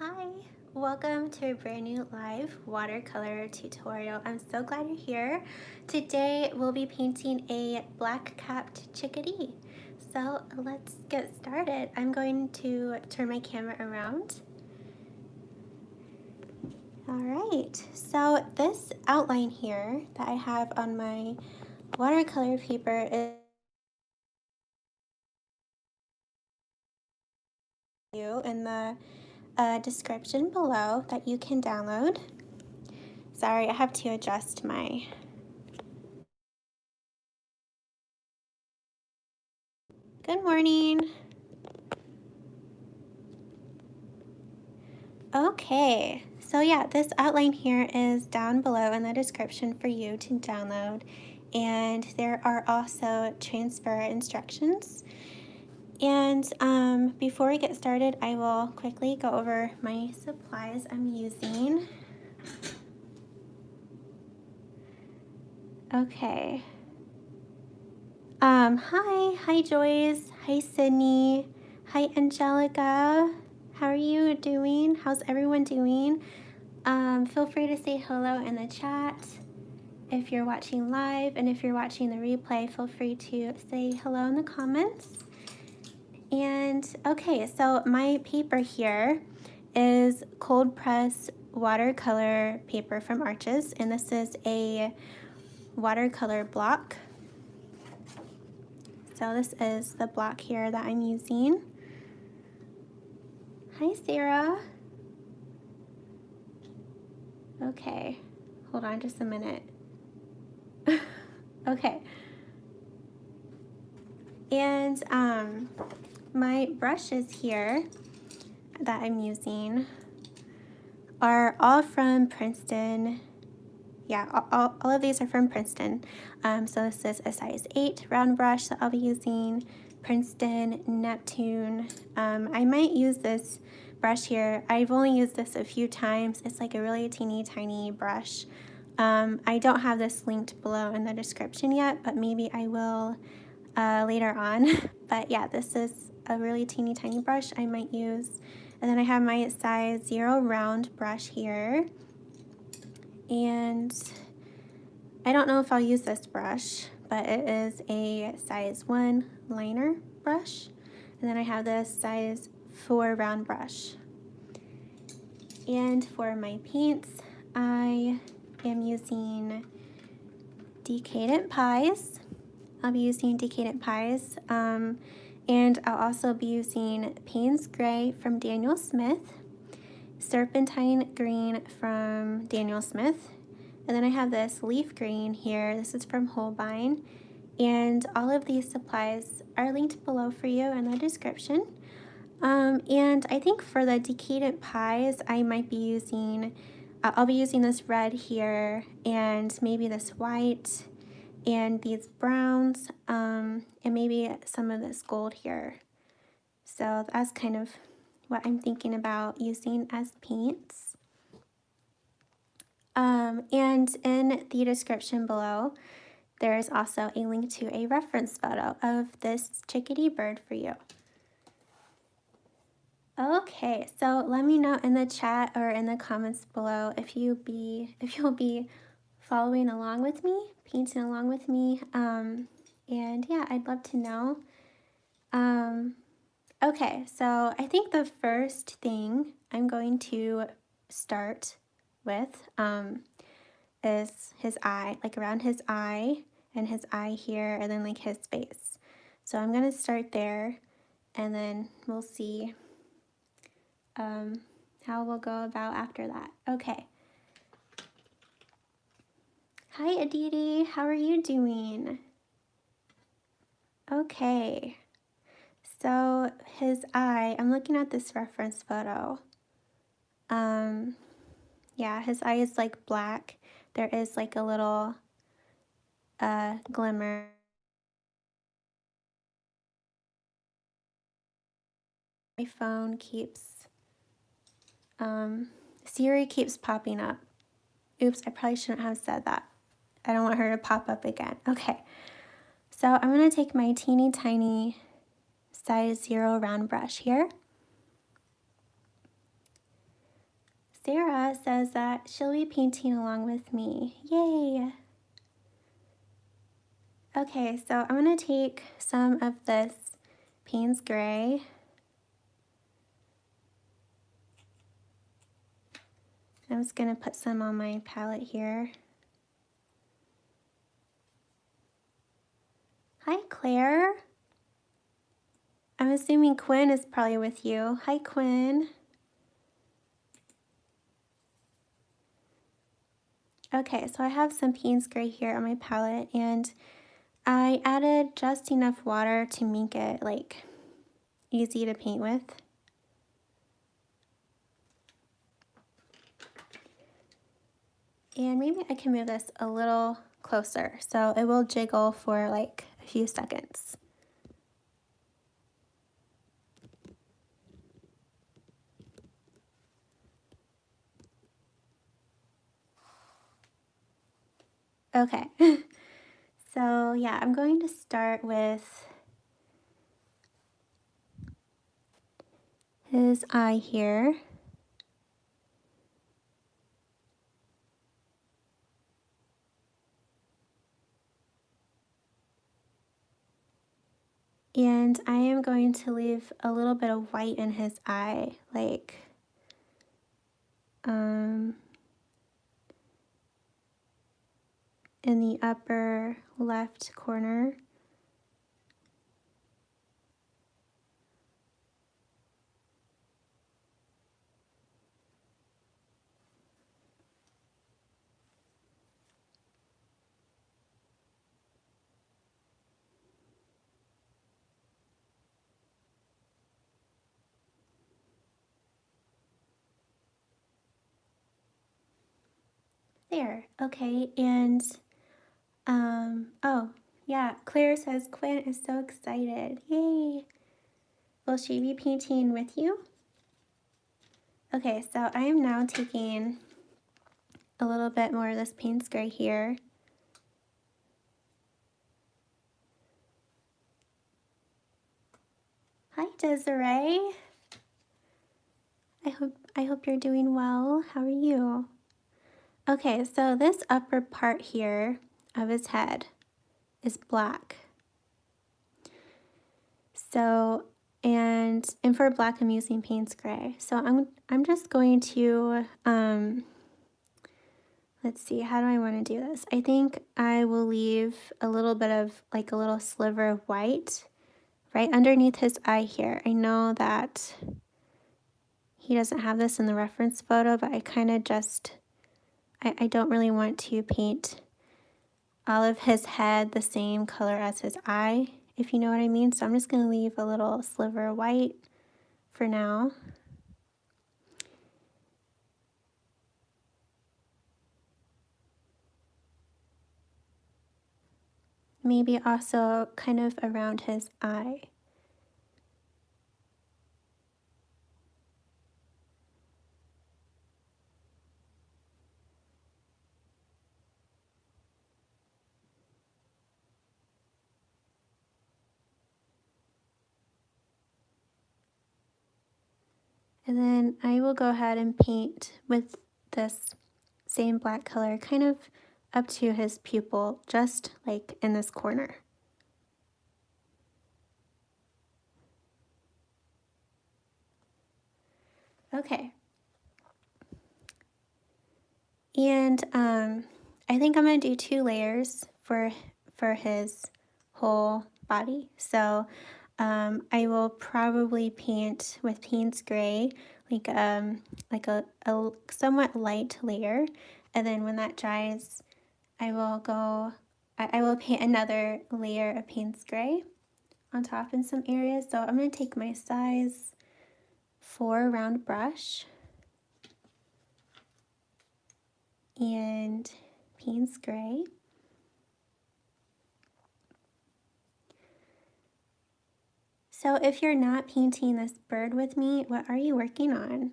Hi, welcome to a brand new live watercolor tutorial. I'm so glad you're here. Today we'll be painting a black-capped chickadee. So let's get started. I'm going to turn my camera around. All right, so this outline here that I have on my watercolor paper is in the description below that you can download. Sorry, I have to adjust my Good morning. Okay, so yeah, this outline here is down below in the description for you to download. And there are also transfer instructions. And before we get started, I will quickly go over my supplies I'm using. Okay. Hi Joyce, hi Sydney, hi Angelica. How are you doing? How's everyone doing? Feel free to say hello in the chat if you're watching live, and if you're watching the replay, feel free to say hello in the comments. And okay, so my paper here is cold press watercolor paper from Arches, and this is a watercolor block. So this is the block here that I'm using. Hi Sarah. Okay, hold on just a minute. Okay. And my brushes here that I'm using are all from Princeton. Yeah, all of these are from Princeton. So this is a size 8 round brush that I'll be using, Princeton Neptune. I might use this brush here. I've only used this a few times. It's like a really teeny tiny brush. I don't have this linked below in the description yet, but maybe I will later on. But yeah, this is a really teeny tiny brush I might use. And then I have my size 0 round brush here. And I don't know if I'll use this brush, but it is a size 1 liner brush. And then I have this size 4 round brush. And for my paints, I am using Decadent Pies. I'll be using Decadent Pies. And I'll also be using Payne's Gray from Daniel Smith, Serpentine Green from Daniel Smith, and then I have this leaf green here. This is from Holbein, and all of these supplies are linked below for you in the description. And I think for the Decadent Pies, I might be using, I'll be using this red here, and maybe this white, and these browns, and maybe some of this gold here. So that's kind of what I'm thinking about using as paints. And in the description below, there is also a link to a reference photo of this chickadee bird for you. Okay, so let me know in the chat or in the comments below if you'll be following along with me, painting along with me. And yeah, I'd love to know. Okay, so I think the first thing I'm going to start with is his eye, like around his eye and his eye here, and then like his face. So I'm going to start there, and then we'll see how we'll go about after that. Okay. Hi Aditi, how are you doing? Okay. So his eye, I'm looking at this reference photo. Yeah, his eye is like black. There is like a little glimmer. My phone keeps, Siri keeps popping up. Oops, I probably shouldn't have said that. I don't want her to pop up again. Okay, so I'm gonna take my teeny tiny size 0 round brush here. Sarah says that she'll be painting along with me. Yay! Okay, so I'm going to take some of this Payne's Gray. I'm just going to put some on my palette here. Hi, Claire. I'm assuming Quinn is probably with you. Hi, Quinn. Okay, so I have some Payne's Gray here on my palette, and I added just enough water to make it like easy to paint with. And maybe I can move this a little closer so it will jiggle for like a few seconds. Okay, so yeah, I'm going to start with his eye here. And I am going to leave a little bit of white in his eye, like in the upper left corner. There, okay, and oh, yeah, Claire says Quinn is so excited. Yay! Will she be painting with you? Okay, so I am now taking a little bit more of this Payne's Gray here. Hi, Desiree. I hope you're doing well. How are you? Okay, so this upper part here of his head is black. So, and for black, I'm using Payne's Gray. So I'm just going to, let's see, how do I want to do this? I think I will leave a little bit of, like a little sliver of white right underneath his eye here. I know that he doesn't have this in the reference photo, but I kind of just, I don't really want to paint all of his head the same color as his eye, if you know what I mean. So I'm just going to leave a little sliver of white for now. Maybe also kind of around his eye. And then I will go ahead and paint with this same black color kind of up to his pupil, just like in this corner. Okay. And I think I'm going to do 2 layers for his whole body. So I will probably paint with Payne's Gray, like a somewhat light layer, and then when that dries, I will paint another layer of Payne's Gray on top in some areas. So I'm going to take my size 4 round brush and Payne's Gray. So if you're not painting this bird with me, what are you working on?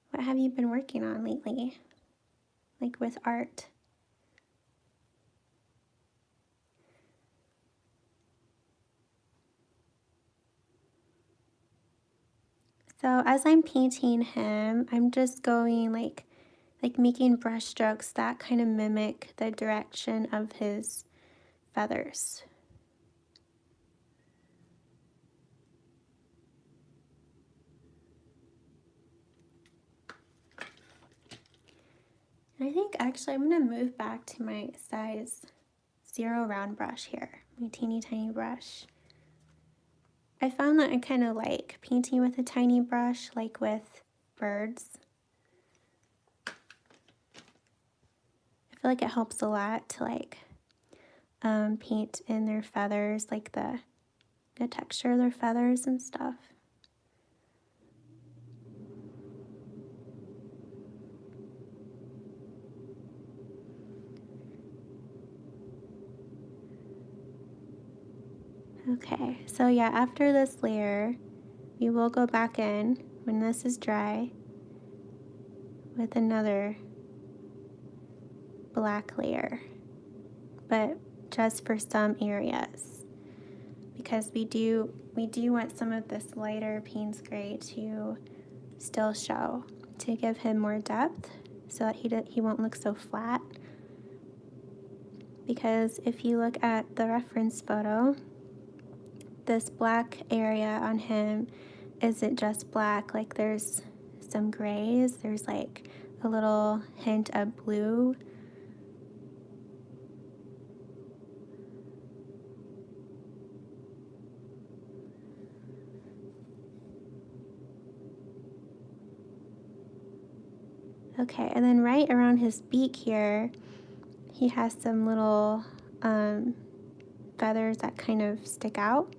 What have you been working on lately? Like with art? So as I'm painting him, I'm just going like making brush strokes that kind of mimic the direction of his feathers. And I think actually I'm going to move back to my size 0 round brush here, my teeny tiny brush. I found that I kind of like painting with a tiny brush, like with birds. I feel like it helps a lot to like paint in their feathers, like the texture of their feathers and stuff. Okay, so yeah, after this layer, we will go back in when this is dry with another black layer, but just for some areas, because we do want some of this lighter Payne's gray to still show, to give him more depth so that he won't look so flat. Because if you look at the reference photo, this black area on him isn't just black, like there's some grays, there's like a little hint of blue. Okay, and then right around his beak here, he has some little feathers that kind of stick out.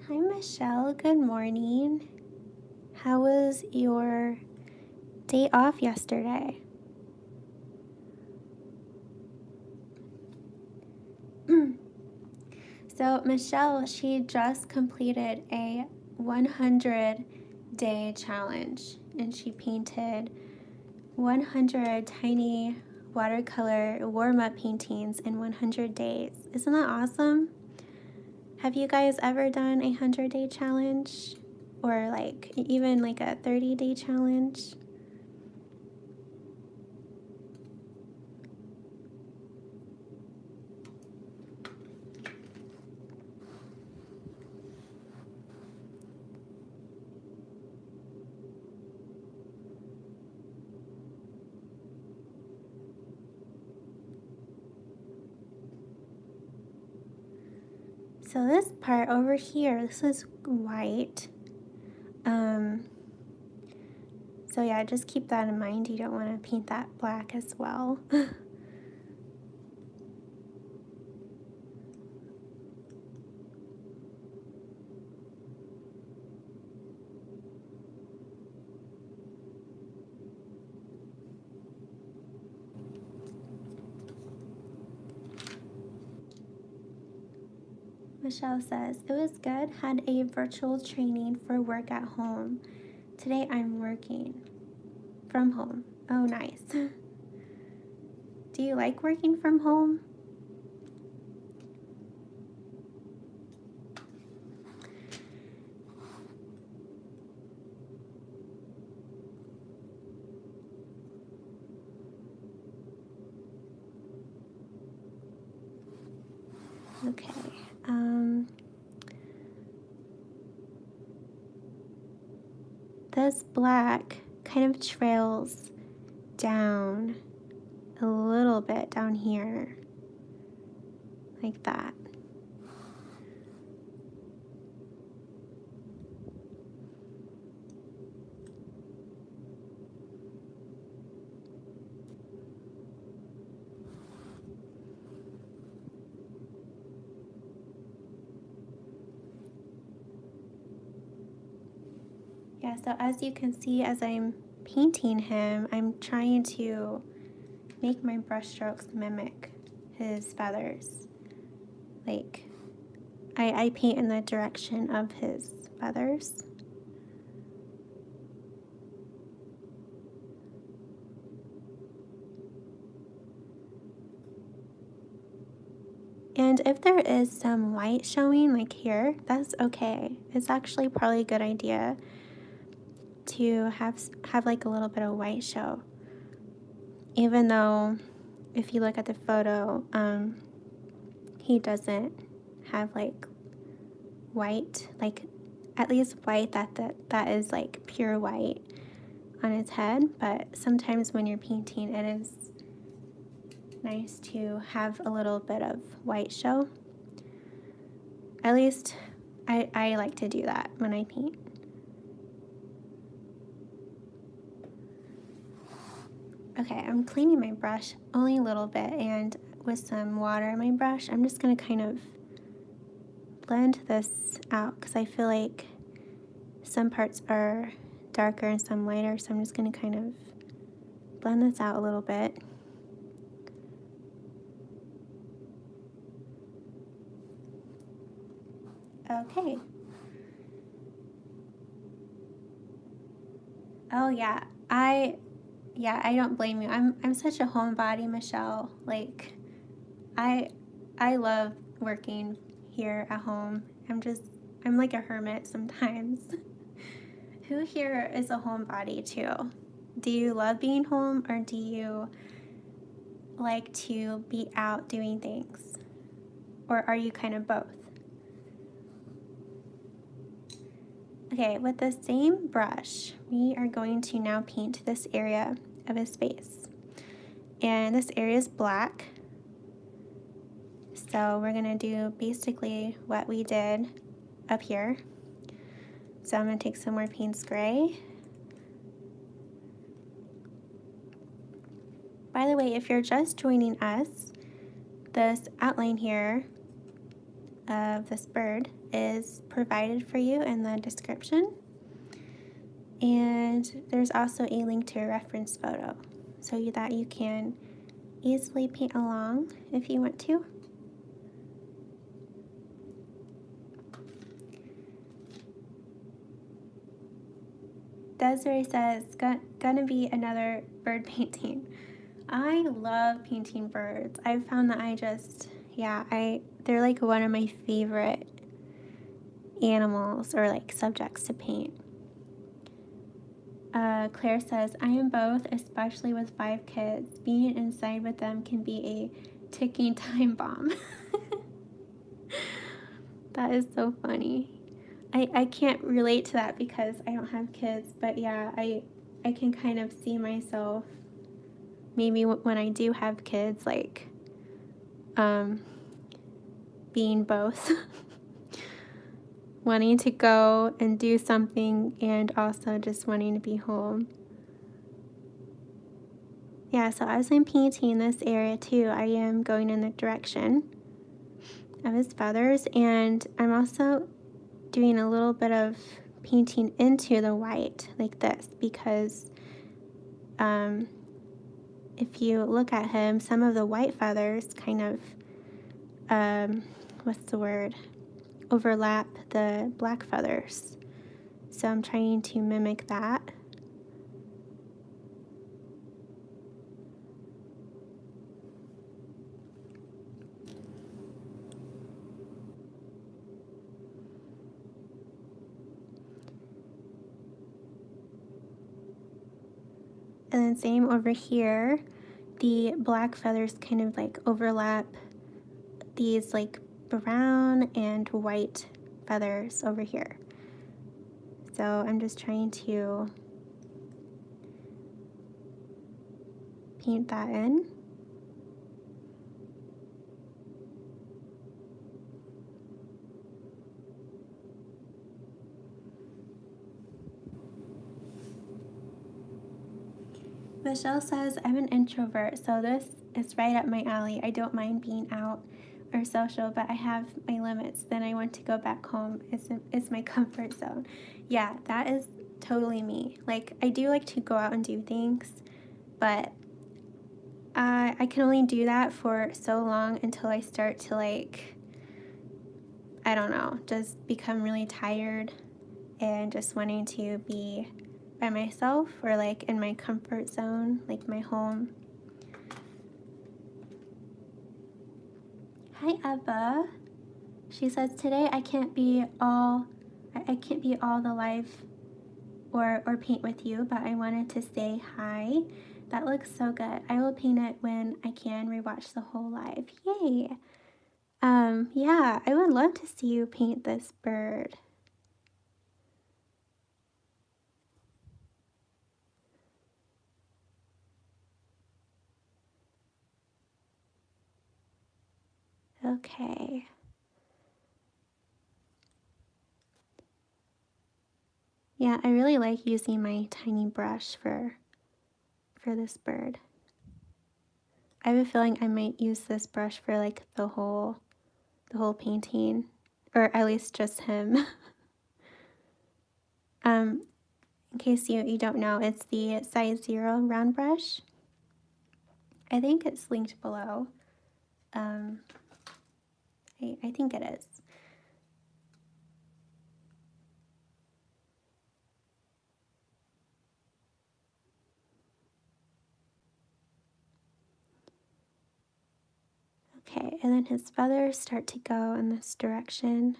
Hi Michelle, good morning. How was your day off yesterday? So Michelle, she just completed a 100-day challenge, and she painted 100 tiny watercolor warm-up paintings in 100 days. Isn't that awesome? Have you guys ever done a 100-day challenge? Or like even like a 30-day challenge? So this part over here, this is white. So yeah, just keep that in mind. You don't want to paint that black as well. Michelle says, it was good, had a virtual training for work at home. Today I'm working from home. Oh, nice. Do you like working from home? Okay. this black kind of trails down a little bit down here, like that. Yeah, so as you can see, as I'm painting him, I'm trying to make my brush strokes mimic his feathers. Like, I paint in the direction of his feathers. And if there is some white showing, like here, that's okay. It's actually probably a good idea to have like a little bit of white show. Even though, if you look at the photo, he doesn't have like white, like at least white that is like pure white on his head. But sometimes when you're painting, it is nice to have a little bit of white show. At least I like to do that when I paint. Okay, I'm cleaning my brush only a little bit, and with some water in my brush, I'm just going to kind of blend this out because I feel like some parts are darker and some lighter, so I'm just going to kind of blend this out a little bit. Okay. Oh yeah, I don't blame you. I'm such a homebody, Michelle. Like, I love working here at home. I'm like a hermit sometimes. Who here is a homebody too? Do you love being home, or do you like to be out doing things? Or are you kind of both? Okay, with the same brush, we are going to now paint this area of his face. And this area is black. So we're gonna do basically what we did up here. So I'm gonna take some more Payne's Gray. By the way, if you're just joining us, this outline here of this bird is provided for you in the description. And there's also a link to a reference photo so that you can easily paint along if you want to. Desiree says, gonna be another bird painting. I love painting birds. I've found that they're like one of my favorite animals or like subjects to paint. Claire says, I am both, especially with 5 kids. Being inside with them can be a ticking time bomb. That is so funny. I can't relate to that because I don't have kids, but yeah, I can kind of see myself maybe when I do have kids, like being both. Wanting to go and do something and also just wanting to be home. Yeah, so as I'm painting this area too, I am going in the direction of his feathers, and I'm also doing a little bit of painting into the white like this because if you look at him, some of the white feathers kind of overlap the black feathers. So I'm trying to mimic that. And then same over here, the black feathers kind of like overlap these like brown and white feathers over here. So I'm just trying to paint that in. Michelle says, I'm an introvert, so this is right up my alley. I don't mind being out or social, but I have my limits. Then I want to go back home. It's my comfort zone. Yeah, that is totally me. Like, I do like to go out and do things, but I can only do that for so long until I start to, like, I don't know, just become really tired and just wanting to be by myself or like in my comfort zone, like my home. Hi Eva. She says today I can't be all the live or paint with you, but I wanted to say hi. That looks so good. I will paint it when I can rewatch the whole live. Yay. Yeah, I would love to see you paint this bird. Okay. Yeah, I really like using my tiny brush for this bird. I have a feeling I might use this brush for like the whole painting, or at least just him. In case you don't know, it's the size 0 round brush. I think it's linked below. I think it is. Okay, and then his feathers start to go in this direction.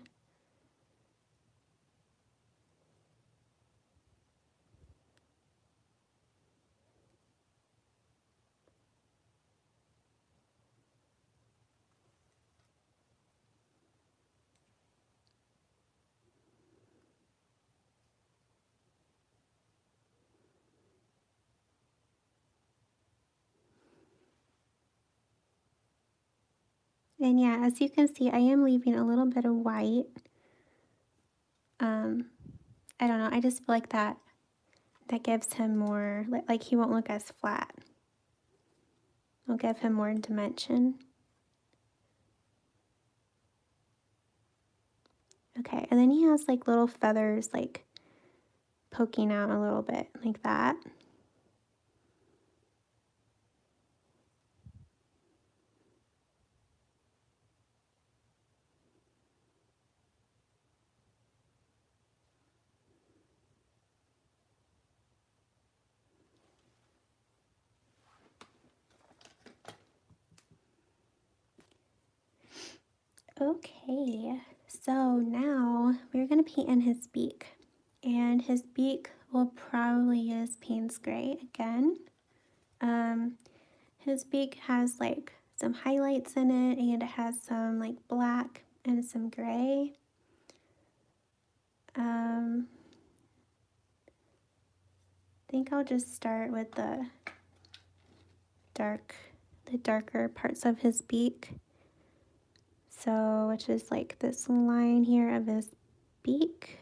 And yeah, as you can see, I am leaving a little bit of white. I don't know, I just feel like that gives him more, like he won't look as flat. It'll give him more dimension. Okay, and then he has like little feathers like poking out a little bit like that. Okay, so now we're gonna paint in his beak, and his beak will probably use Payne's Gray again. His beak has like some highlights in it, and it has some like black and some gray. I think I'll just start with the darker parts of his beak. So, which is like this line here of his beak,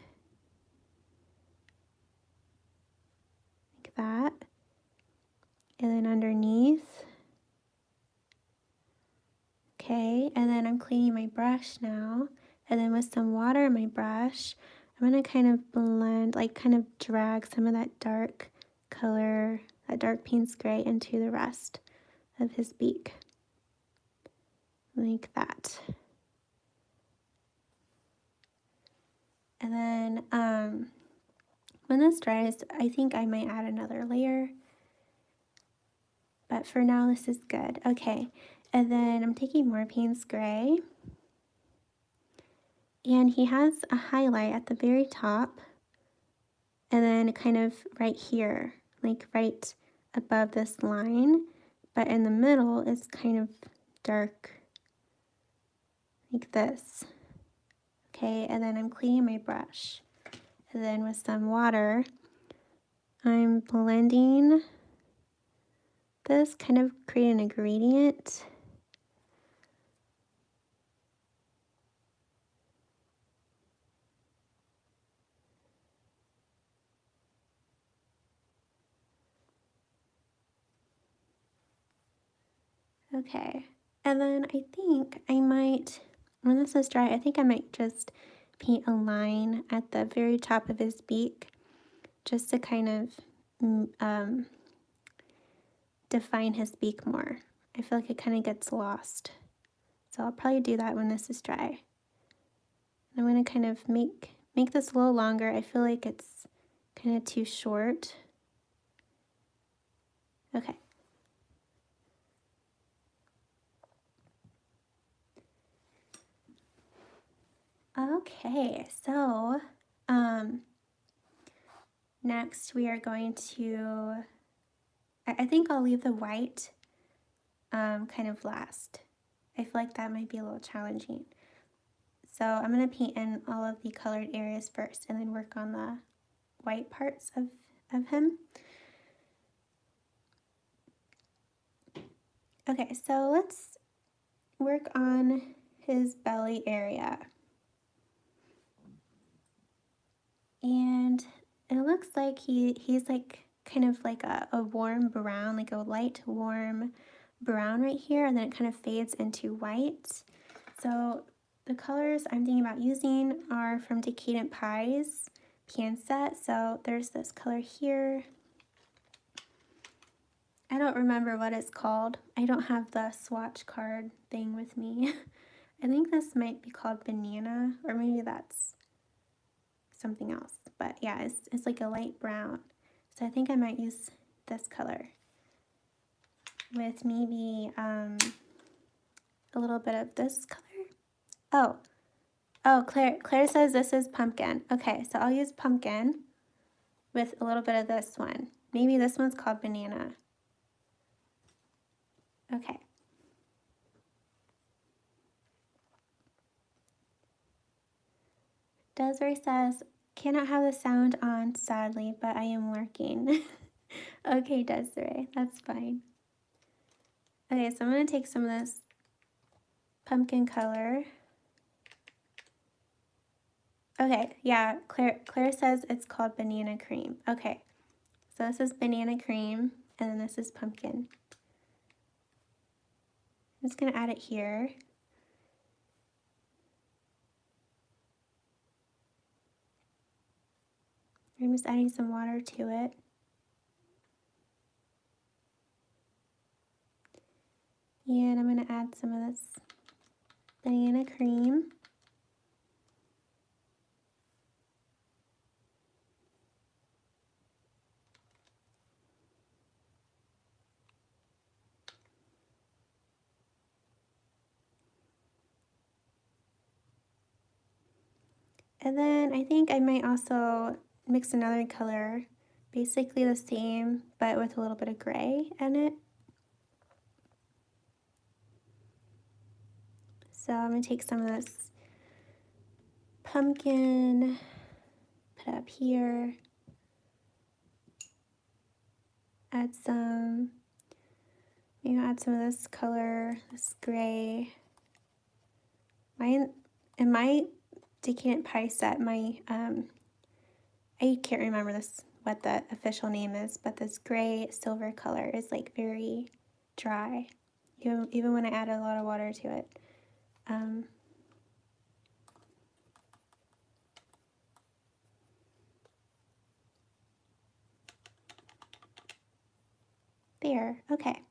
like that. And then underneath. Okay, and then I'm cleaning my brush now. And then with some water in my brush, I'm gonna kind of blend, like kind of drag some of that dark color, that dark Payne's Gray into the rest of his beak. Like that. And then when this dries, I think I might add another layer. But for now, this is good. Okay, and then I'm taking more Payne's Gray. And he has a highlight at the very top. And then kind of right here, like right above this line. But in the middle, it's kind of dark, like this. Okay, and then I'm cleaning my brush. And then with some water, I'm blending this, kind of creating a gradient. Okay, and then I think I might, when this is dry, I think I might just paint a line at the very top of his beak, just to kind of define his beak more. I feel like it kind of gets lost. So I'll probably do that when this is dry. I'm going to kind of make this a little longer. I feel like it's kind of too short. Okay. Okay, so next we are going to, I think I'll leave the white kind of last. I feel like that might be a little challenging. So I'm going to paint in all of the colored areas first and then work on the white parts of him. Okay, so let's work on his belly area. And it looks like he's like kind of like a warm brown, like a light warm brown right here, and then it kind of fades into white. So the colors I'm thinking about using are from Decadent Pies pan set. So there's this color here. I don't remember what it's called. I don't have the swatch card thing with me. I think this might be called Banana, or maybe that's something else. But yeah, it's like a light brown. So I think I might use this color with maybe a little bit of this color. Oh, Claire says this is pumpkin. Okay, so I'll use pumpkin with a little bit of this one. Maybe this one's called banana. Okay. Desiree says, cannot have the sound on, sadly, but I am working. Okay, Desiree, that's fine. Okay, so I'm going to take some of this pumpkin color. Okay, yeah, Claire says it's called banana cream. Okay, so this is banana cream, and then this is pumpkin. I'm just going to add it here. I'm just adding some water to it. And I'm going to add some of this banana cream. And then I think I might also mix another color, basically the same, but with a little bit of gray in it. So I'm going to take some of this pumpkin, put it up here, add some, maybe add some of this color, this gray. In my Decadent Pie set, I can't remember what the official name is, but this gray silver color is like very dry, even when I add a lot of water to it. There, okay.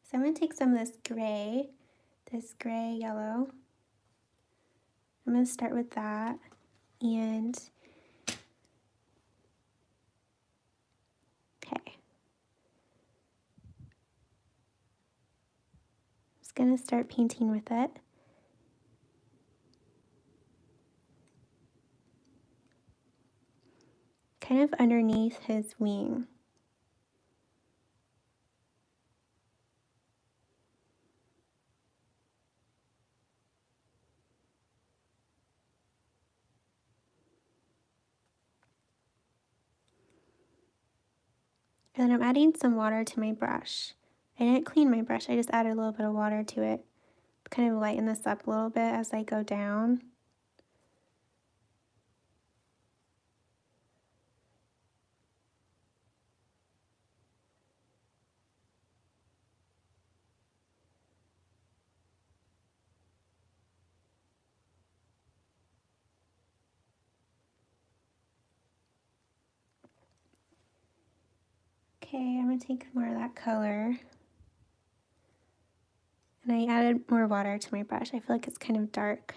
So I'm going to take some of this gray yellow. I'm going to start with that, and okay. I'm just going to start painting with it. Kind of underneath his wing. And then I'm adding some water to my brush. I didn't clean my brush, I just added a little bit of water to it. Kind of lighten this up a little bit as I go down. Okay, I'm going to take more of that color. And I added more water to my brush. I feel like it's kind of dark.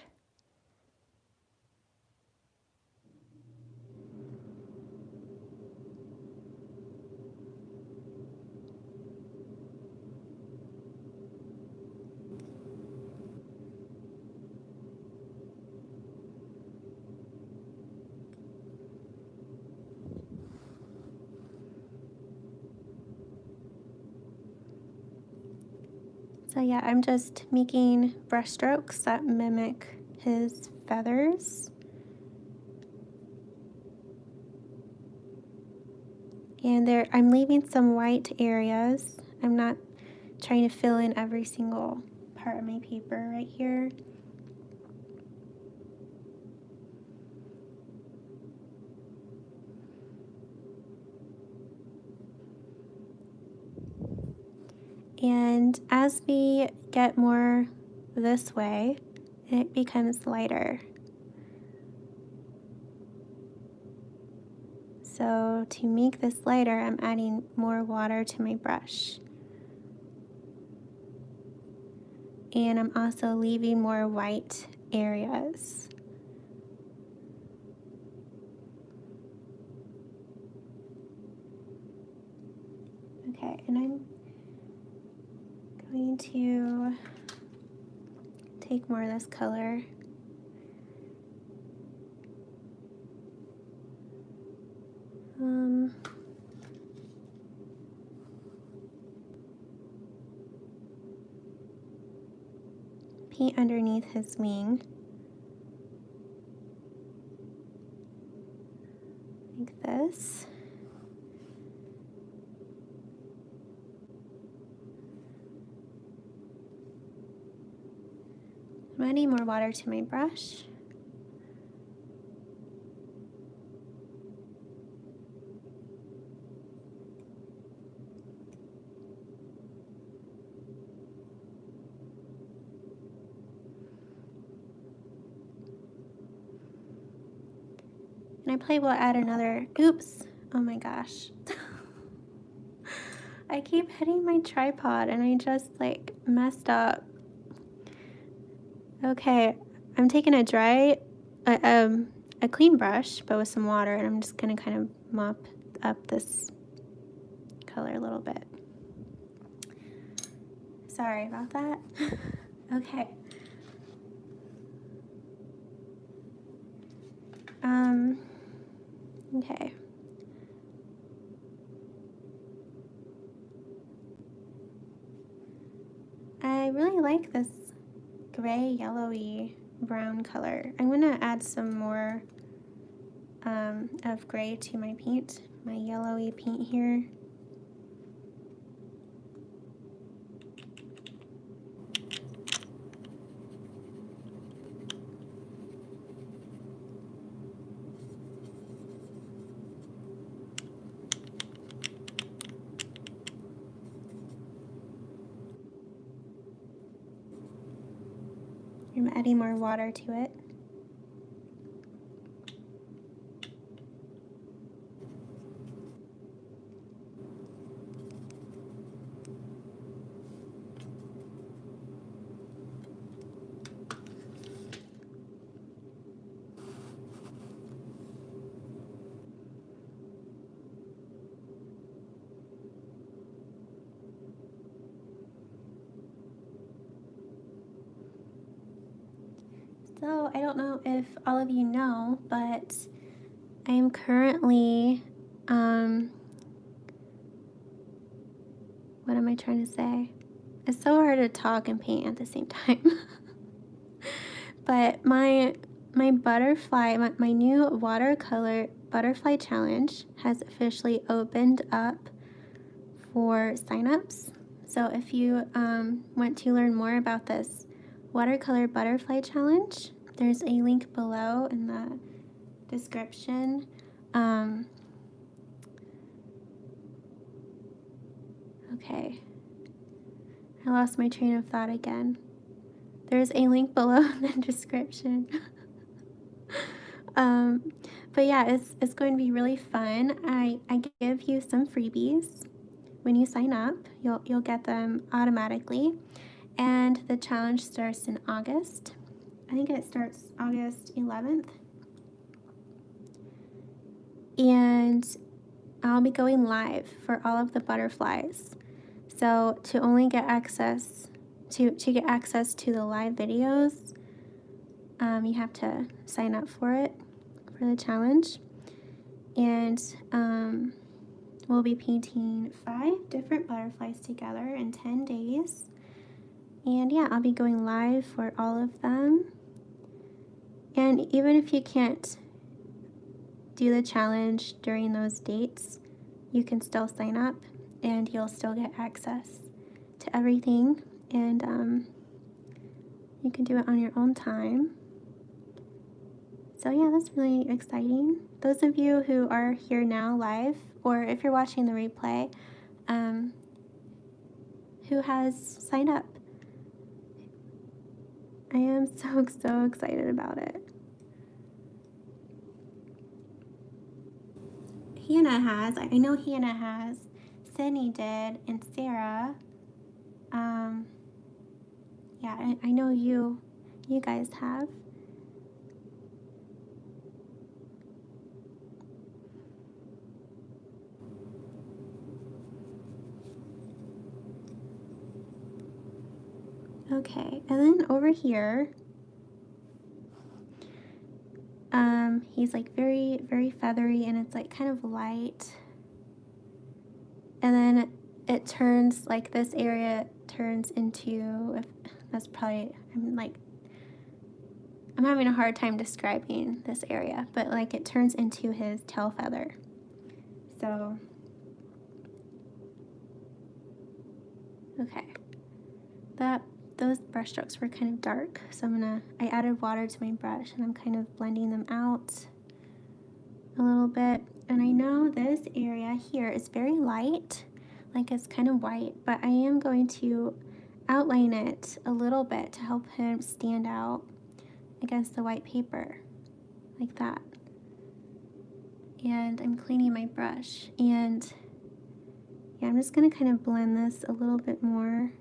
So yeah, I'm just making brush strokes that mimic his feathers. And there, I'm leaving some white areas. I'm not trying to fill in every single part of my paper right here. And as we get more this way, it becomes lighter. So to make this lighter, I'm adding more water to my brush. And I'm also leaving more white areas. Okay, and I'm going to take more of this color. Paint underneath his wing. Like this. I'm adding more water to my brush. And I probably will add another, oops, oh my gosh. I keep hitting my tripod and I just like messed up. Okay, I'm taking a clean brush, but with some water, and I'm just gonna kind of mop up this color a little bit. Sorry about that. Okay. Okay. I really like this gray, yellowy, brown color. I'm gonna add some more of gray to my paint, my yellowy paint here. I'm adding more water to it. So I don't know if all of you know, but I am currently, what am I trying to say? It's so hard to talk and paint at the same time. But my butterfly, my new watercolor butterfly challenge has officially opened up for signups. So if you want to learn more about this watercolor butterfly challenge, there's a link below in the description. Okay, I lost my train of thought again. There's a link below in the description. But yeah, it's going to be really fun. I give you some freebies. When you sign up, you'll get them automatically. And the challenge starts in August. I think it starts August 11th. And I'll be going live for all of the butterflies. So to only get access to get access to the live videos, you have to sign up for it, for the challenge. And we'll be painting 5 different butterflies together in 10 days. And yeah, I'll be going live for all of them. And even if you can't do the challenge during those dates, you can still sign up and you'll still get access to everything. And you can do it on your own time. So yeah, that's really exciting. Those of you who are here now live, or if you're watching the replay, who has signed up, I am so excited about it. Hannah has, I know Hannah has, Sydney did, and Sarah. Yeah, I know you guys have. Okay, and then over here, he's like very feathery, and it's like kind of light. And then it turns, like this area turns into, that's probably, I'm having a hard time describing this area, but like it turns into his tail feather. So, okay, those brush strokes were kind of dark, so I added water to my brush and I'm kind of blending them out a little bit. And I know this area here is very light, like it's kind of white, but I am going to outline it a little bit to help him stand out against the white paper, like that. And I'm cleaning my brush, and yeah, I'm just gonna kind of blend this a little bit more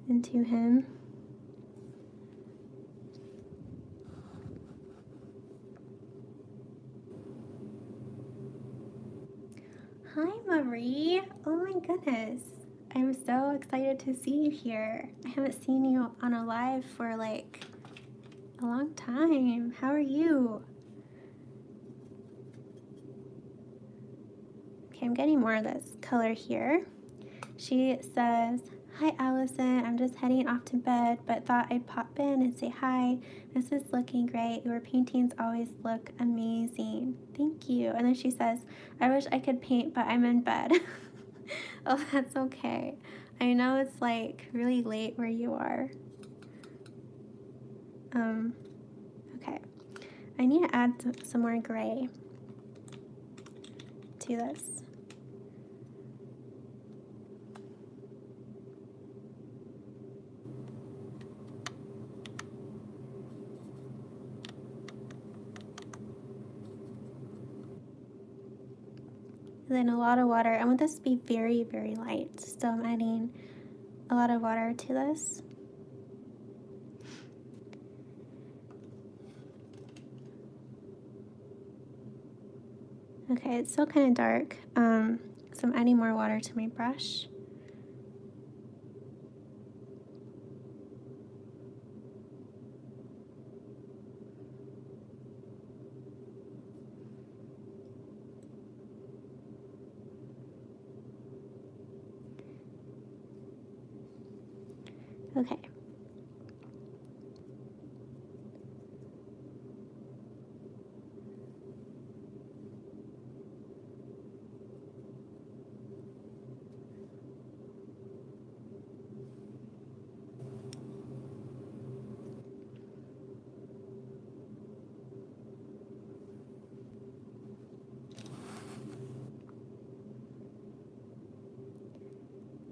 into him. Hi, Marie. Oh my goodness. I'm so excited to see you here. I haven't seen you on a live for like a long time. How are you? Okay, I'm getting more of this color here. She says, "Hi Allison, I'm just heading off to bed, but thought I'd pop in and say hi. This is looking great. Your paintings always look amazing. Thank you." And then she says, "I wish I could paint, but I'm in bed." Oh, that's okay. I know it's like really late where you are. Okay. I need to add some more gray to this. And then a lot of water. I want this to be very light, so I'm adding a lot of water to this. Okay, it's still kind of dark, so I'm adding more water to my brush. Okay.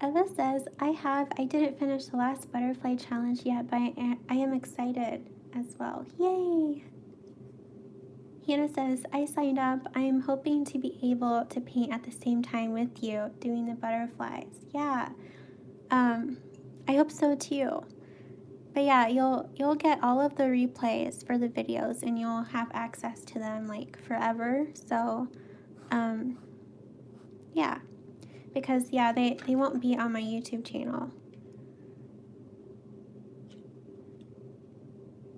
Ella says, I didn't finish the last butterfly challenge yet, but I am excited as well. Yay! Hannah says, I signed up. I'm hoping to be able to paint at the same time with you doing the butterflies. Yeah. I hope so too. But yeah, you'll get all of the replays for the videos and you'll have access to them like forever. So yeah. Because yeah, they won't be on my YouTube channel.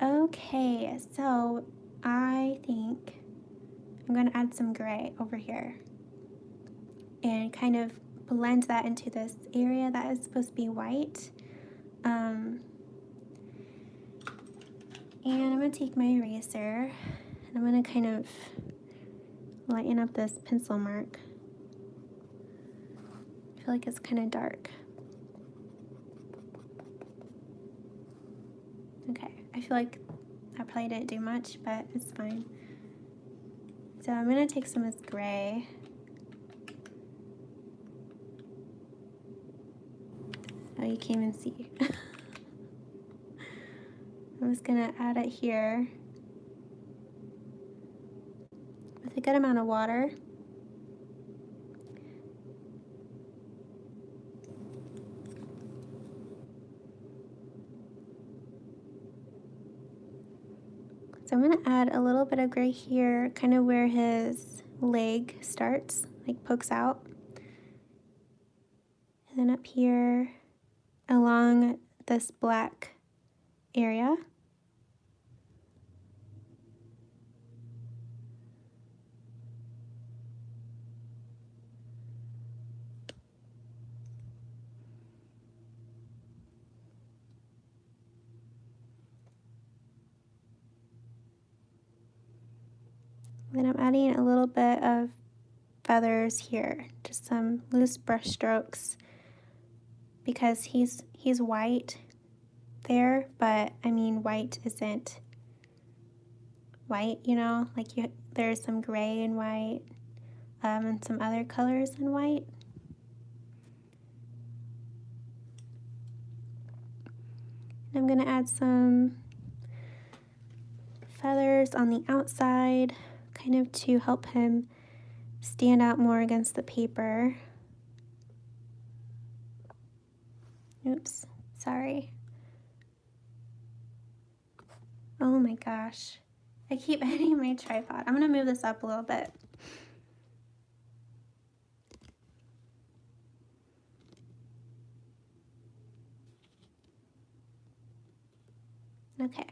Okay, so I think I'm gonna add some gray over here and kind of blend that into this area that is supposed to be white. And I'm gonna take my eraser and I'm gonna kind of lighten up this pencil mark. I feel like it's kind of dark. Okay, I feel like I probably didn't do much, but it's fine. So I'm gonna take some of this gray. Oh, you can't even see. I'm just gonna add it here with a good amount of water. So I'm gonna add a little bit of gray here, kind of where his leg starts, like pokes out. And then up here along this black area. Then I'm adding a little bit of feathers here, just some loose brush strokes, because he's white there, but I mean white isn't white, you know, like there's some gray and white, and some other colors in white. And I'm gonna add some feathers on the outside, kind of to help him stand out more against the paper. Oops, sorry. Oh my gosh. I keep hitting my tripod. I'm gonna move this up a little bit. Okay.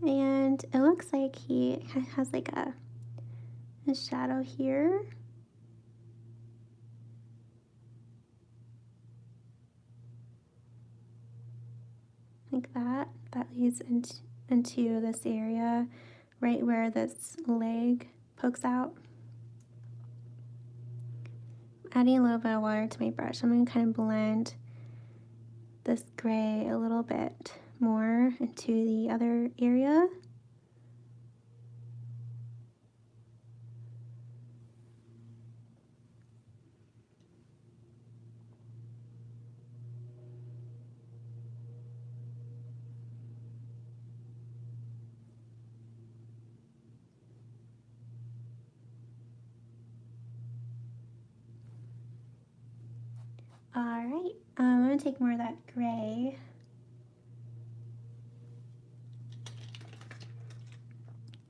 And it looks like he has like a shadow here. Like that. That leads into this area right where this leg pokes out. Adding a little bit of water to my brush. I'm going to kind of blend this gray a little bit more into the other area. Alright, I'm going to take more of that gray.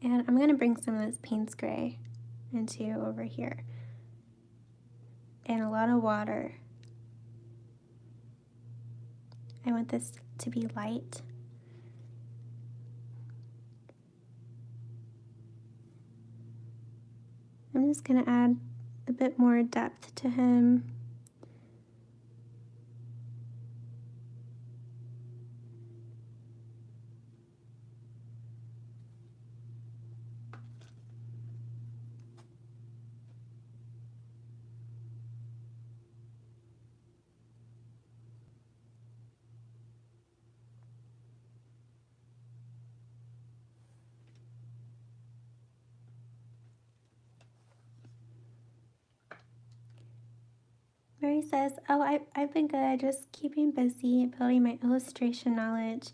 And I'm going to bring some of this Payne's gray into over here. And a lot of water. I want this to be light. I'm just going to add a bit more depth to him. Mary says, oh, I've been good, just keeping busy, building my illustration knowledge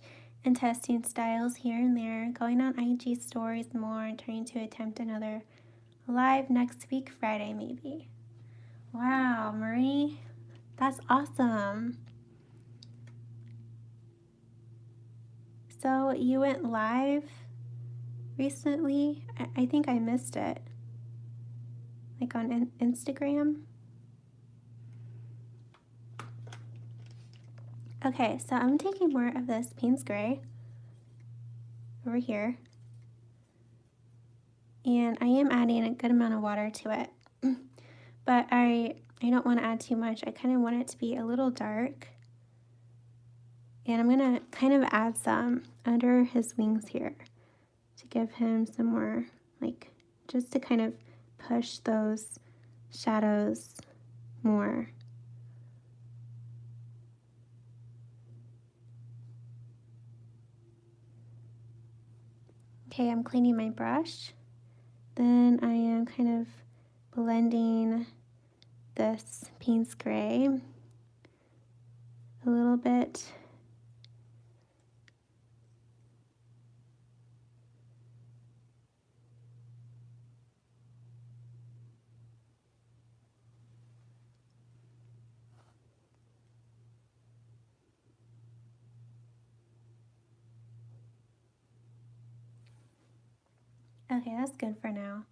and testing styles here and there, going on IG stories more and trying to attempt another live next week, Friday maybe. Wow, Marie, that's awesome. So you went live recently? I think I missed it. Like on Instagram? Okay, so I'm taking more of this Payne's Gray over here. And I am adding a good amount of water to it. But I don't want to add too much. I kind of want it to be a little dark. And I'm going to kind of add some under his wings here to give him some more, like, just to kind of push those shadows more. Okay, I'm cleaning my brush. Then I am kind of blending this Payne's Gray a little bit. Okay, that's good for now.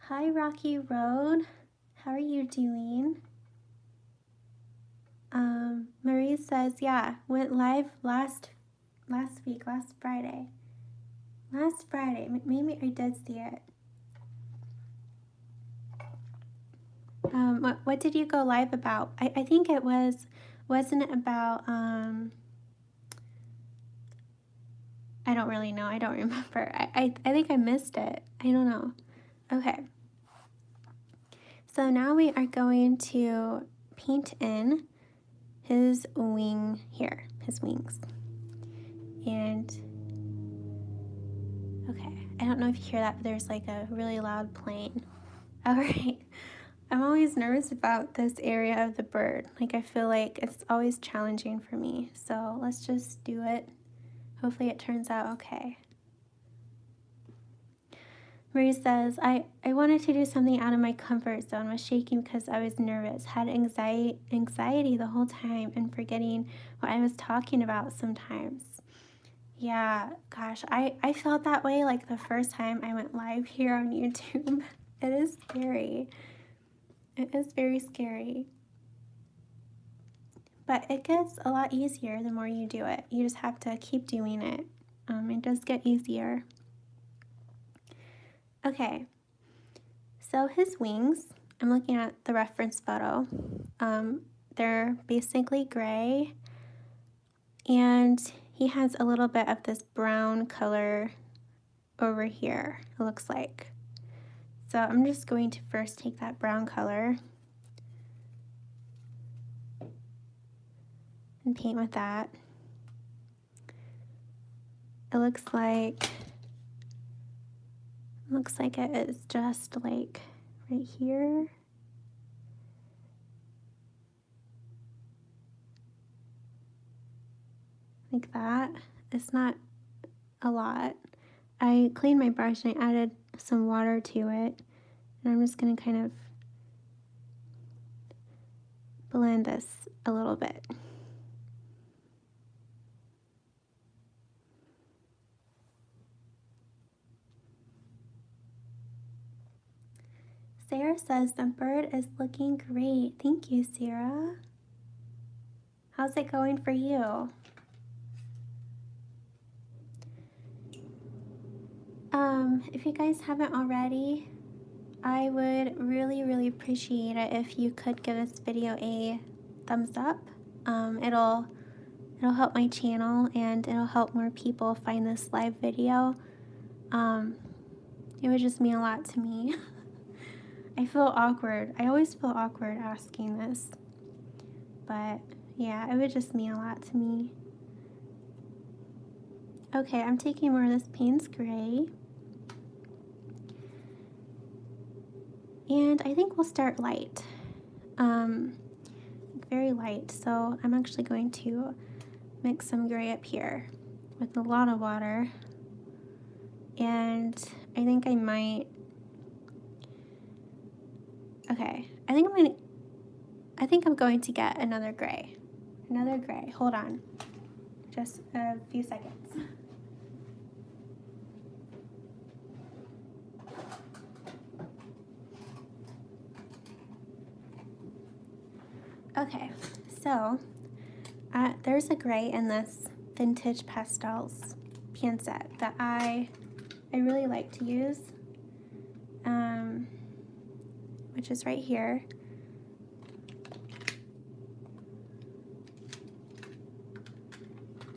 Hi, Rocky Road. How are you doing? Marie says, yeah, went live last week, last Friday. Last Friday, maybe I did see it. What did you go live about? I think it wasn't it about, I don't really know. I don't remember. I think I missed it. I don't know. Okay. So now we are going to paint in his wing here, his wings. And, okay, I don't know if you hear that, but there's like a really loud plane. All right. I'm always nervous about this area of the bird. Like, I feel like it's always challenging for me. So let's just do it. Hopefully it turns out okay. Marie says, I wanted to do something out of my comfort zone, was shaking because I was nervous, had anxiety the whole time and forgetting what I was talking about sometimes. Yeah, gosh, I felt that way like the first time I went live here on YouTube. It is scary. It is very scary. But it gets a lot easier the more you do it. You just have to keep doing it. It does get easier. Okay, so his wings, I'm looking at the reference photo. They're basically gray, and he has a little bit of this brown color over here, it looks like. So I'm just going to first take that brown color and paint with that. It looks like it is just like right here. Like that. It's not a lot. I cleaned my brush and I added some water to it. And I'm just going to kind of blend this a little bit. Sarah says the bird is looking great. Thank you, Sarah. How's it going for you? If you guys haven't already, I would really appreciate it if you could give this video a thumbs up. It'll help my channel and it'll help more people find this live video. It would just mean a lot to me. I feel awkward. I always feel awkward asking this. But yeah, it would just mean a lot to me. Okay, I'm taking more of this Payne's Gray. And I think we'll start light, very light. So I'm actually going to mix some gray up here with a lot of water. And I think I might, okay, I think I'm going to get another gray. Hold on, just a few seconds. Okay, so there's a gray in this Vintage Pastels pan set that I really like to use, which is right here.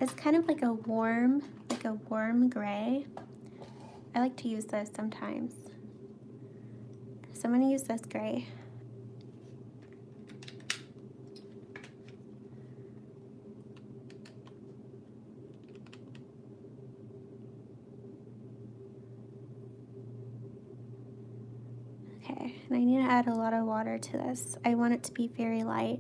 It's kind of like a warm gray. I like to use this sometimes. So I'm going to use this gray. Okay, and I need to add a lot of water to this. I want it to be very light.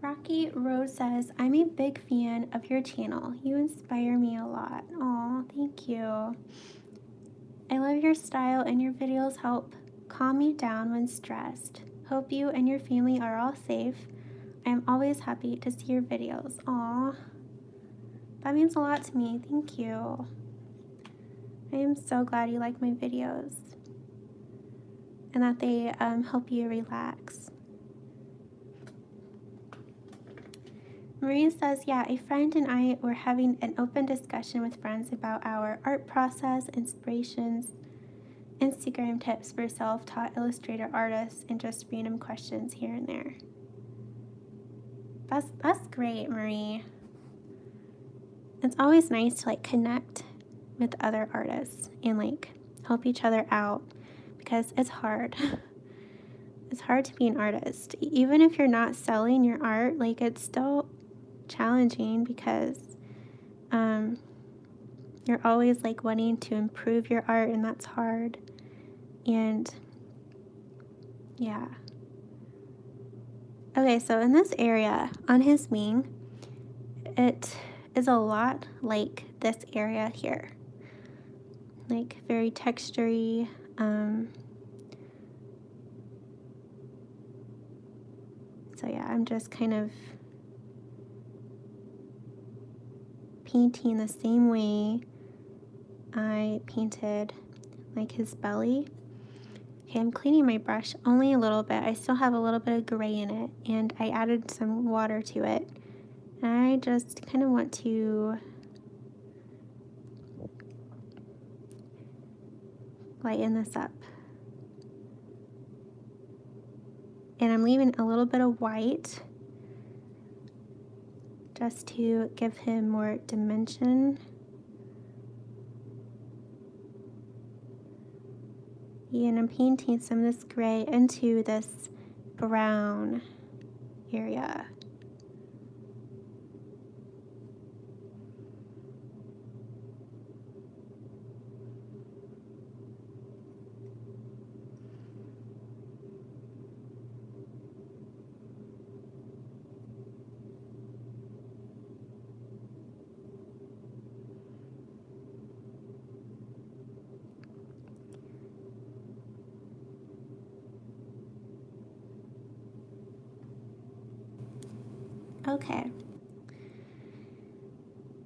Rocky Road says, I'm a big fan of your channel. You inspire me a lot. Aw, thank you. I love your style and your videos help calm me down when stressed. Hope you and your family are all safe. I am always happy to see your videos. Aw, that means a lot to me. Thank you. I am so glad you like my videos and that they help you relax. Maria says, yeah, a friend and I were having an open discussion with friends about our art process, inspirations, Instagram tips for self-taught illustrator artists, and just random questions here and there. That's great, Marie. It's always nice to like connect with other artists and like help each other out because it's hard. It's hard to be an artist. Even if you're not selling your art, like it's still challenging because you're always like wanting to improve your art, and that's hard. And yeah. Okay, so in this area on his wing, it is a lot like this area here, like very textury. So yeah, I'm just kind of painting the same way I painted like his belly. Okay, I'm cleaning my brush only a little bit. I still have a little bit of gray in it, and I added some water to it. And I just kind of want to lighten this up. And I'm leaving a little bit of white just to give him more dimension. And I'm painting some of this gray into this brown area. Okay.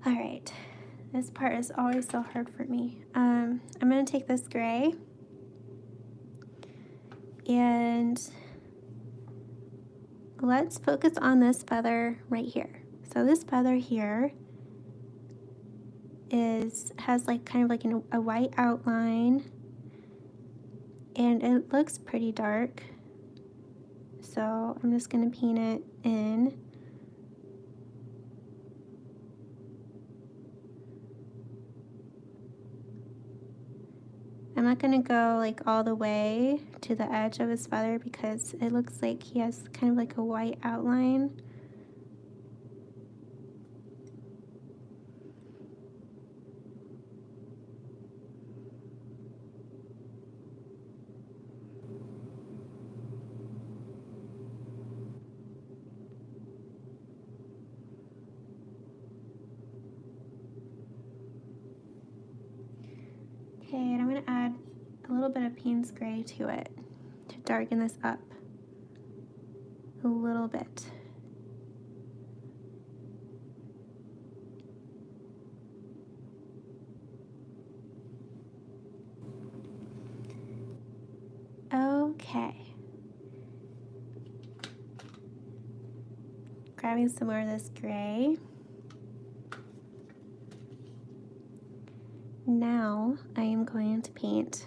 All right. This part is always so hard for me. I'm going to take this gray and let's focus on this feather right here. So this feather here has like kind of like a white outline, and it looks pretty dark. So I'm just going to paint it in. I'm not going to go like all the way to the edge of his feather because it looks like he has kind of like a white outline. Okay, and I'm going to add a little bit of Payne's Gray to it to darken this up a little bit. Okay. Grabbing some more of this gray. Now I am going to paint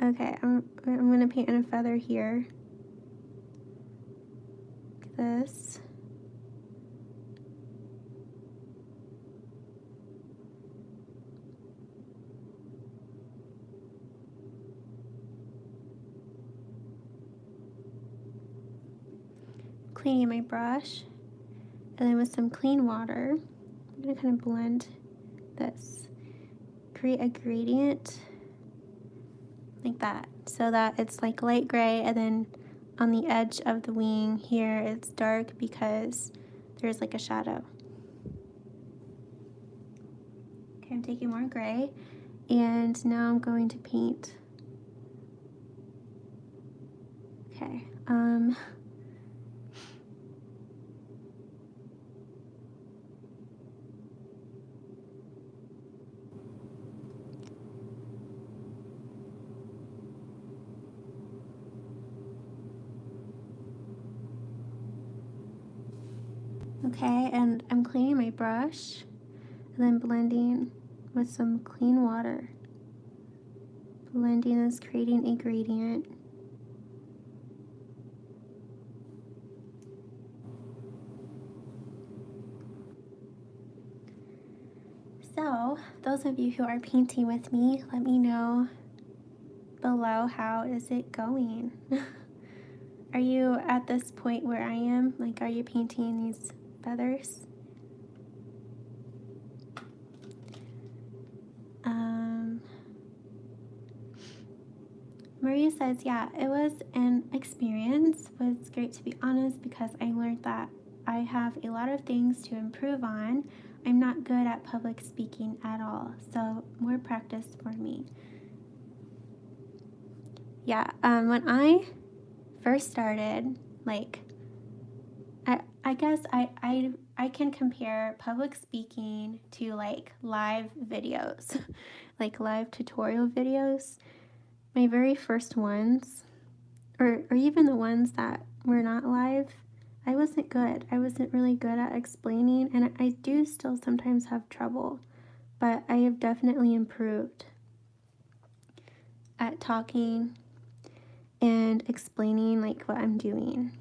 okay, I'm going to paint in a feather here. Like this. Cleaning my brush, and then with some clean water, I'm going to kind of blend this, create a gradient like that, so that it's like light gray, and then on the edge of the wing here it's dark because there's like a shadow. Okay, I'm taking more gray, and now I'm going to paint. Okay, okay, and I'm cleaning my brush and then blending with some clean water. Blending this, creating a gradient. So, those of you who are painting with me, let me know below, how is it going? Are you at this point where I am? Like, are you painting these feathers? Maria says, yeah, it was an experience. It was great, to be honest, because I learned that I have a lot of things to improve on. I'm not good at public speaking at all, so more practice for me. Yeah, when I first started, like, I guess I can compare public speaking to like live videos, like live tutorial videos. My very first ones, or even the ones that were not live, I wasn't good. I wasn't really good at explaining, and I do still sometimes have trouble, but I have definitely improved at talking and explaining like what I'm doing.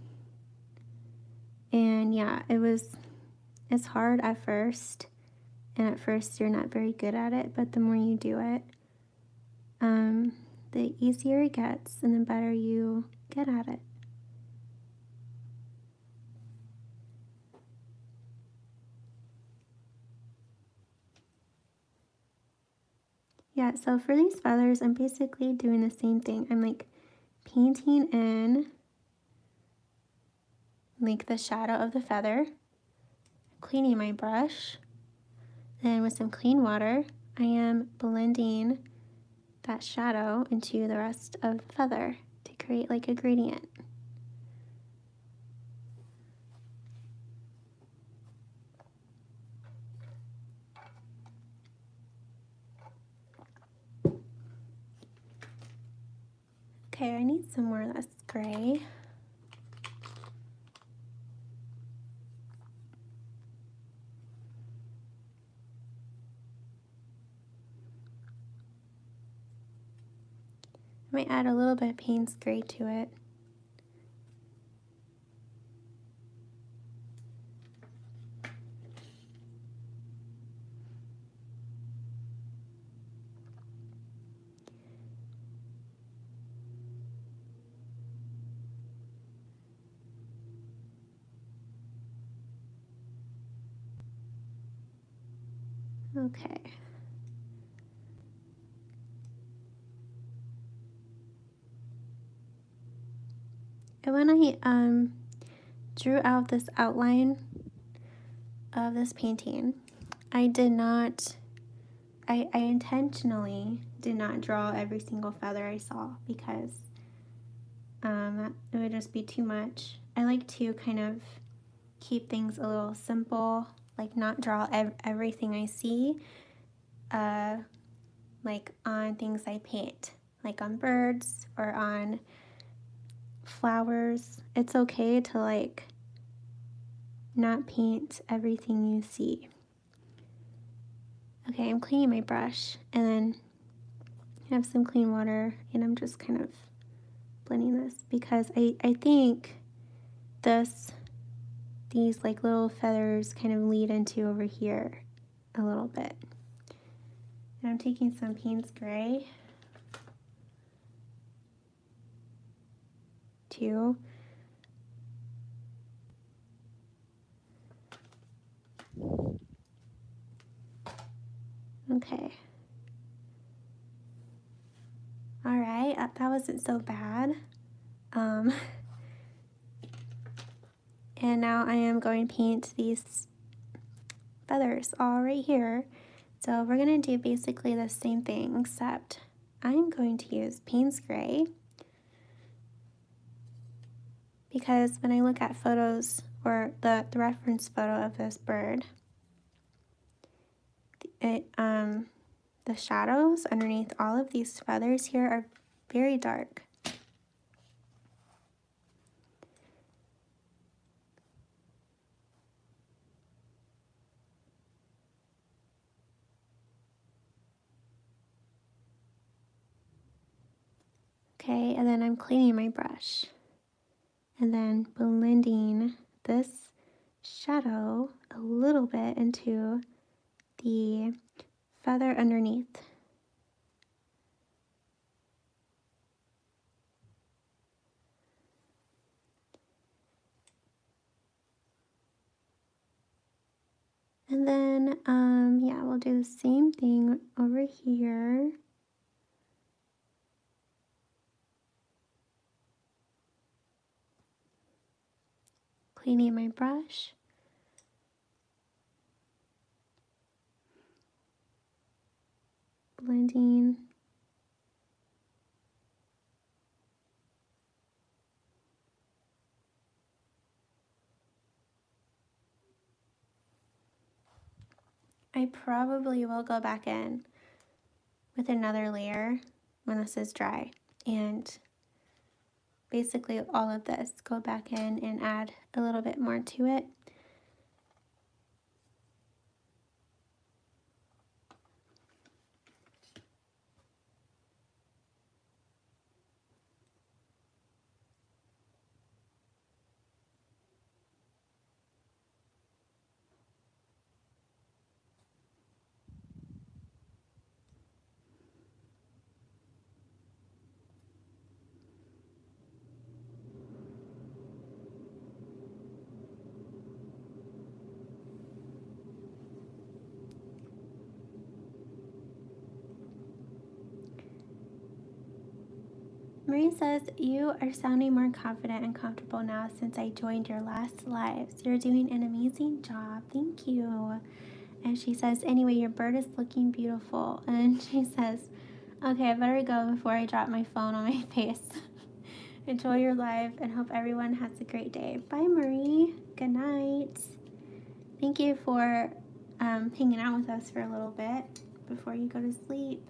And yeah, it's hard at first, and at first you're not very good at it, but the more you do it, the easier it gets and the better you get at it. Yeah, so for these feathers, I'm basically doing the same thing. I'm like painting in like the shadow of the feather, cleaning my brush, then with some clean water, I am blending that shadow into the rest of the feather to create like a gradient. Okay, I need some more of this gray. I might add a little bit of Payne's Gray to it. Okay. And when I drew out this outline of this painting. I intentionally did not draw every single feather I saw because it would just be too much. I like to kind of keep things a little simple, like not draw everything I see, like on things I paint, like on birds or on flowers. It's okay to like not paint everything you see. Okay, I'm cleaning my brush, and then I have some clean water, and I'm just kind of blending this because I think these like little feathers kind of lead into over here a little bit. And I'm taking some Payne's Gray too. Okay. All right, that wasn't so bad. And now I am going to paint these feathers all right here. So we're going to do basically the same thing, except I'm going to use Payne's Gray because when I look at photos or the reference photo of this bird, the shadows underneath all of these feathers here are very dark. Okay, and then I'm cleaning my brush and then blending this shadow a little bit into the feather underneath. And then, yeah, we'll do the same thing over here. Cleaning my brush. Blending. I probably will go back in with another layer when this is dry, and basically all of this, go back in and add a little bit more to it. Marie says, you are sounding more confident and comfortable now since I joined your last lives. You're doing an amazing job. Thank you. And she says, anyway, your bird is looking beautiful. And she says, okay, I better go before I drop my phone on my face. Enjoy your live and hope everyone has a great day. Bye, Marie. Good night. Thank you for hanging out with us for a little bit before you go to sleep.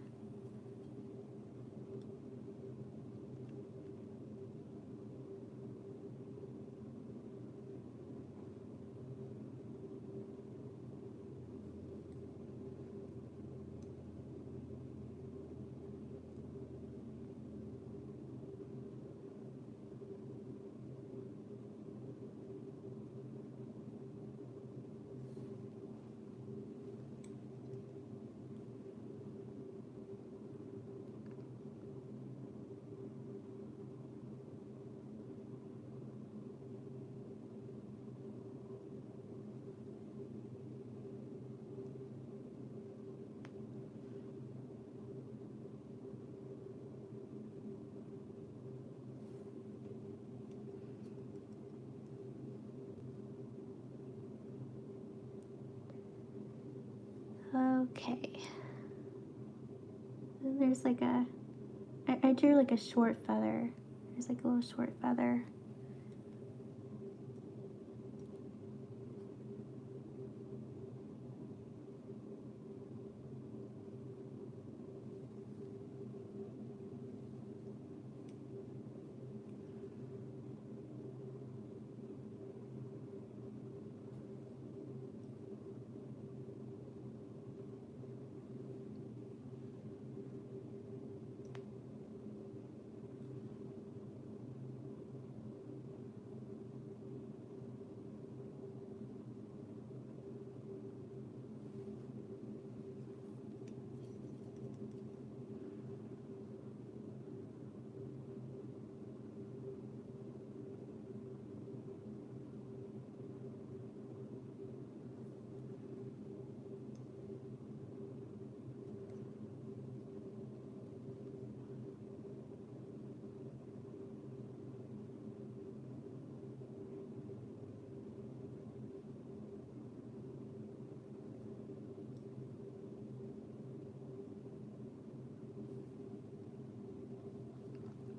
Okay. And there's like I drew like a short feather. There's like a little short feather.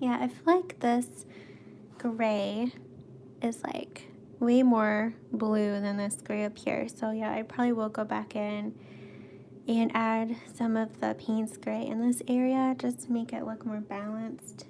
Yeah, I feel like this gray is like way more blue than this gray up here. So yeah, I probably will go back in and add some of the Payne's gray in this area just to make it look more balanced.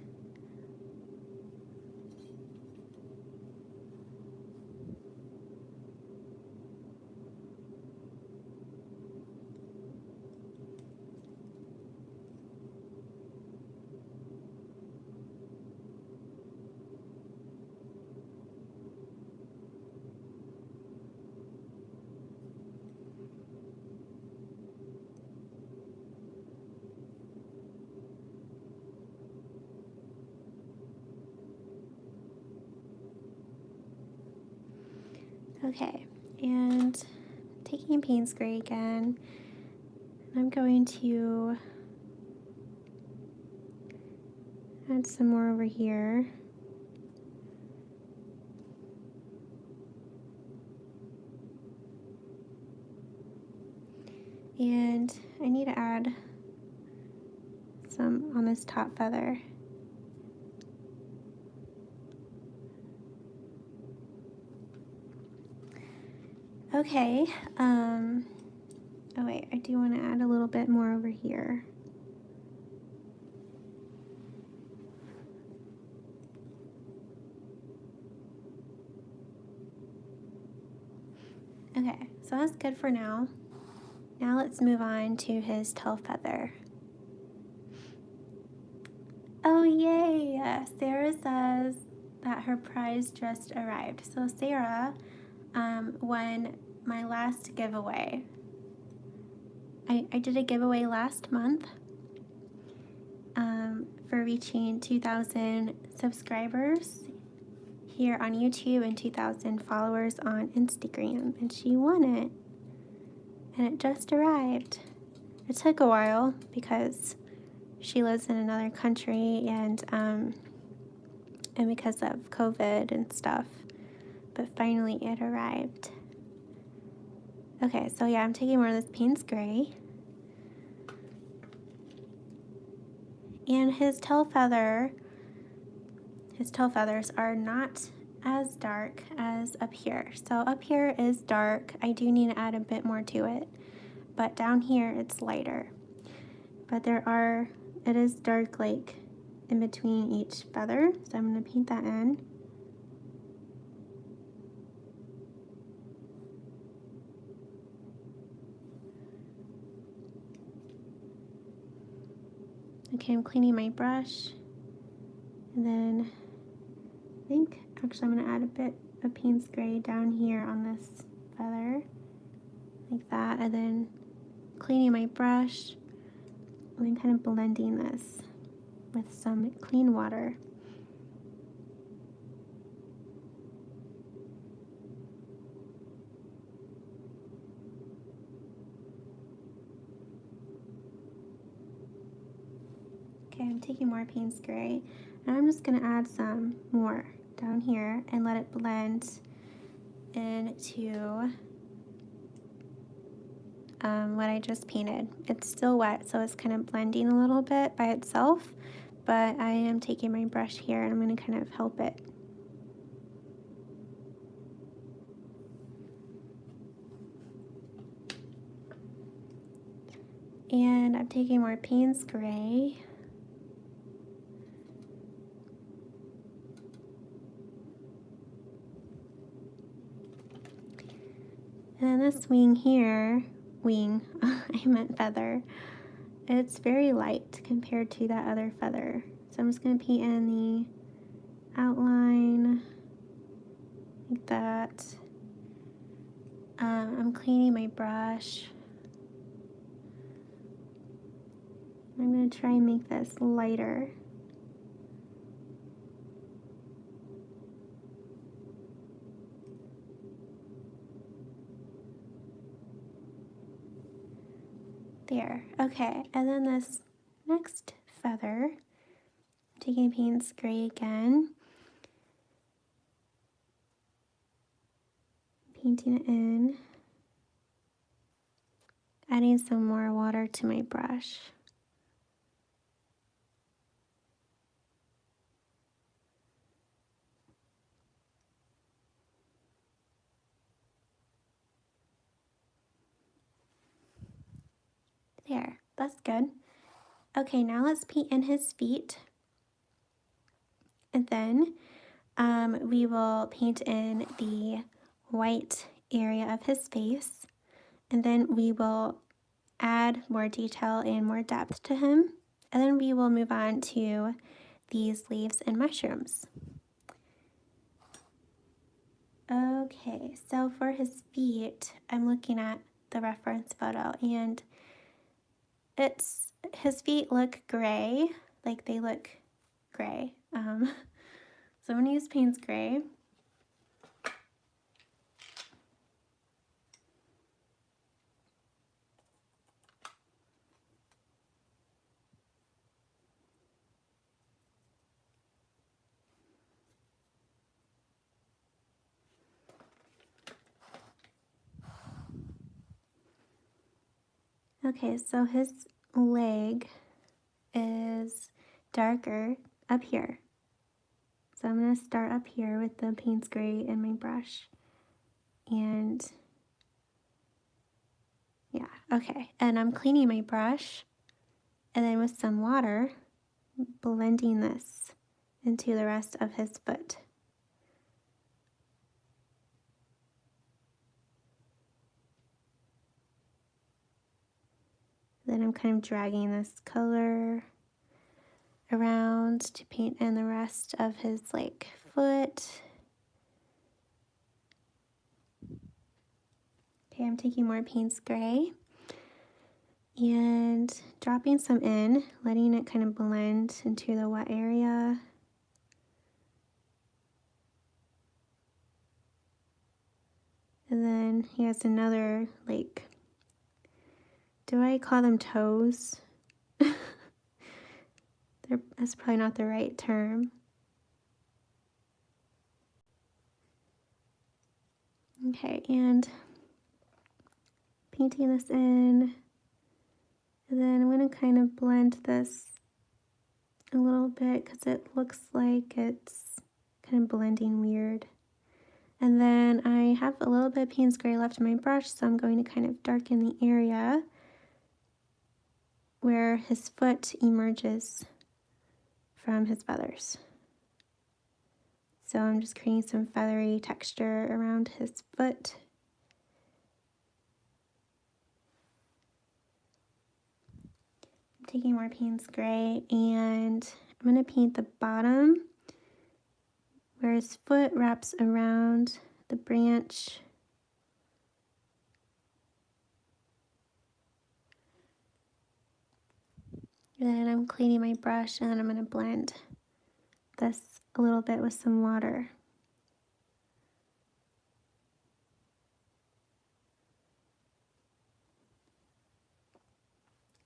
Okay, and taking Payne's gray again, I'm going to add some more over here. And I need to add some on this top feather. Okay, oh wait, I do want to add a little bit more over here. Okay, so that's good for now. Now let's move on to his tail feather. Oh yay! Sarah says that her prize just arrived. So Sarah won my last giveaway. I did a giveaway last month for reaching 2,000 subscribers here on YouTube and 2,000 followers on Instagram, and she won it. And it just arrived. It took a while because she lives in another country and because of COVID and stuff, but finally it arrived. Okay, so yeah, I'm taking more of this Payne's gray. And his tail feathers are not as dark as up here. So up here is dark. I do need to add a bit more to it, but down here it's lighter. But it is dark like in between each feather, so I'm going to paint that in. Okay, I'm cleaning my brush, and then I think actually I'm going to add a bit of Payne's gray down here on this feather, like that, and then cleaning my brush, and then kind of blending this with some clean water. Okay, I'm taking more Payne's gray, and I'm just going to add some more down here and let it blend into what I just painted. It's still wet, so it's kind of blending a little bit by itself, but I am taking my brush here and I'm going to kind of help it. And I'm taking more Payne's Gray. And then this wing here, I meant feather, it's very light compared to that other feather. So I'm just going to paint in the outline like that. I'm cleaning my brush. I'm going to try and make this lighter. There, okay, and then this next feather, I'm taking Payne's Gray again, painting it in, adding some more water to my brush. There, that's good. Okay, now let's paint in his feet. And then we will paint in the white area of his face. And then we will add more detail and more depth to him. And then we will move on to these leaves and mushrooms. Okay, so for his feet, I'm looking at the reference photo and his feet look gray, like they look gray. So I'm gonna use Payne's Gray. Okay, so his leg is darker up here. So I'm going to start up here with the Payne's Gray in my brush. And yeah, okay. And I'm cleaning my brush and then with some water, blending this into the rest of his foot. Then I'm kind of dragging this color around to paint in the rest of his like foot. Okay, I'm taking more Payne's Gray and dropping some in, letting it kind of blend into the wet area. And then he has another, like, do I call them toes? That's probably not the right term. Okay, and painting this in. And then I'm going to kind of blend this a little bit because it looks like it's kind of blending weird. And then I have a little bit of Payne's Gray left in my brush, so I'm going to kind of darken the area where his foot emerges from his feathers. So I'm just creating some feathery texture around his foot. I'm taking more Payne's Gray and I'm going to paint the bottom where his foot wraps around the branch. And then I'm cleaning my brush and then I'm going to blend this a little bit with some water.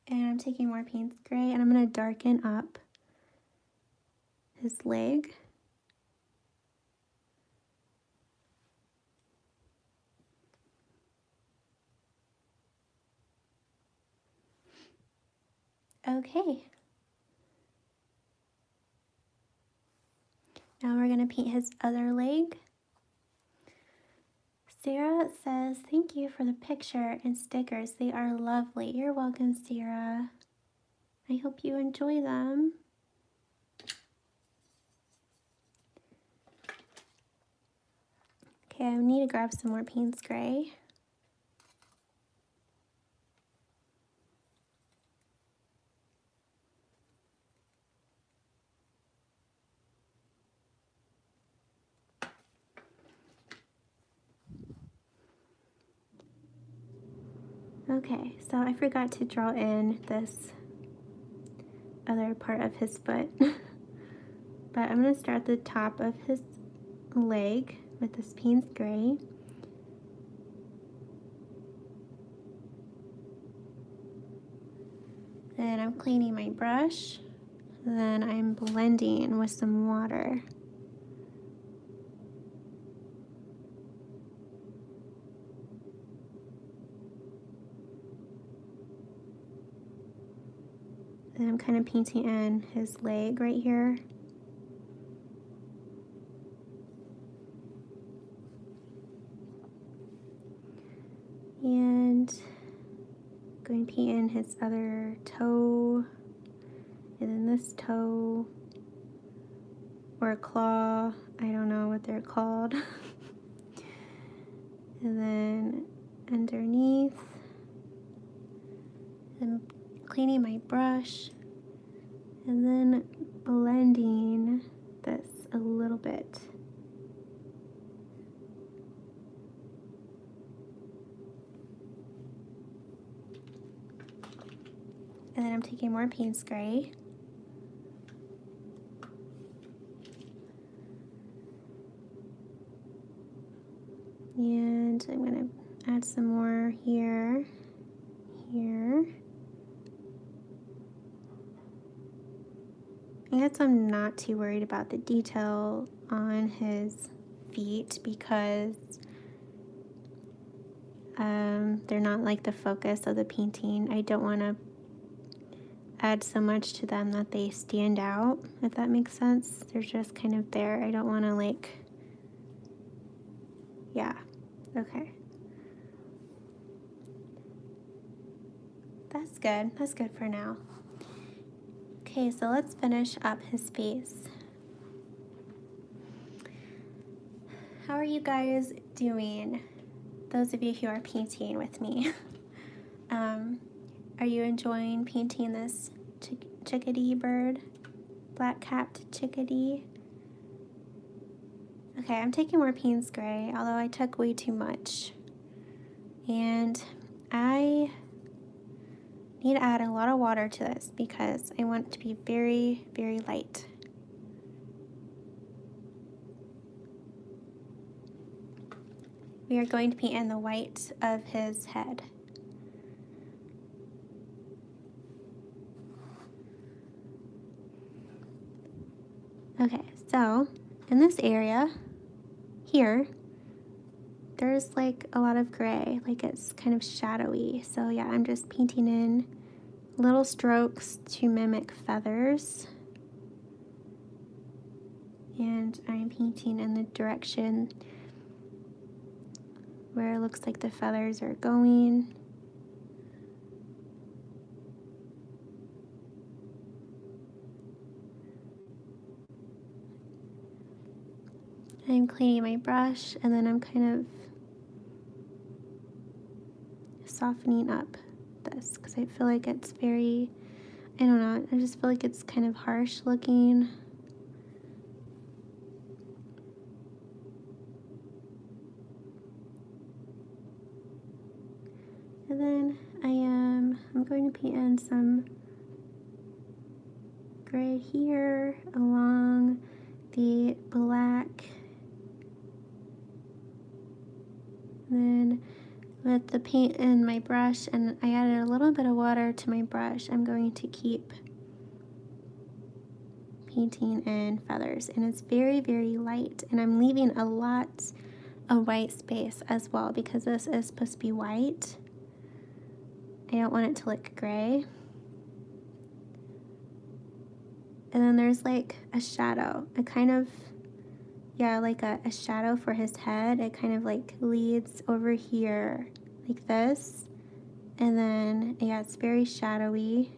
And I'm taking more Payne's Gray and I'm going to darken up his leg. Okay. Now we're going to paint his other leg. Sarah says, thank you for the picture and stickers. They are lovely. You're welcome, Sarah. I hope you enjoy them. Okay, I need to grab some more Payne's Gray. Okay, so I forgot to draw in this other part of his foot. But I'm going to start at the top of his leg with this Payne's Gray. Then I'm cleaning my brush. Then I'm blending with some water. And I'm kind of painting in his leg right here. And going to paint in his other toe, and then this toe, or claw, I don't know what they're called. And then underneath, I'm cleaning my brush, and then blending this a little bit. And then I'm taking more Payne's Gray. And I'm going to add some more here, here. I guess I'm not too worried about the detail on his feet because they're not like the focus of the painting. I don't want to add so much to them that they stand out, if that makes sense. They're just kind of there. I don't want to like, yeah, okay. That's good. That's good for now. Okay, so let's finish up his face. How are you guys doing? Those of you who are painting with me. Are you enjoying painting this chickadee bird? Black-capped chickadee? Okay, I'm taking more Payne's Gray, although I took way too much. And I need to add a lot of water to this because I want it to be very, very light. We are going to paint in the white of his head. Okay, so in this area here, there's like a lot of gray, like it's kind of shadowy. So yeah, I'm just painting in little strokes to mimic feathers. And I'm painting in the direction where it looks like the feathers are going. I'm cleaning my brush, and then I'm kind of softening up this because I feel like it's very, I don't know, I just feel like it's kind of harsh looking. And then I'm going to paint in some gray here along the black. Then with the paint in my brush, and I added a little bit of water to my brush, I'm going to keep painting in feathers. And it's very, very light. And I'm leaving a lot of white space as well because this is supposed to be white. I don't want it to look gray. And then there's like a shadow, a kind of, yeah, like a shadow for his head. It kind of like leads over here like this. And then, yeah, it's very shadowy.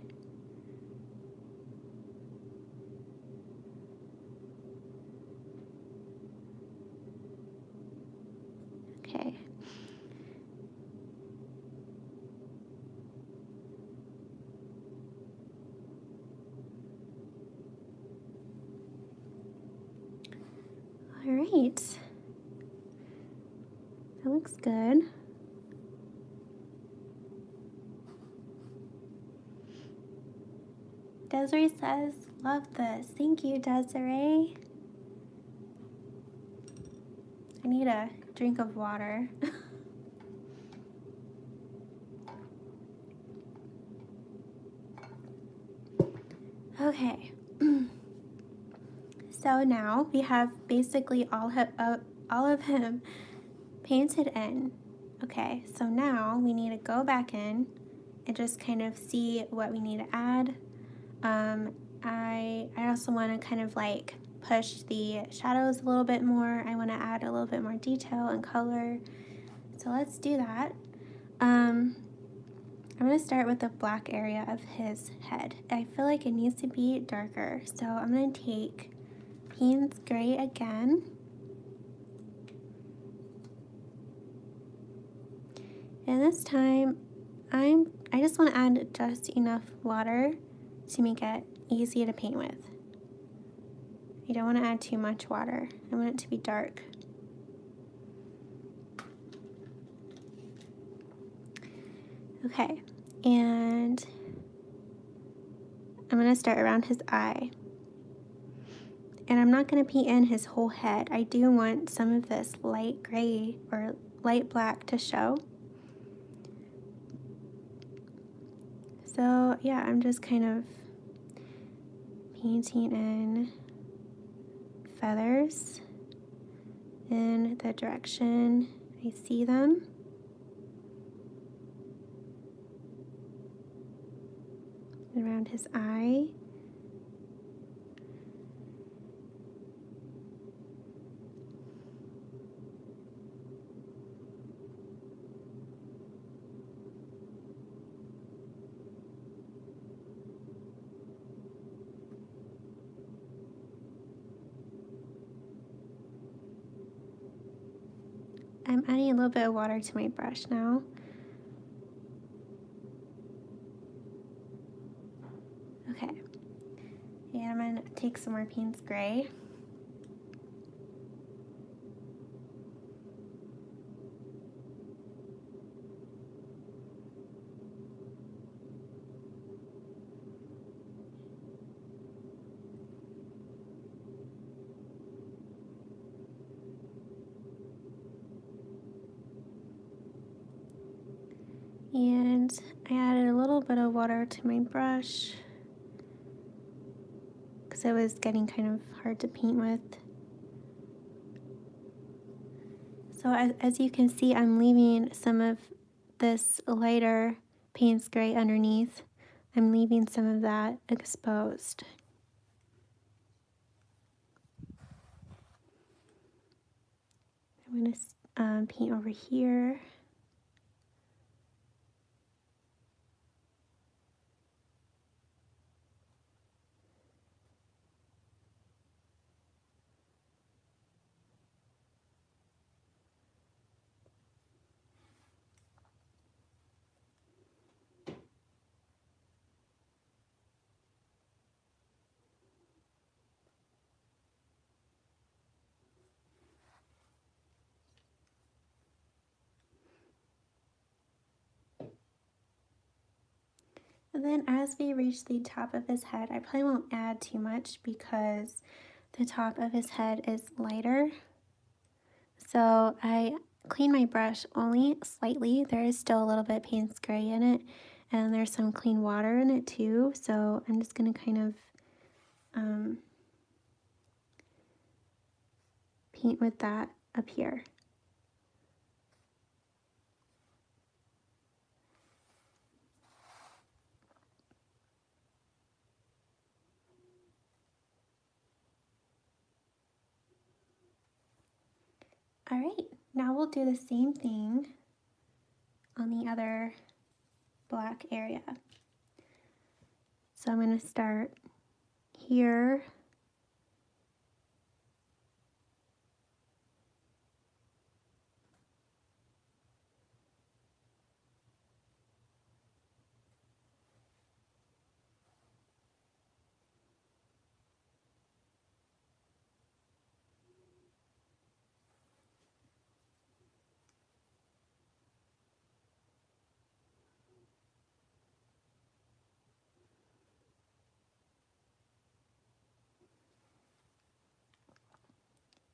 Okay. All right. That looks good. Desiree says, love this. Thank you, Desiree. I need a drink of water. Okay. So now we have basically all of him painted in. Okay, so now we need to go back in and just kind of see what we need to add. I also want to kind of like push the shadows a little bit more. I want to add a little bit more detail and color. So let's do that. I'm going to start with the black area of his head. I feel like it needs to be darker. So I'm going to take Payne's Gray again. And this time, I just want to add just enough water to make it easy to paint with. You don't want to add too much water. I want it to be dark. Okay, and I'm going to start around his eye. And I'm not going to paint in his whole head. I do want some of this light gray or light black to show. So yeah, I'm just kind of painting in feathers in the direction I see them. Around his eye. I'm adding a little bit of water to my brush now. Okay, and I'm going to take some more Payne's Gray. And I added a little bit of water to my brush because it was getting kind of hard to paint with. So as you can see, I'm leaving some of this lighter Payne's Gray underneath. I'm leaving some of that exposed. I'm going to paint over here. And then as we reach the top of his head, I probably won't add too much because the top of his head is lighter. So I clean my brush only slightly. There is still a little bit Payne's Gray in it, and there's some clean water in it too. So I'm just going to kind of paint with that up here. All right, now we'll do the same thing on the other black area. So I'm going to start here.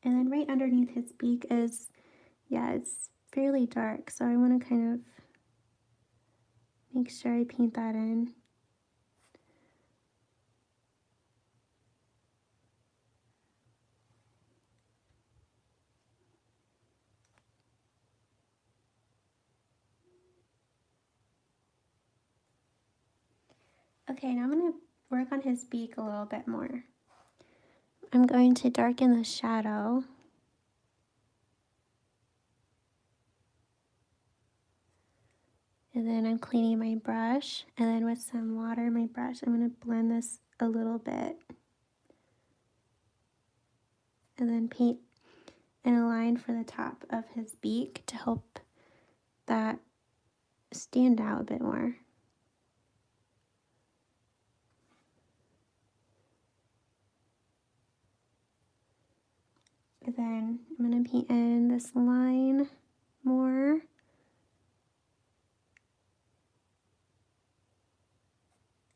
And then right underneath his beak is, yeah, it's fairly dark, so I want to kind of make sure I paint that in. Okay, now I'm going to work on his beak a little bit more. I'm going to darken the shadow. And then I'm cleaning my brush, and then with some water in my brush, I'm going to blend this a little bit. And then paint in a line for the top of his beak to help that stand out a bit more. And then I'm going to paint in this line more.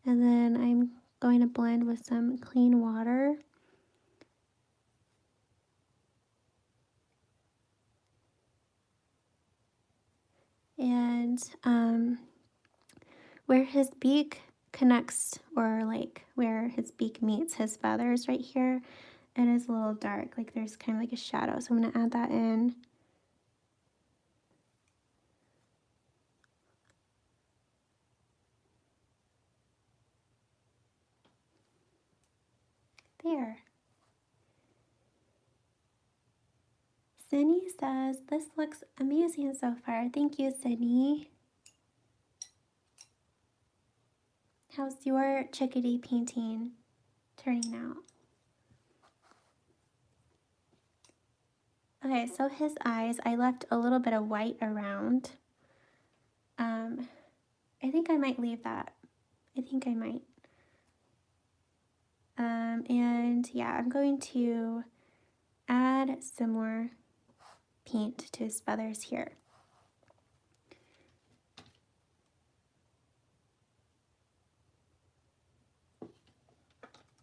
And then I'm going to blend with some clean water. And where his beak connects, or like where his beak meets his feathers right here, it is a little dark, like there's kind of like a shadow, so I'm going to add that in. There. Sydney says, this looks amazing so far. Thank you, Sydney. How's your chickadee painting turning out? Okay, so his eyes, I left a little bit of white around. I think I might leave that. I think I might. And yeah, I'm going to add some more paint to his feathers here.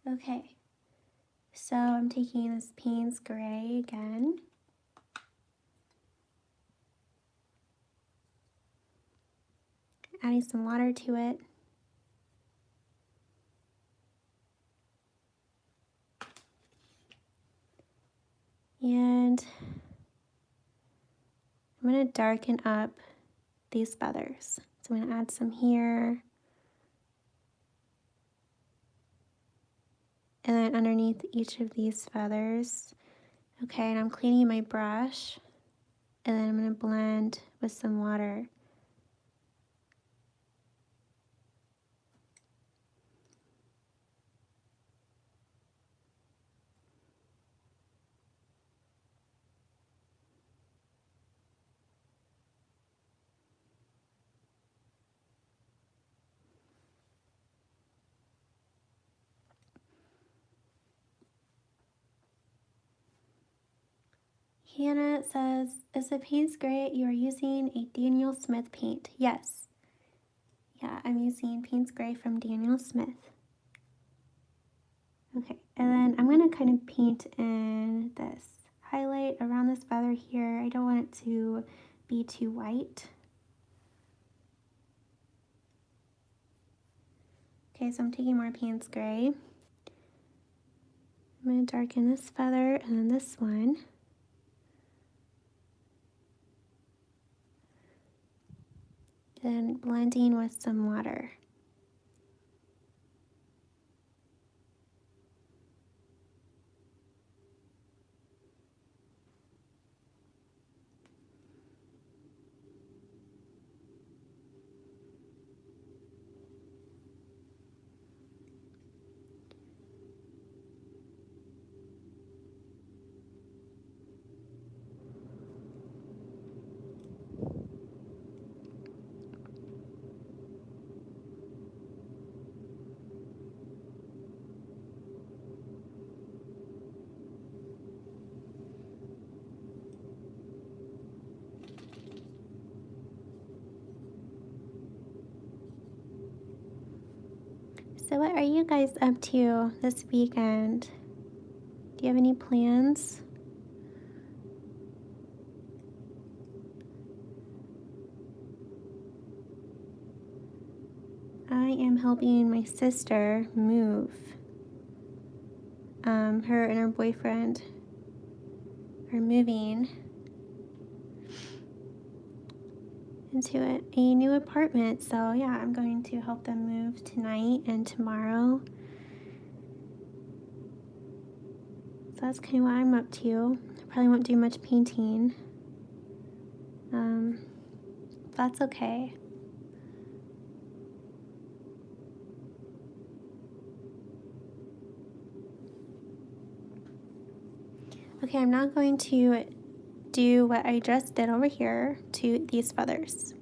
Okay, so I'm taking this Payne's Gray again. Adding some water to it. And I'm going to darken up these feathers. So I'm going to add some here. And then underneath each of these feathers. Okay, and I'm cleaning my brush. And then I'm going to blend with some water. Hannah says, is the Payne's Gray you are using a Daniel Smith paint? Yes. Yeah, I'm using Payne's Gray from Daniel Smith. Okay, and then I'm going to kind of paint in this highlight around this feather here. I don't want it to be too white. Okay, so I'm taking more Payne's Gray. I'm going to darken this feather and then this one. Then blending with some water. So what are you guys up to this weekend? Do you have any plans? I am helping my sister move. Her and her boyfriend are moving into a new apartment. So yeah, I'm going to help them move tonight and tomorrow. So that's kind of what I'm up to. I probably won't do much painting. That's okay. Okay, I'm now going to do what I just did over here to these feathers.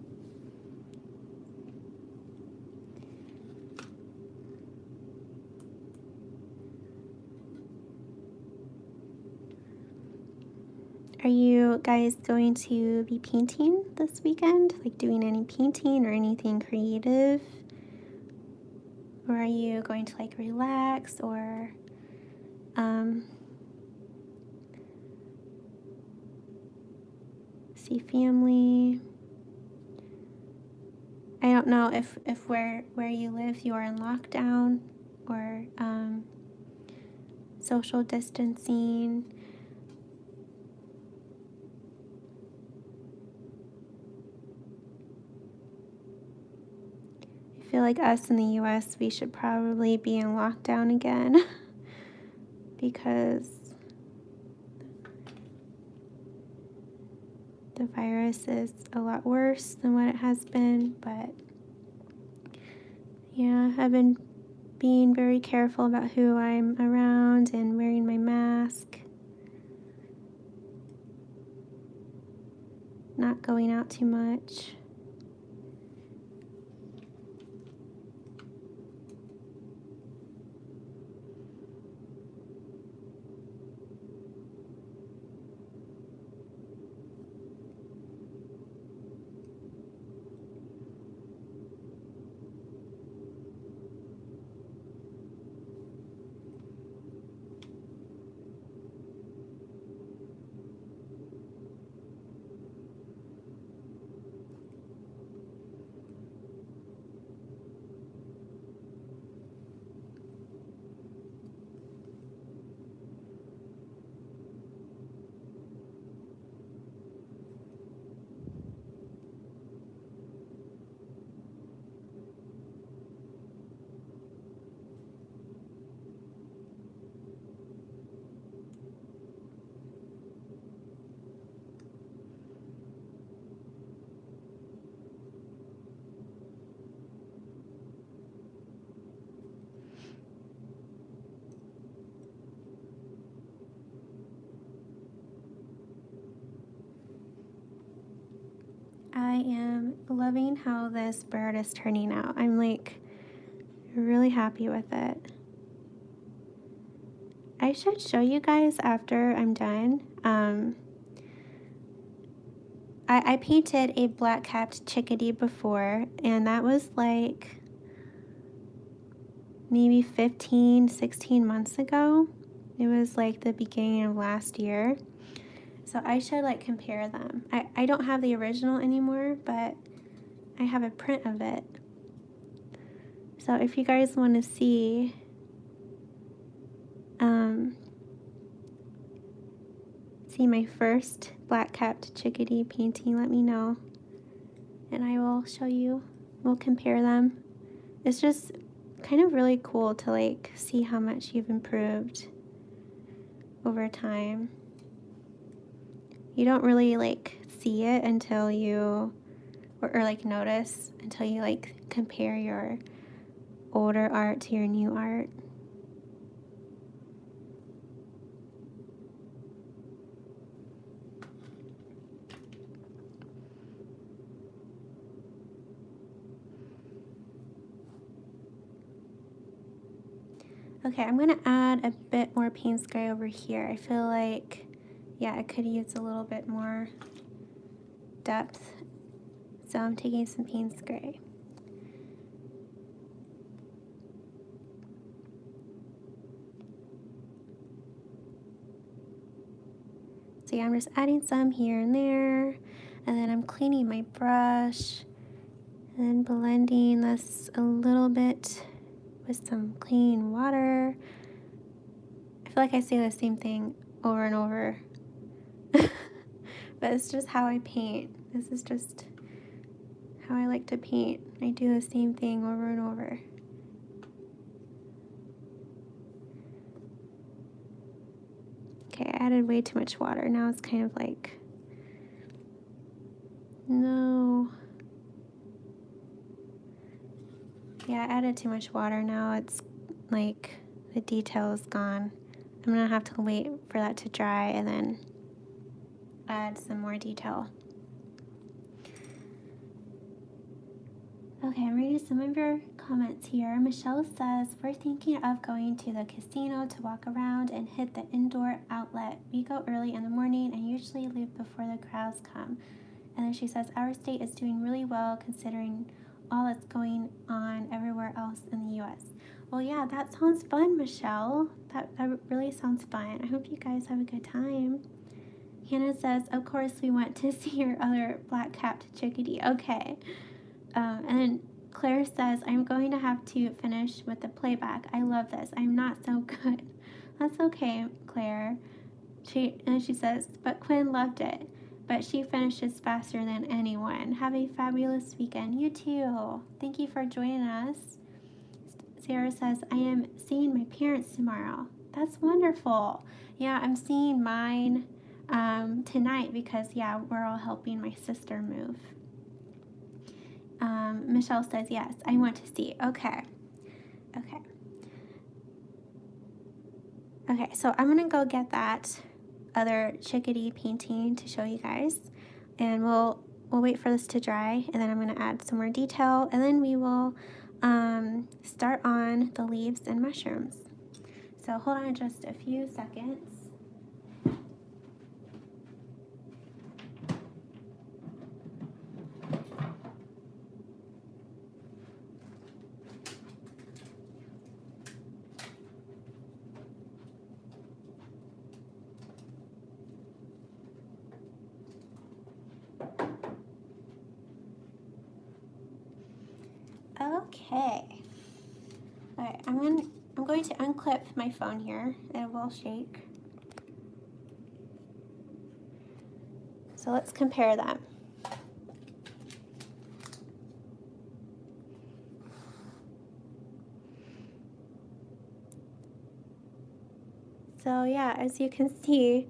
Are you guys going to be painting this weekend? Like doing any painting or anything creative? Or are you going to like relax or see family? I don't know if where you live you are in lockdown or social distancing. I feel like us in the US, we should probably be in lockdown again because the virus is a lot worse than what it has been. But yeah, I've been being very careful about who I'm around and wearing my mask, not going out too much. I am loving how this bird is turning out. I'm like really happy with it. I should show you guys after I'm done. I painted a black-capped chickadee before, and that was like maybe 15, 16 months ago. It was like the beginning of last year. So I should like compare them. I don't have the original anymore, but I have a print of it. So if you guys want to see my first black-capped chickadee painting, let me know. And I will show you. We'll compare them. It's just kind of really cool to like see how much you've improved over time. You don't really like see it until you or like notice until you like compare your older art to your new art. Okay, I'm gonna add a bit more paint spray over here. I feel like, yeah, I could use a little bit more depth. So I'm taking some paint spray. So yeah, I'm just adding some here and there, and then I'm cleaning my brush and then blending this a little bit with some clean water. I feel like I say the same thing over and over, but it's just how I paint. This is just how I like to paint. I do the same thing over and over. Okay, I added way too much water. Now it's kind of like, no. Yeah, I added too much water. Now it's like the detail is gone. I'm gonna have to wait for that to dry and then add some more detail. Okay, I'm reading some of your comments here. Michelle says, we're thinking of going to the casino to walk around and hit the indoor outlet. We go early in the morning and usually leave before the crowds come. And then she says, our state is doing really well considering all that's going on everywhere else in the U.S. Well, yeah, that sounds fun, Michelle. That really sounds fun. I hope you guys have a good time. Hannah says, of course we want to see your other black-capped chickadee. Okay. And then Claire says, I'm going to have to finish with the playback. I love this. I'm not so good. That's okay, Claire. She says, but Quinn loved it. But she finishes faster than anyone. Have a fabulous weekend. You too. Thank you for joining us. Sarah says, I am seeing my parents tomorrow. That's wonderful. Yeah, I'm seeing mine tonight because, yeah, we're all helping my sister move. Michelle says, yes, I want to see. Okay. Okay, so I'm going to go get that other chickadee painting to show you guys. And we'll wait for this to dry, and then I'm going to add some more detail, and then we will start on the leaves and mushrooms. So hold on just a few seconds. Okay. All right, I'm going to unclip my phone here. It will shake. So let's compare them. So yeah, as you can see,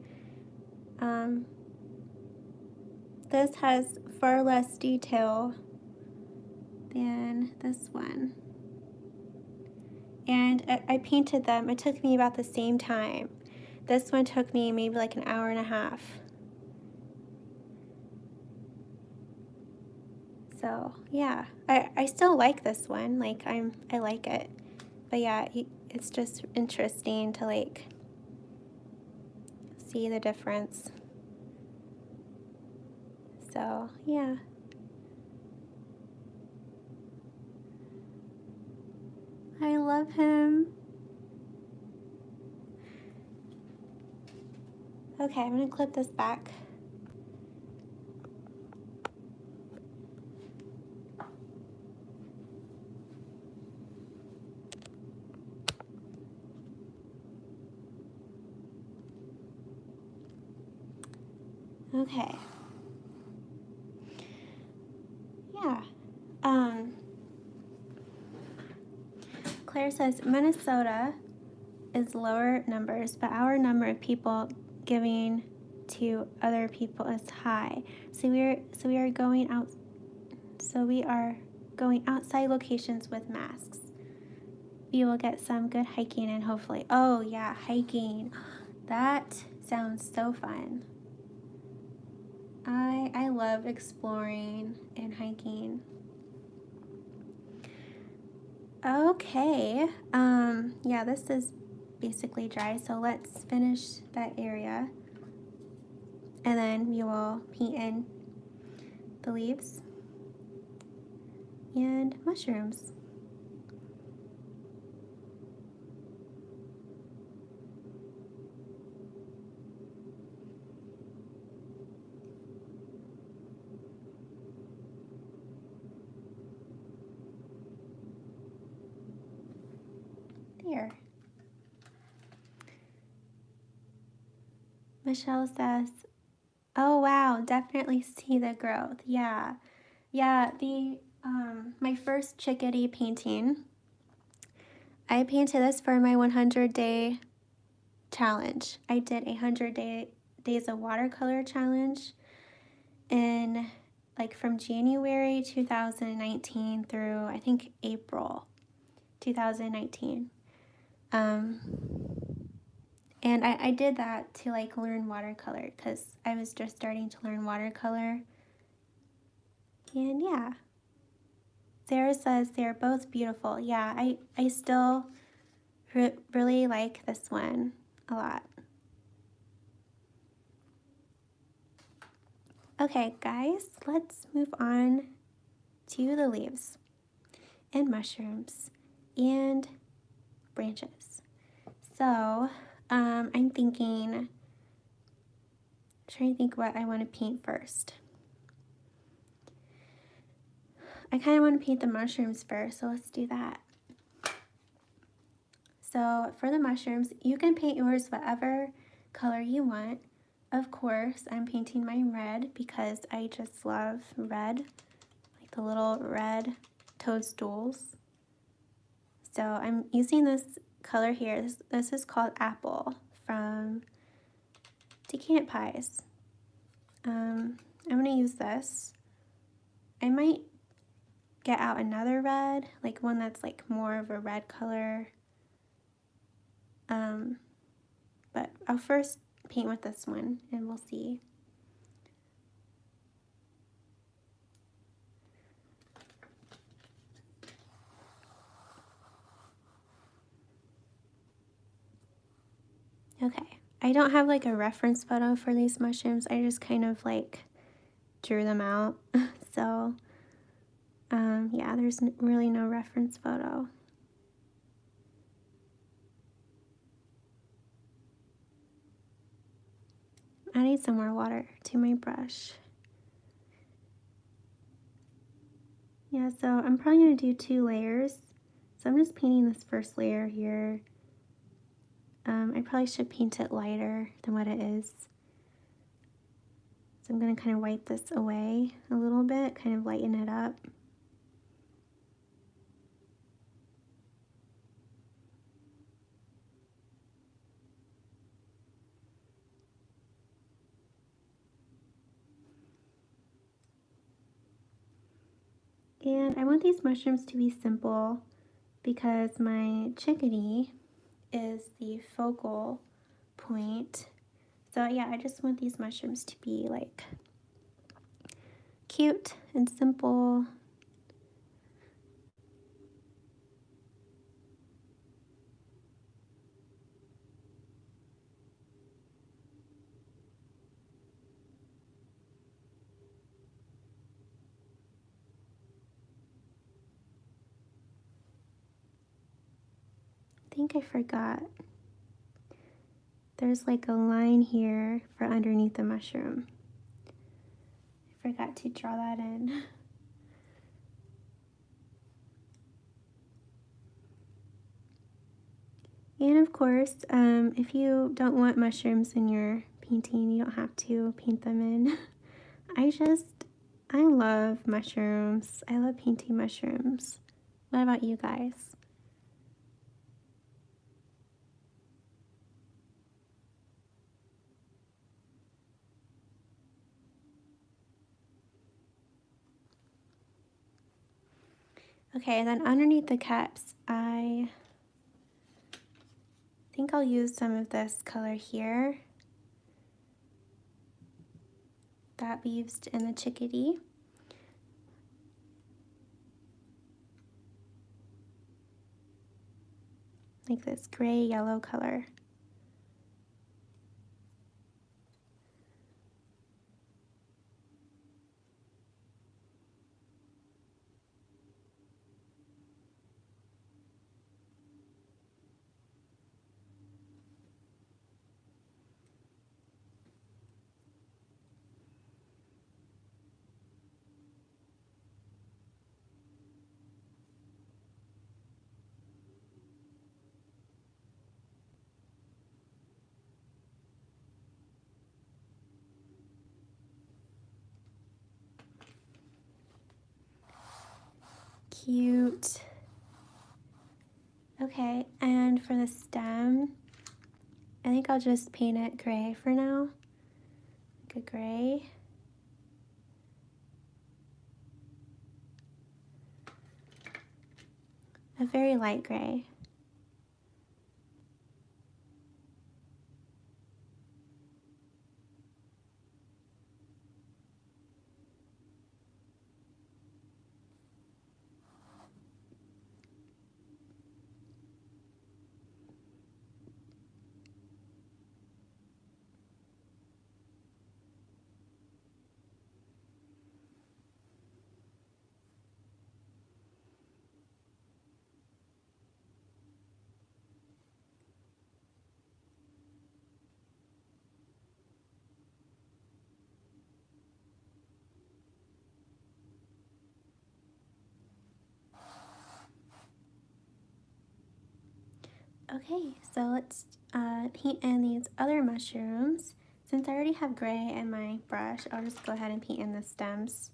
this has far less detail than this one. And I painted them. It took me about the same time. This one took me maybe like an hour and a half. So yeah, I still like this one. Like I like it. But yeah, it's just interesting to like see the difference. So yeah. I love him. Okay, I'm gonna clip this back. Okay. Yeah. Claire says Minnesota is lower numbers, but our number of people giving to other people is high. So we are going outside locations with masks. We will get some good hiking and hopefully. Oh yeah, hiking. That sounds so fun. I love exploring and hiking. Okay, yeah, this is basically dry, so let's finish that area. And then we will paint in the leaves and mushrooms. here. Michelle says, oh wow, definitely see the growth. Yeah. Yeah, my first Chickadee painting, I painted this for my 100-day challenge. I did a 100 days of watercolor challenge in like from January 2019 through I think April 2019. And I did that to like learn watercolor because I was just starting to learn watercolor. And yeah, Sarah says they're both beautiful. Yeah, I still really like this one a lot. Okay, guys, let's move on to the leaves and mushrooms and branches. So I'm trying to think what I want to paint first. I kind of want to paint the mushrooms first, so let's do that. So for the mushrooms, you can paint yours whatever color you want. Of course, I'm painting mine red because I just love red, like the little red toadstools. So I'm using this color here. This is called Apple from Decadent Pies. I'm going to use this. I might get out another red, like one that's like more of a red color. But I'll first paint with this one and we'll see. Okay, I don't have like a reference photo for these mushrooms. I just kind of like drew them out. So yeah, there's really no reference photo. Adding some more water to my brush. Yeah, so I'm probably going to do 2 layers. So I'm just painting this first layer here. I probably should paint it lighter than what it is. So I'm going to kind of wipe this away a little bit, kind of lighten it up. And I want these mushrooms to be simple because my Chickadee is the focal point. So yeah, I just want these mushrooms to be like cute and simple. I think I forgot. There's like a line here for underneath the mushroom. I forgot to draw that in. And of course, if you don't want mushrooms in your painting, you don't have to paint them in. I love mushrooms. I love painting mushrooms. What about you guys? Okay, and then underneath the caps, I think I'll use some of this color here that we used in the Chickadee. Like this gray yellow color. cute. Okay, and for the stem, I think I'll just paint it gray for now. Like a gray. A very light gray. Okay, so let's paint in these other mushrooms. Since I already have gray in my brush, I'll just go ahead and paint in the stems.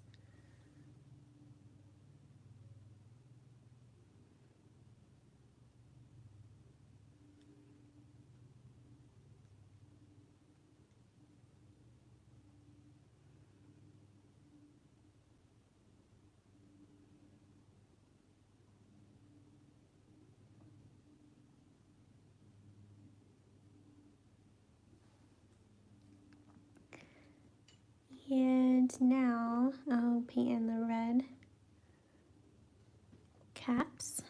And now I'll paint in the red caps.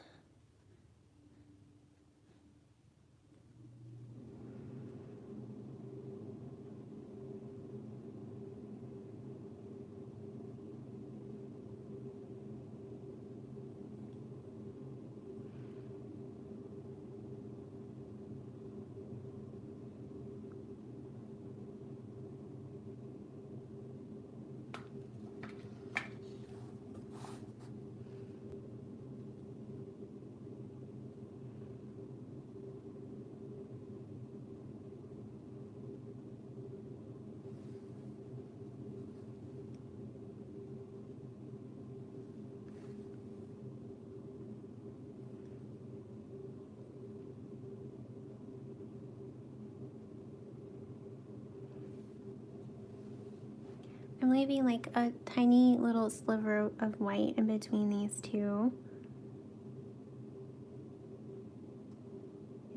I'm leaving like a tiny little sliver of white in between these two.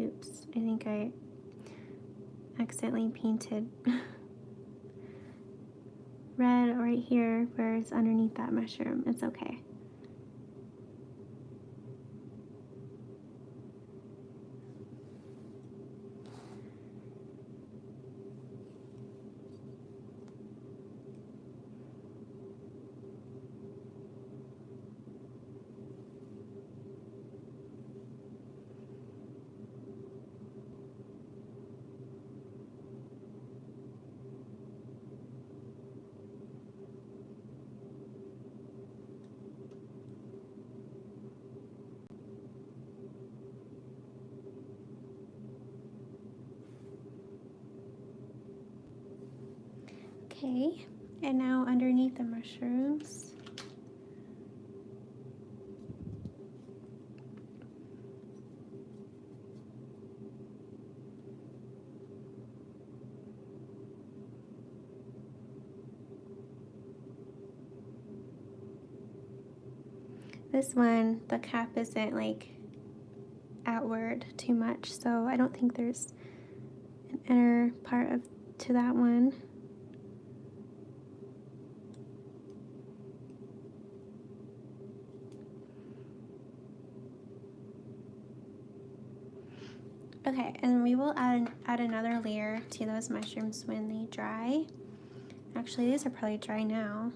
Oops, I think I accidentally painted red right here where it's underneath that mushroom. It's okay. Okay, and now underneath the mushrooms, this one, the cap isn't like outward too much, so I don't think there's an inner part of to that one. Okay, and we will add another layer to those mushrooms when they dry. Actually, these are probably dry now.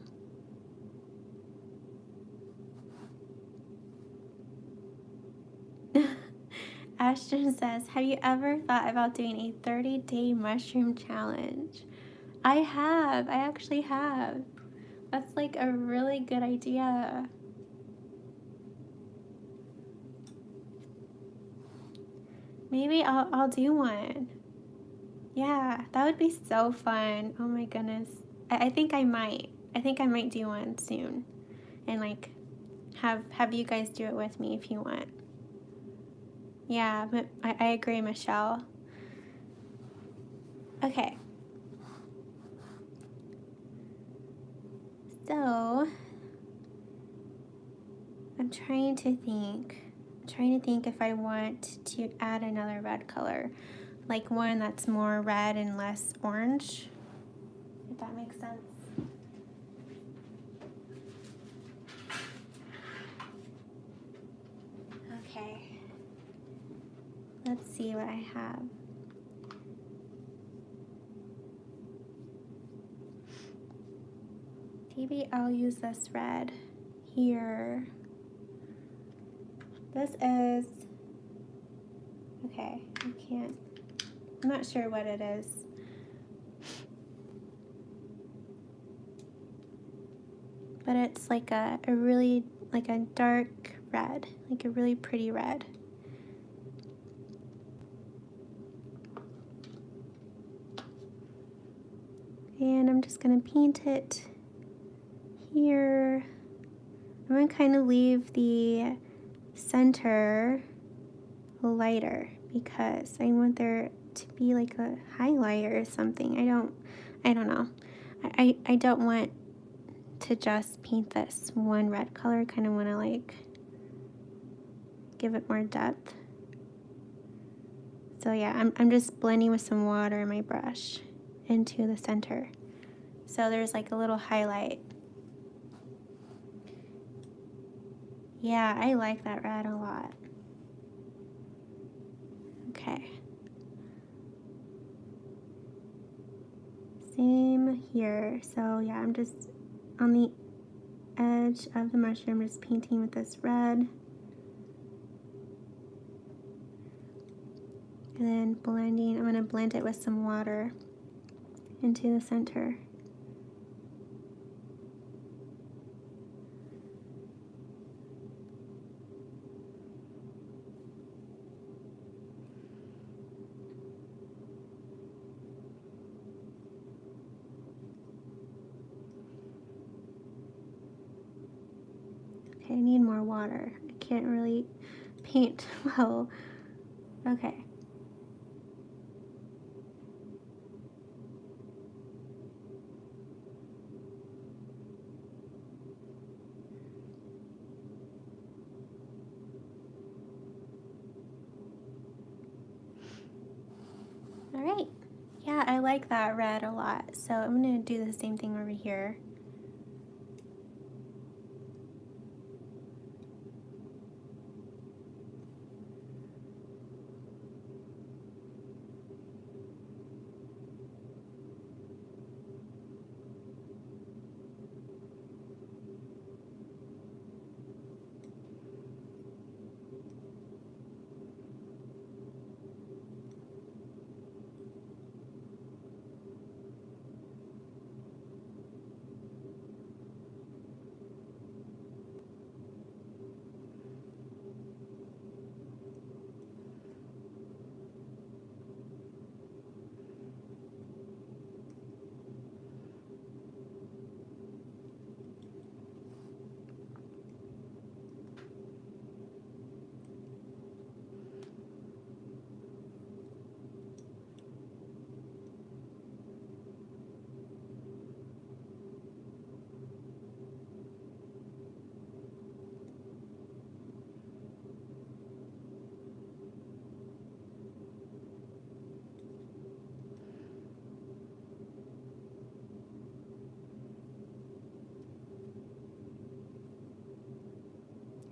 Ashton says, have you ever thought about doing a 30-day mushroom challenge? I have. I actually have. That's like a really good idea. Maybe I'll do one. Yeah, that would be so fun. Oh my goodness. I think I might. I think I might do one soon. And like have you guys do it with me if you want. Yeah, but I agree, Michelle. Okay. So, I'm trying to think if I want to add another red color, like one that's more red and less orange, if that makes sense. Okay, let's see what I have. Maybe I'll use this red here. This is, okay, I'm not sure what it is. But it's like a really, like a dark red, like a really pretty red. And I'm just gonna paint it here. I'm gonna kind of leave the center lighter because I want there to be like a highlighter or something. I don't know. I don't want to just paint this one red color. I kind of want to like give it more depth. So yeah, I'm just blending with some water in my brush into the center. So there's like a little highlight. Yeah, I like that red a lot. Okay. Same here. So yeah, I'm just on the edge of the mushroom, just painting with this red. And then blending, I'm going to blend it with some water into the center. Okay, I need more water. I can't really paint well. Okay. All right. Yeah, I like that red a lot. So I'm going to do the same thing over here.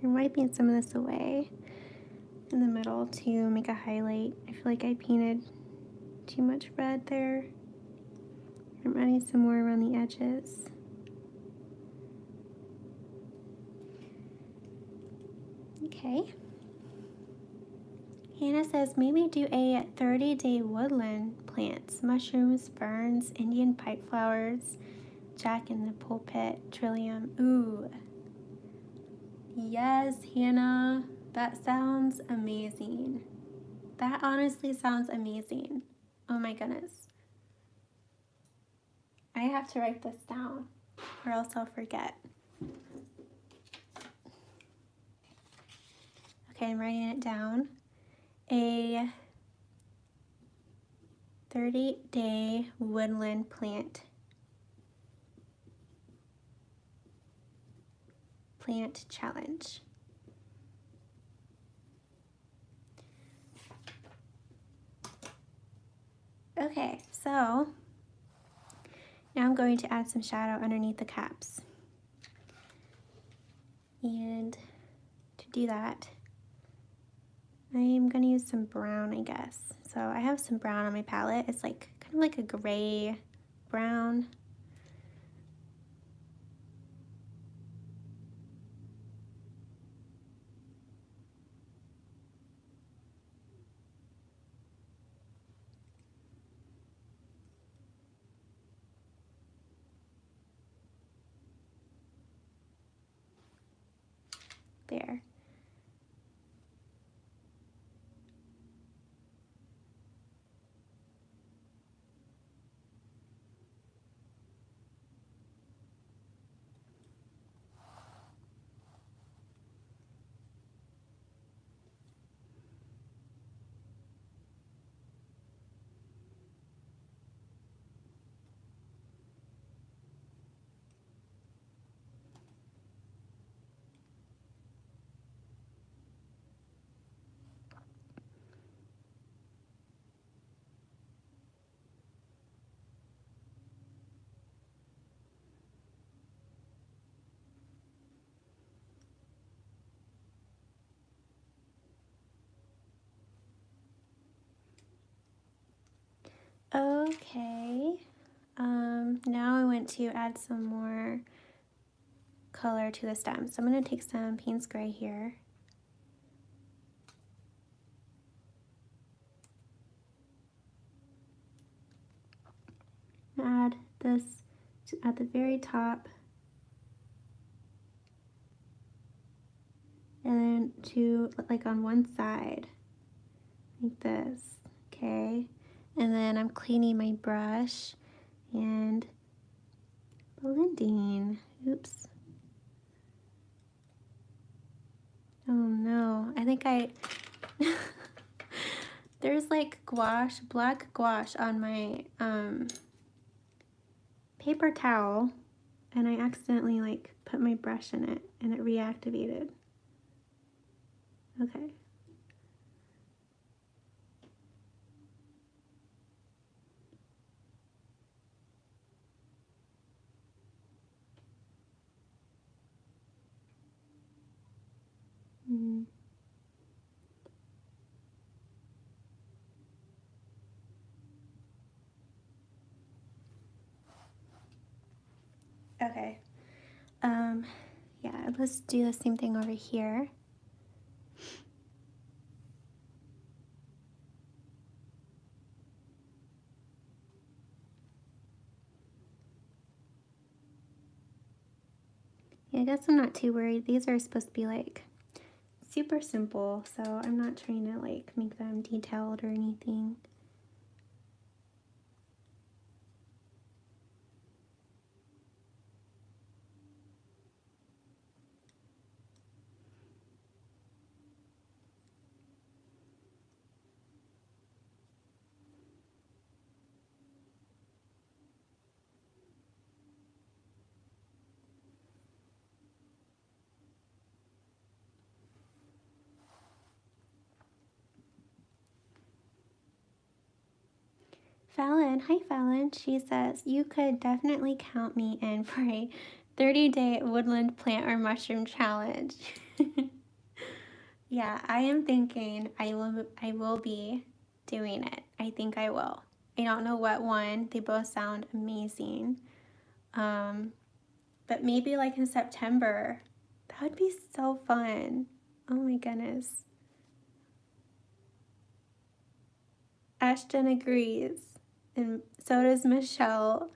I'm wiping some of this away in the middle to make a highlight. I feel like I painted too much red there. I'm adding some more around the edges. Okay. Hannah says maybe do a 30-day woodland plants, mushrooms, ferns, Indian pipe flowers, Jack in the pulpit, trillium. Ooh. Yes, Hannah, that sounds amazing. That honestly sounds amazing. Oh my goodness. I have to write this down or else I'll forget. Okay, I'm writing it down. A 30-day woodland plant challenge. Okay, so now I'm going to add some shadow underneath the caps. And to do that, I'm going to use some brown, I guess. So I have some brown on my palette. It's like kind of like a gray brown. There. Okay, now I want to add some more color to the stem. So I'm going to take some Payne's Gray here. Add this at the very top. And then to like on one side, like this, okay? And then I'm cleaning my brush and blending. Oops. Oh no, I think there's like gouache, black gouache on my paper towel, and I accidentally like put my brush in it and it reactivated. Okay. Okay. Yeah, let's do the same thing over here. Yeah, I guess I'm not too worried. These are supposed to be like super simple, so I'm not trying to like make them detailed or anything. Fallon, hi Fallon, she says, you could definitely count me in for a 30-day woodland plant or mushroom challenge. Yeah, I am thinking I will be doing it. I think I will. I don't know what one. They both sound amazing. But maybe like in September. That would be so fun. Oh my goodness. Ashton agrees. And so does Michelle.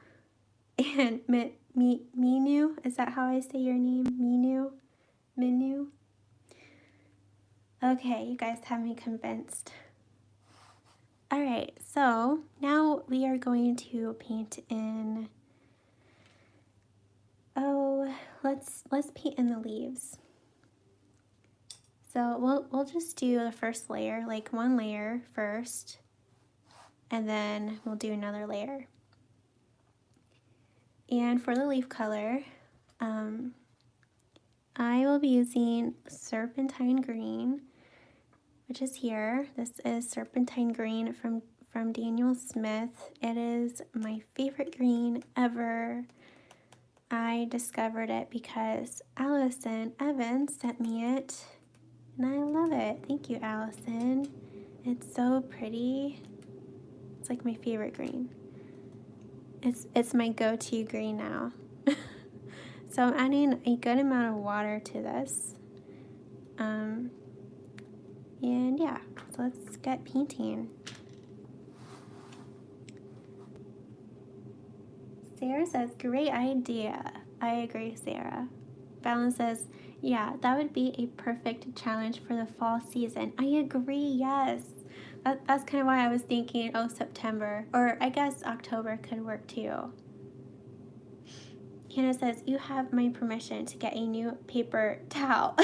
And Minu, is that how I say your name? Minu? Okay, you guys have me convinced. All right, so now we are going to paint in, let's paint in the leaves. So we'll just do the first layer, like one layer first, and then we'll do another layer. And for the leaf color, I will be using Serpentine Green, which is here. This is Serpentine Green from Daniel Smith. It is my favorite green ever. I discovered it because Allison Evans sent me it, and I love it. Thank you, Allison. It's so pretty. It's like my favorite green. It's my go-to green now. So I'm adding a good amount of water to this. And yeah, so let's get painting. Sarah says, great idea. I agree, Sarah. Fallon says, yeah, that would be a perfect challenge for the fall season. I agree, yes. That's kind of why I was thinking, oh, September. Or I guess October could work too. Hannah says, you have my permission to get a new paper towel.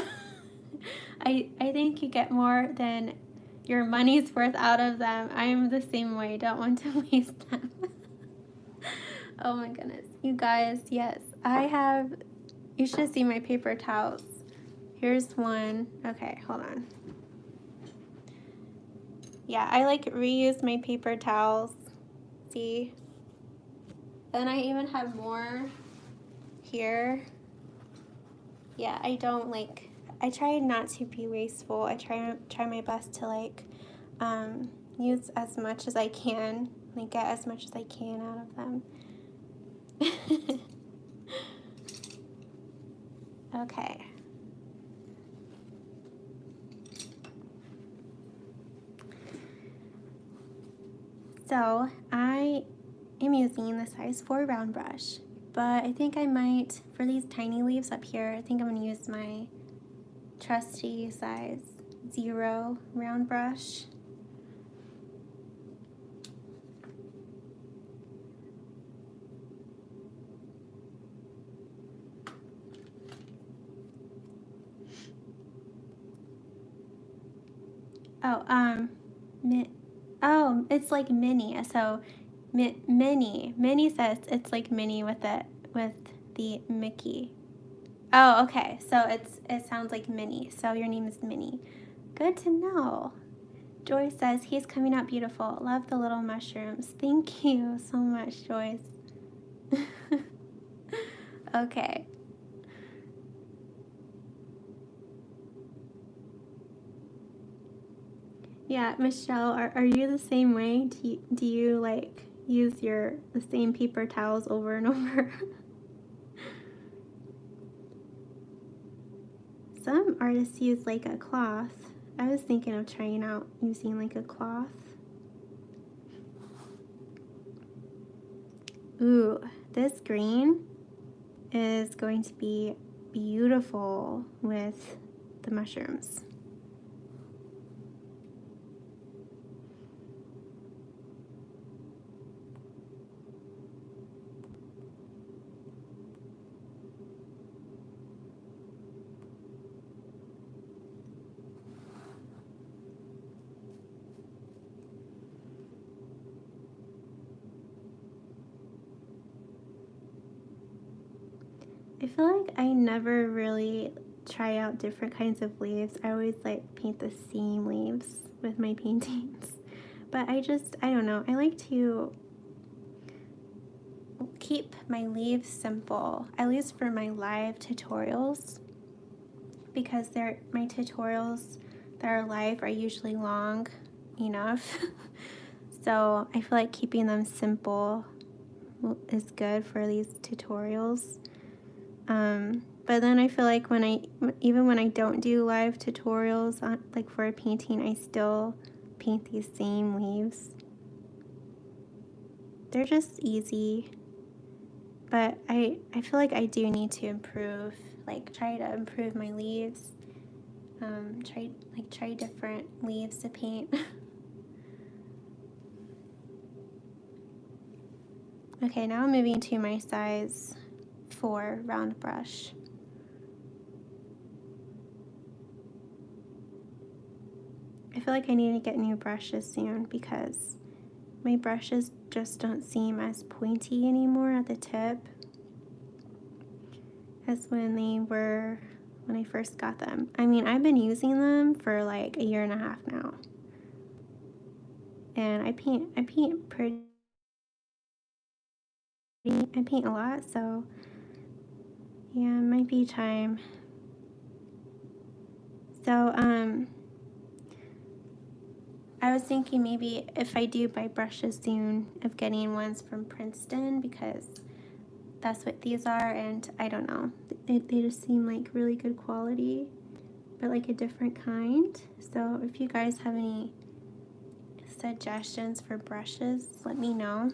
I think you get more than your money's worth out of them. I'm the same way. Don't want to waste them. Oh my goodness. You guys, yes. You should see my paper towels. Here's one. Okay, hold on. Yeah, I like reuse my paper towels. See? Then I even have more here. Yeah, I try not to be wasteful. I try my best to use as much as I can, get as much as I can out of them. Okay. So I am using the size 4 round brush, but I think I might, for these tiny leaves up here, I think I'm going to use my trusty size 0 round brush. It's like mini. So mini. Minnie says it's like mini with the Mickey. Oh, okay. So it sounds like Minnie. So your name is Minnie. Good to know. Joyce says he's coming out beautiful. Love the little mushrooms. Thank you so much, Joyce. Okay. Yeah, Michelle, are you the same way? Do you use the same paper towels over and over? Some artists use like a cloth. I was thinking of trying out using like a cloth. Ooh, this green is going to be beautiful with the mushrooms. I feel like I never really try out different kinds of leaves. I always paint the same leaves with my paintings. But I don't know. I like to keep my leaves simple, at least for my live tutorials, because my tutorials that are live are usually long enough. So I feel like keeping them simple is good for these tutorials. But then I feel like even when I don't do live tutorials for a painting, I still paint these same leaves. They're just easy, but I feel like I do need to improve, try to improve my leaves. Try different leaves to paint. Okay, now I'm moving to my size 4 round brush. I feel like I need to get new brushes soon because my brushes just don't seem as pointy anymore at the tip as when they were when I first got them. I mean, I've been using them for like 1.5 years now. And I paint pretty, I paint a lot, so yeah, it might be time. So, I was thinking maybe if I do buy brushes soon, of getting ones from Princeton because that's what these are, and I don't know. They just seem like really good quality, but like a different kind. So if you guys have any suggestions for brushes, let me know.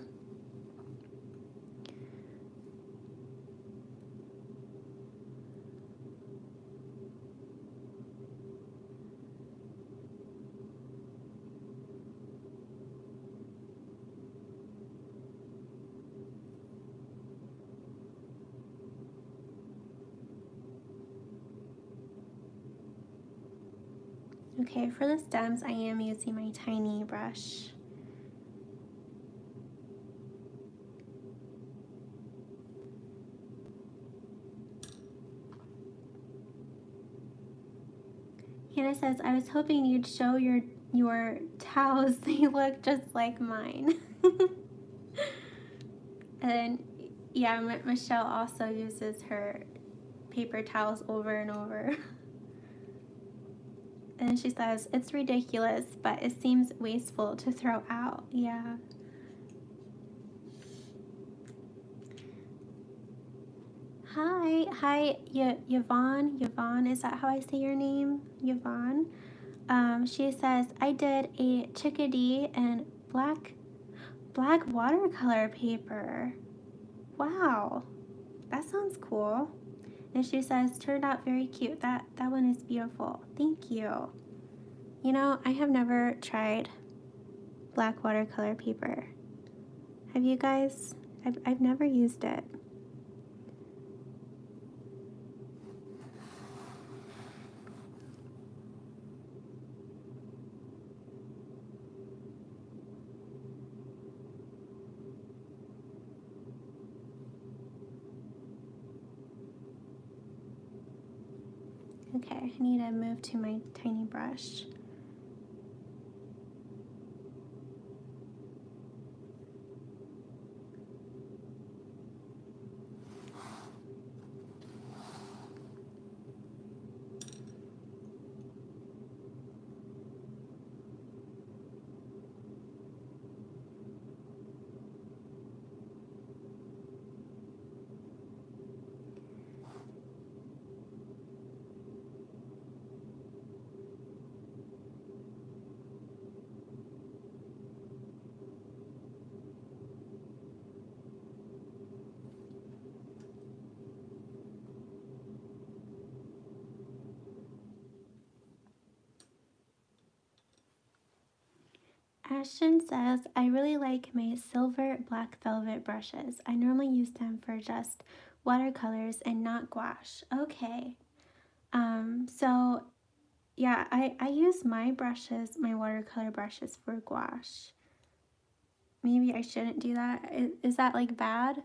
Okay, for the stems, I am using my tiny brush. Hannah says, I was hoping you'd show your towels. They look just like mine. And yeah, Michelle also uses her paper towels over and over. And she says, it's ridiculous, but it seems wasteful to throw out. Yeah. Hi, Yvonne, is that how I say your name? Yvonne. She says, I did a Chickadee and black watercolor paper. Wow, that sounds cool. And she says, turned out very cute. That one is beautiful. Thank you. You know, I have never tried black watercolor paper. Have you guys? I've never used it. Okay, I need to move to my tiny brush. Ashton says, I really like my silver black velvet brushes. I normally use them for just watercolors and not gouache. Okay. So yeah, I use my brushes, my watercolor brushes for gouache. Maybe I shouldn't do that. Is that like bad?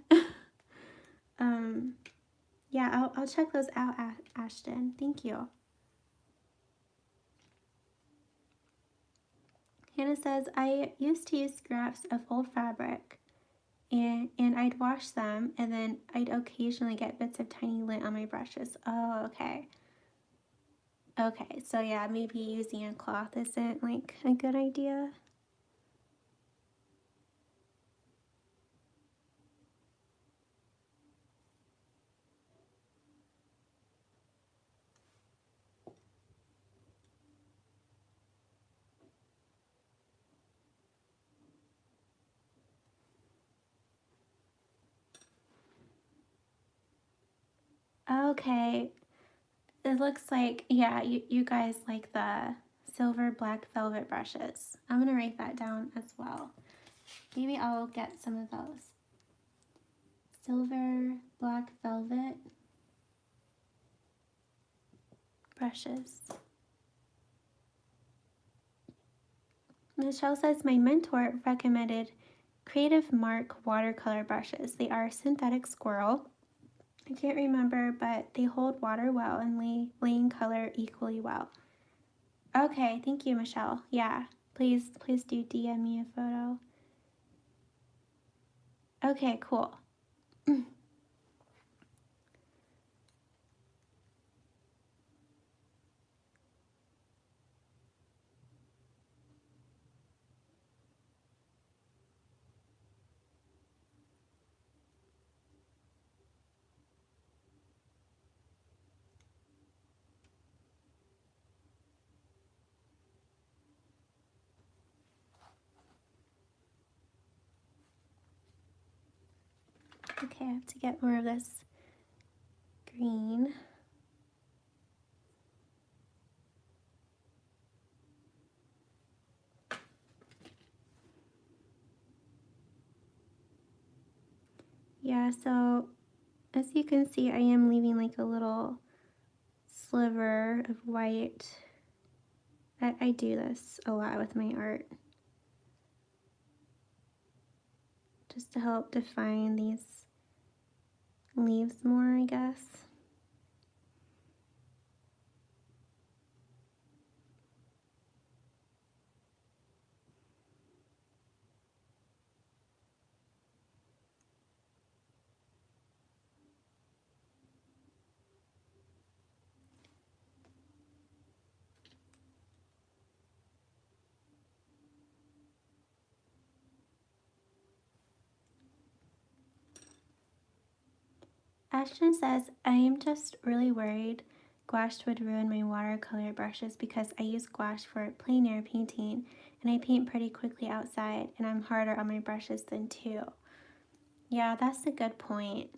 Yeah, I'll check those out, Ashton. Thank you. Hannah says, I used to use scraps of old fabric and I'd wash them and then I'd occasionally get bits of tiny lint on my brushes. Oh, okay. Okay, so yeah, maybe using a cloth isn't like a good idea. Okay, it looks like, yeah, you guys like the silver black velvet brushes. I'm gonna write that down as well. Maybe I'll get some of those. Silver black velvet brushes. Michelle says, my mentor recommended Creative Mark watercolor brushes. They are synthetic squirrel. I can't remember, but they hold water well and lay in color equally well. Okay, thank you, Michelle. Yeah, please do DM me a photo. Okay, cool. Okay, I have to get more of this green. Yeah, so as you can see, I am leaving like a little sliver of white. I do this a lot with my art, just to help define these leaves more, I guess. Ashton says, I am just really worried gouache would ruin my watercolor brushes because I use gouache for plein air painting and I paint pretty quickly outside and I'm harder on my brushes than two. Yeah, that's a good point.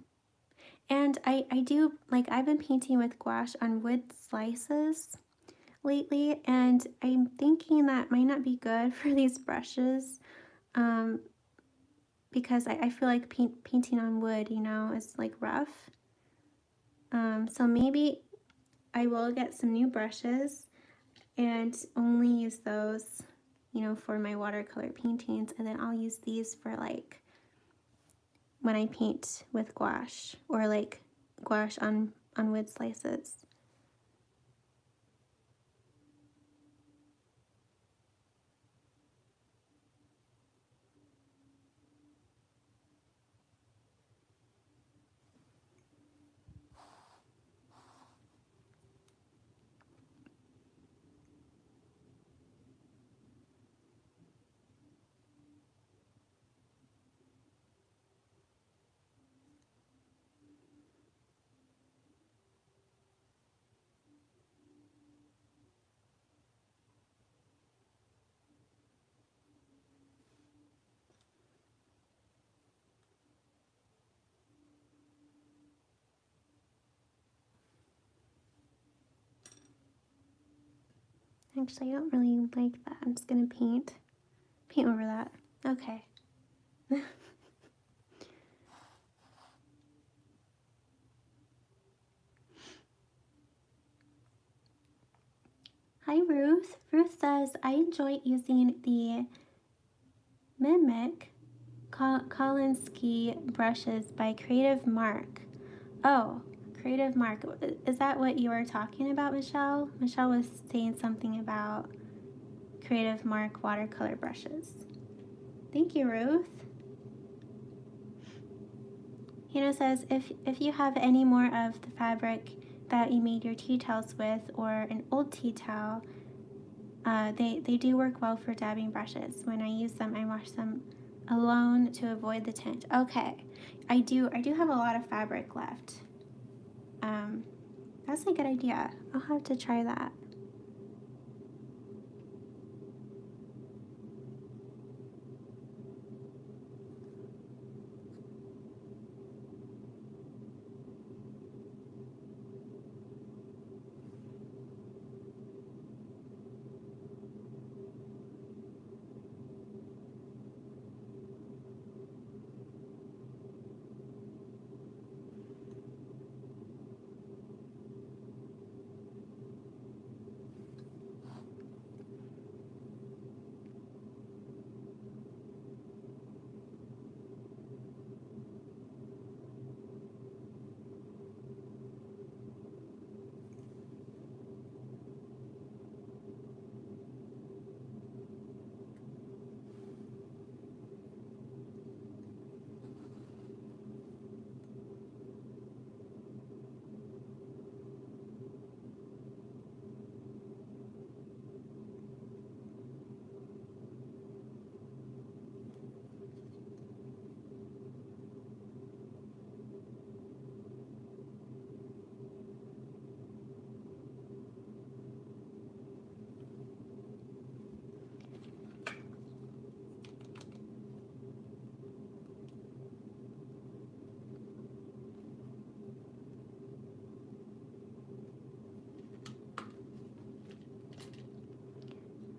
And I do, like, I've been painting with gouache on wood slices lately, and I'm thinking that might not be good for these brushes, because I feel like painting on wood, you know, is like rough. So maybe I will get some new brushes and only use those, you know, for my watercolor paintings, and then I'll use these for like when I paint with gouache or like gouache on wood slices. Actually, I don't really like that. I'm just gonna paint over that. Okay. Hi, Ruth. Ruth says, I enjoy using the Mimic Kolinsky brushes by Creative Mark. Oh, Creative Mark. Is that what you were talking about, Michelle? Michelle was saying something about Creative Mark watercolor brushes. Thank you, Ruth. Hannah says, if you have any more of the fabric that you made your tea towels with or an old tea towel, they do work well for dabbing brushes. When I use them, I wash them alone to avoid the tint. Okay, I do have a lot of fabric left. That's a good idea. I'll have to try that.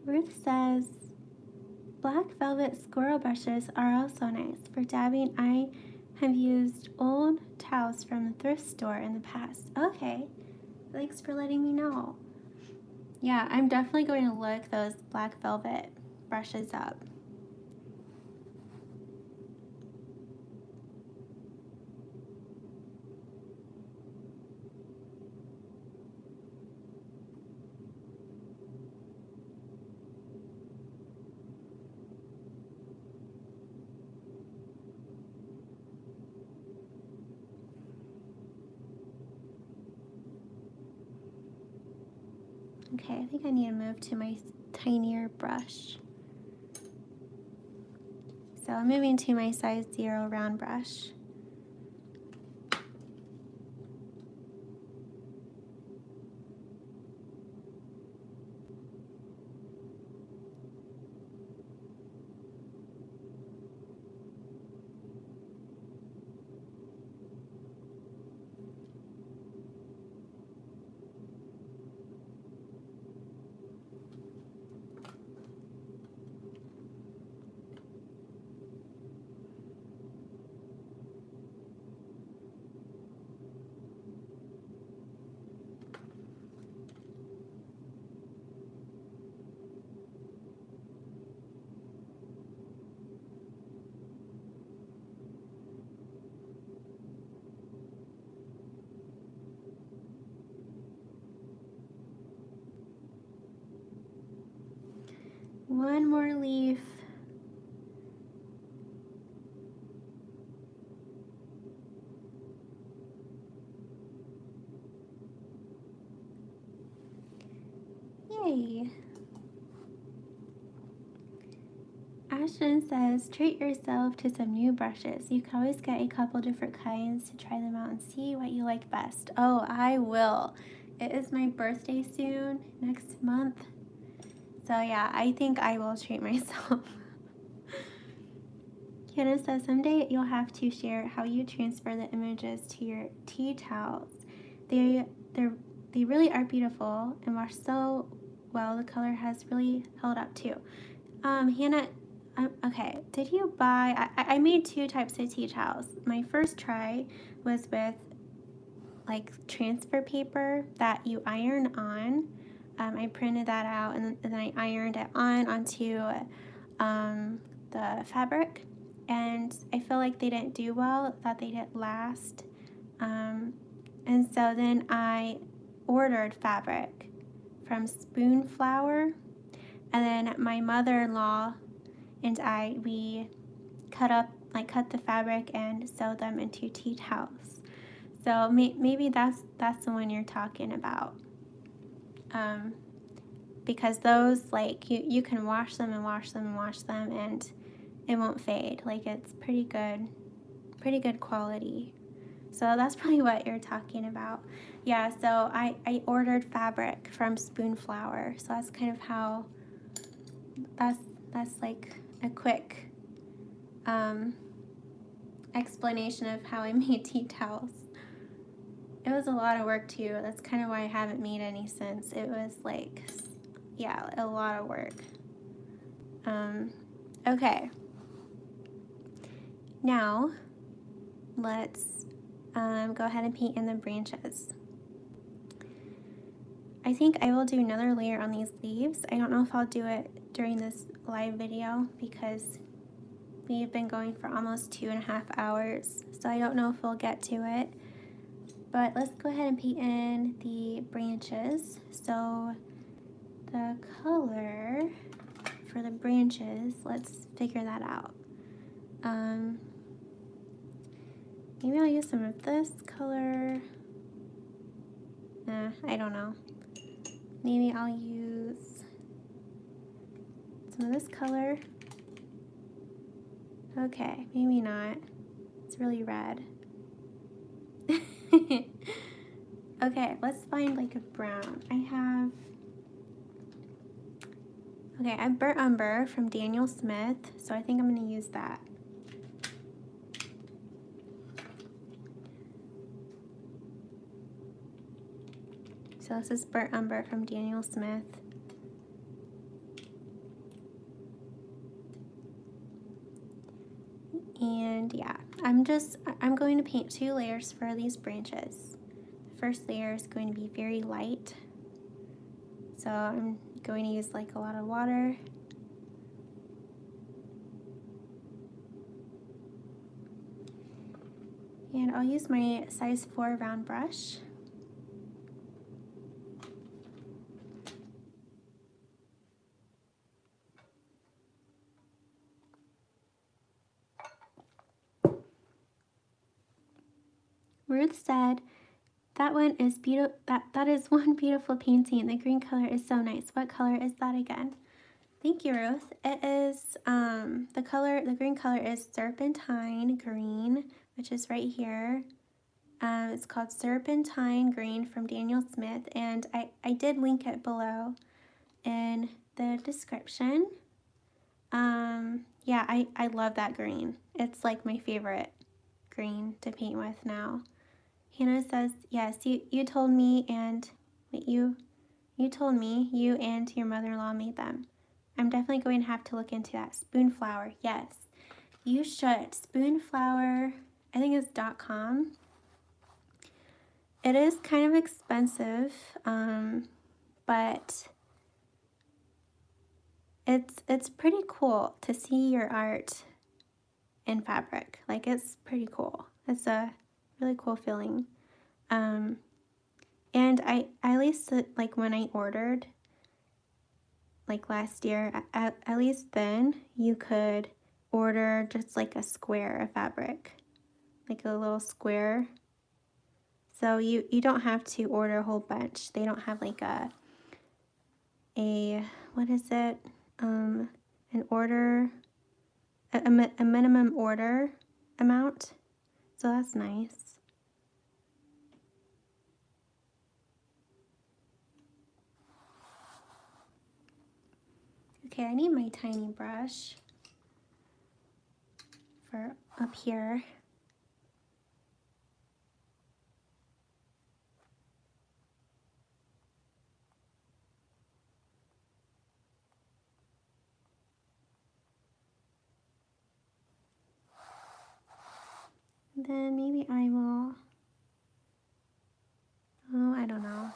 Ruth says, black velvet squirrel brushes are also nice. For dabbing, I have used old towels from the thrift store in the past. Okay, thanks for letting me know. Yeah, I'm definitely going to look those black velvet brushes up. Okay, I think I need to move to my tinier brush. So I'm moving to my size 0 round brush. One more leaf. Yay. Ashton says, treat yourself to some new brushes. You can always get a couple different kinds to try them out and see what you like best. Oh, I will. It is my birthday soon, next month. So yeah, I think I will treat myself. Kiana says, someday you'll have to share how you transfer the images to your tea towels. They really are beautiful and wash so well. The color has really held up too. Hannah, okay, did you buy, I made 2 types of tea towels. My first try was with like transfer paper that you iron on. I printed that out and then I ironed it onto the fabric, and I feel like they didn't do well, that they didn't last. And so then I ordered fabric from Spoon Flower, and then my mother-in-law and we cut the fabric and sewed them into tea towels. So maybe that's the one you're talking about. Because those, like, you can wash them and wash them and wash them and it won't fade. Like, it's pretty good quality. So that's probably what you're talking about. Yeah, so I ordered fabric from Spoon Flower. So that's kind of how, that's like a quick explanation of how I made tea towels. It was a lot of work too. That's kind of why I haven't made any since. It was like, yeah, a lot of work. Okay. Now, let's go ahead and paint in the branches. I think I will do another layer on these leaves. I don't know if I'll do it during this live video because we've been going for almost 2.5 hours. So I don't know if we'll get to it. But let's go ahead and paint in the branches. So the color for the branches, let's figure that out. Maybe I'll use some of this color. I don't know. Maybe I'll use some of this color. Okay, maybe not. It's really red. Okay, let's find like a brown. I have Burnt Umber from Daniel Smith, so I think I'm going to use that. So this is Burnt Umber from Daniel Smith. And yeah, I'm going to paint 2 layers for these branches. The first layer is going to be very light. So I'm going to use like a lot of water. And I'll use my size 4 round brush. Ruth said, that one is beautiful. That is one beautiful painting. The green color is so nice. What color is that again? Thank you, Ruth. It is the green color is serpentine green, which is right here. It's called Serpentine Green from Daniel Smith, and I did link it below in the description. Yeah, I love that green. It's like my favorite green to paint with now. Hannah says, yes, you told me and you told me you and your mother-in-law made them. I'm definitely going to have to look into that. Spoonflower, yes, you should. Spoonflower, I think it's .com. It is kind of expensive, but it's pretty cool to see your art in fabric. Like, it's pretty cool. It's a really cool feeling. And I at least, like, when I ordered, like last year, at least then you could order just like a square of fabric, like a little square. So you don't have to order a whole bunch. They don't have like a what is it? An order, a minimum order amount. So that's nice. Okay, I need my tiny brush for up here. Then maybe I will, oh, I don't know.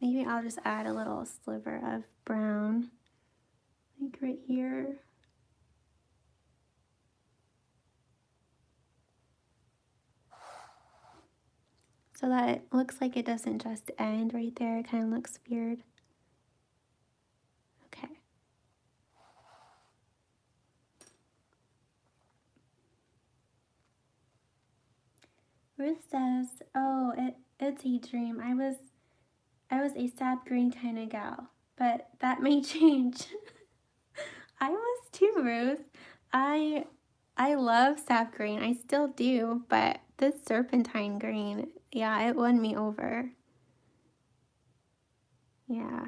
Maybe I'll just add a little sliver of brown, like right here. So that it looks like it doesn't just end right there. It kind of looks weird. Okay. Ruth says, oh, it's a dream. I was a sap green kind of gal, but that may change. I was too, Ruth. I love sap green. I still do, but this serpentine green, yeah, it won me over. Yeah.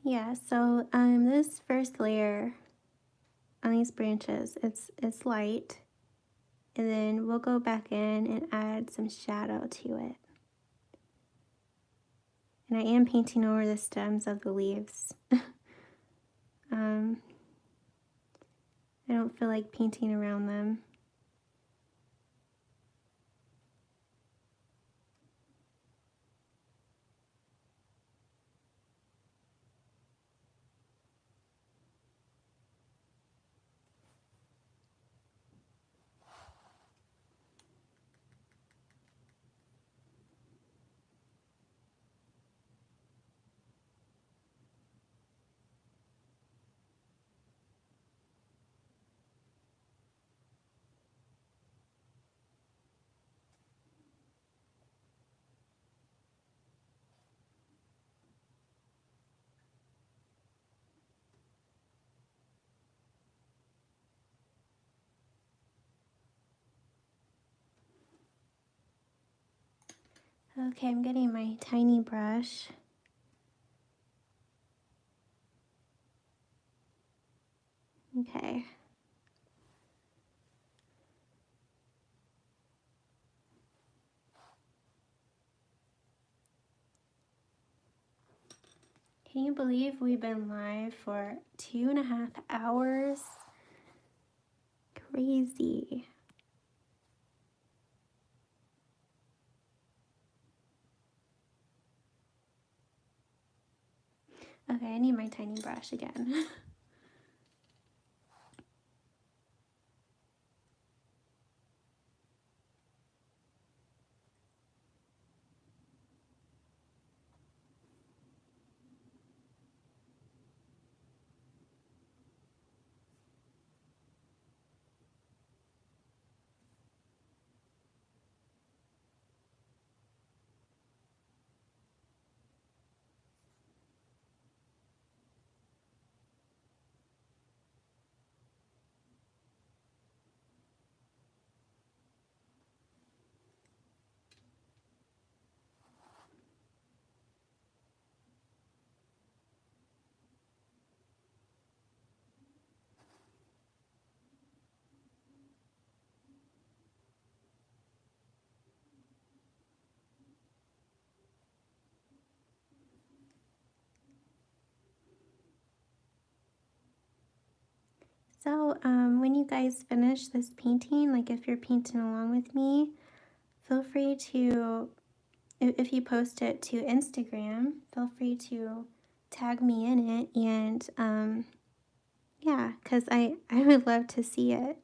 Yeah, so this first layer on these branches, it's light, and then we'll go back in and add some shadow to it. And I am painting over the stems of the leaves. I don't feel like painting around them. Okay, I'm getting my tiny brush. Okay. Can you believe we've been live for 2.5 hours? Crazy. Okay, I need my tiny brush again. So when you guys finish this painting, like if you're painting along with me, feel free to, if you post it to Instagram, feel free to tag me in it, and yeah, because I would love to see it.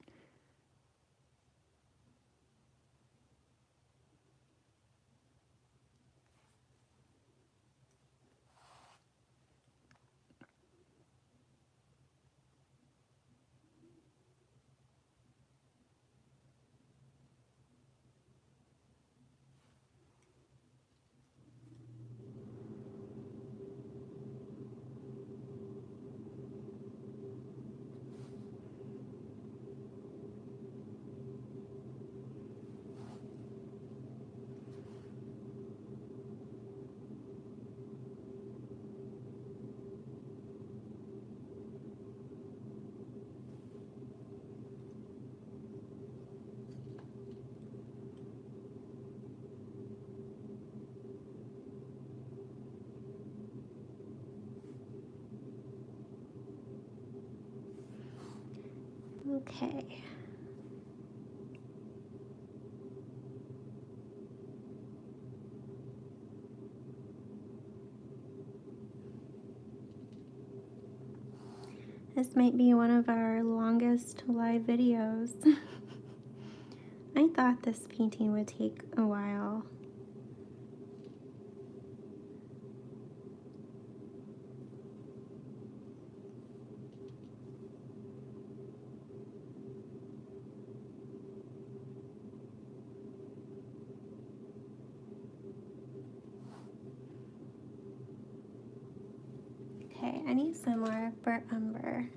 Okay. This might be one of our longest live videos. I thought this painting would take a while. Okay, I need some more burnt umber.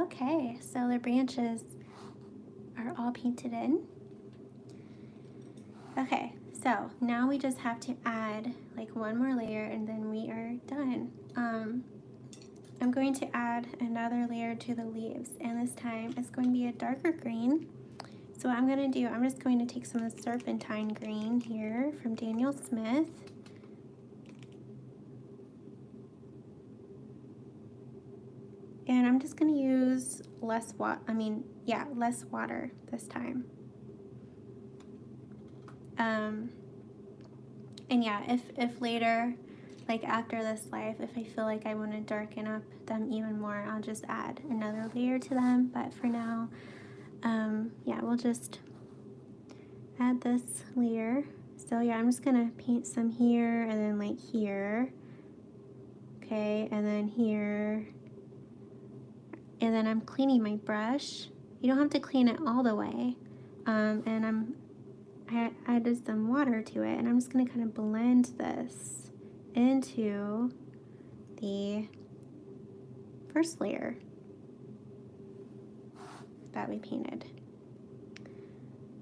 Okay, so the branches are all painted in. Okay, so now we just have to add like one more layer and then we are done. I'm going to add another layer to the leaves, and this time it's going to be a darker green. So what I'm going to do, I'm just going to take some of the serpentine green here from Daniel Smith. And I'm just going to use less water this time. And yeah, if later, like after this life, if I feel like I want to darken up them even more, I'll just add another layer to them. But for now, yeah, we'll just add this layer. So yeah, I'm just gonna paint some here and then like here. Okay, and then here. And then I'm cleaning my brush. You don't have to clean it all the way. And I added some water to it, and I'm just going to kind of blend this into the first layer that we painted.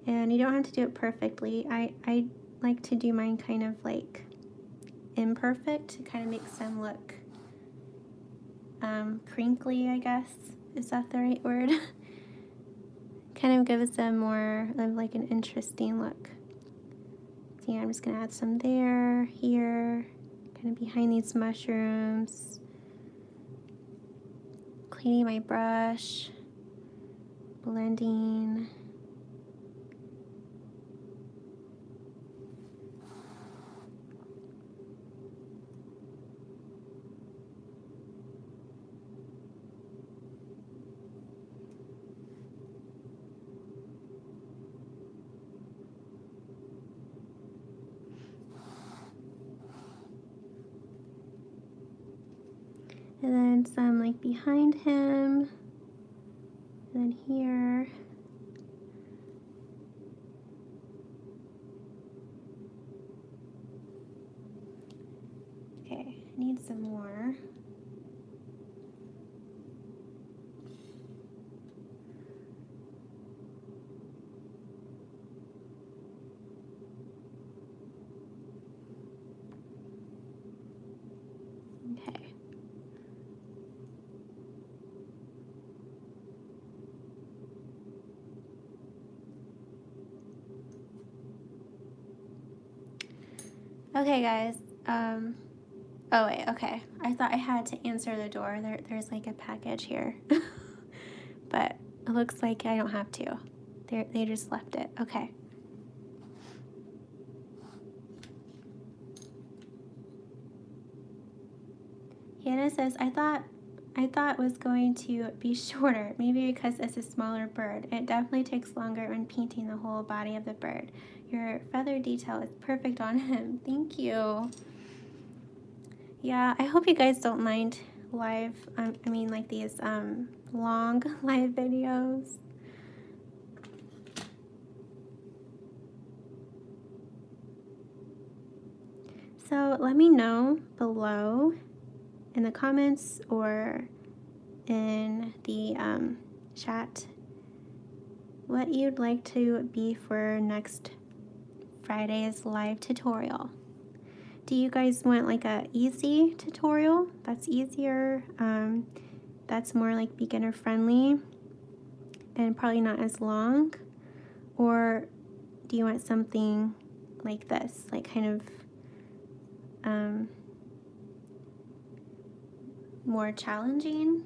And you don't have to do it perfectly. I like to do mine kind of like imperfect to kind of make them look crinkly, I guess. Is that the right word? Kind of gives them more of like an interesting look. So yeah, I'm just gonna add some there, here, kind of behind these mushrooms. Cleaning my brush, blending. And then some like behind him, and then here. Okay, I need some more. Okay. Okay, guys. Oh wait, okay. I thought I had to answer the door. There's like a package here. But it looks like I don't have to. They just left it. Okay. Hannah says, I thought it was going to be shorter, maybe because it's a smaller bird. It definitely takes longer when painting the whole body of the bird. Your feather detail is perfect on him. Thank you. Yeah, I hope you guys don't mind live, like these long live videos. So let me know below in the comments or in the chat what you'd like to be for next Friday's live tutorial. Do you guys want like a easy tutorial that's easier, that's more like beginner friendly and probably not as long? Or do you want something like this, like kind of more challenging?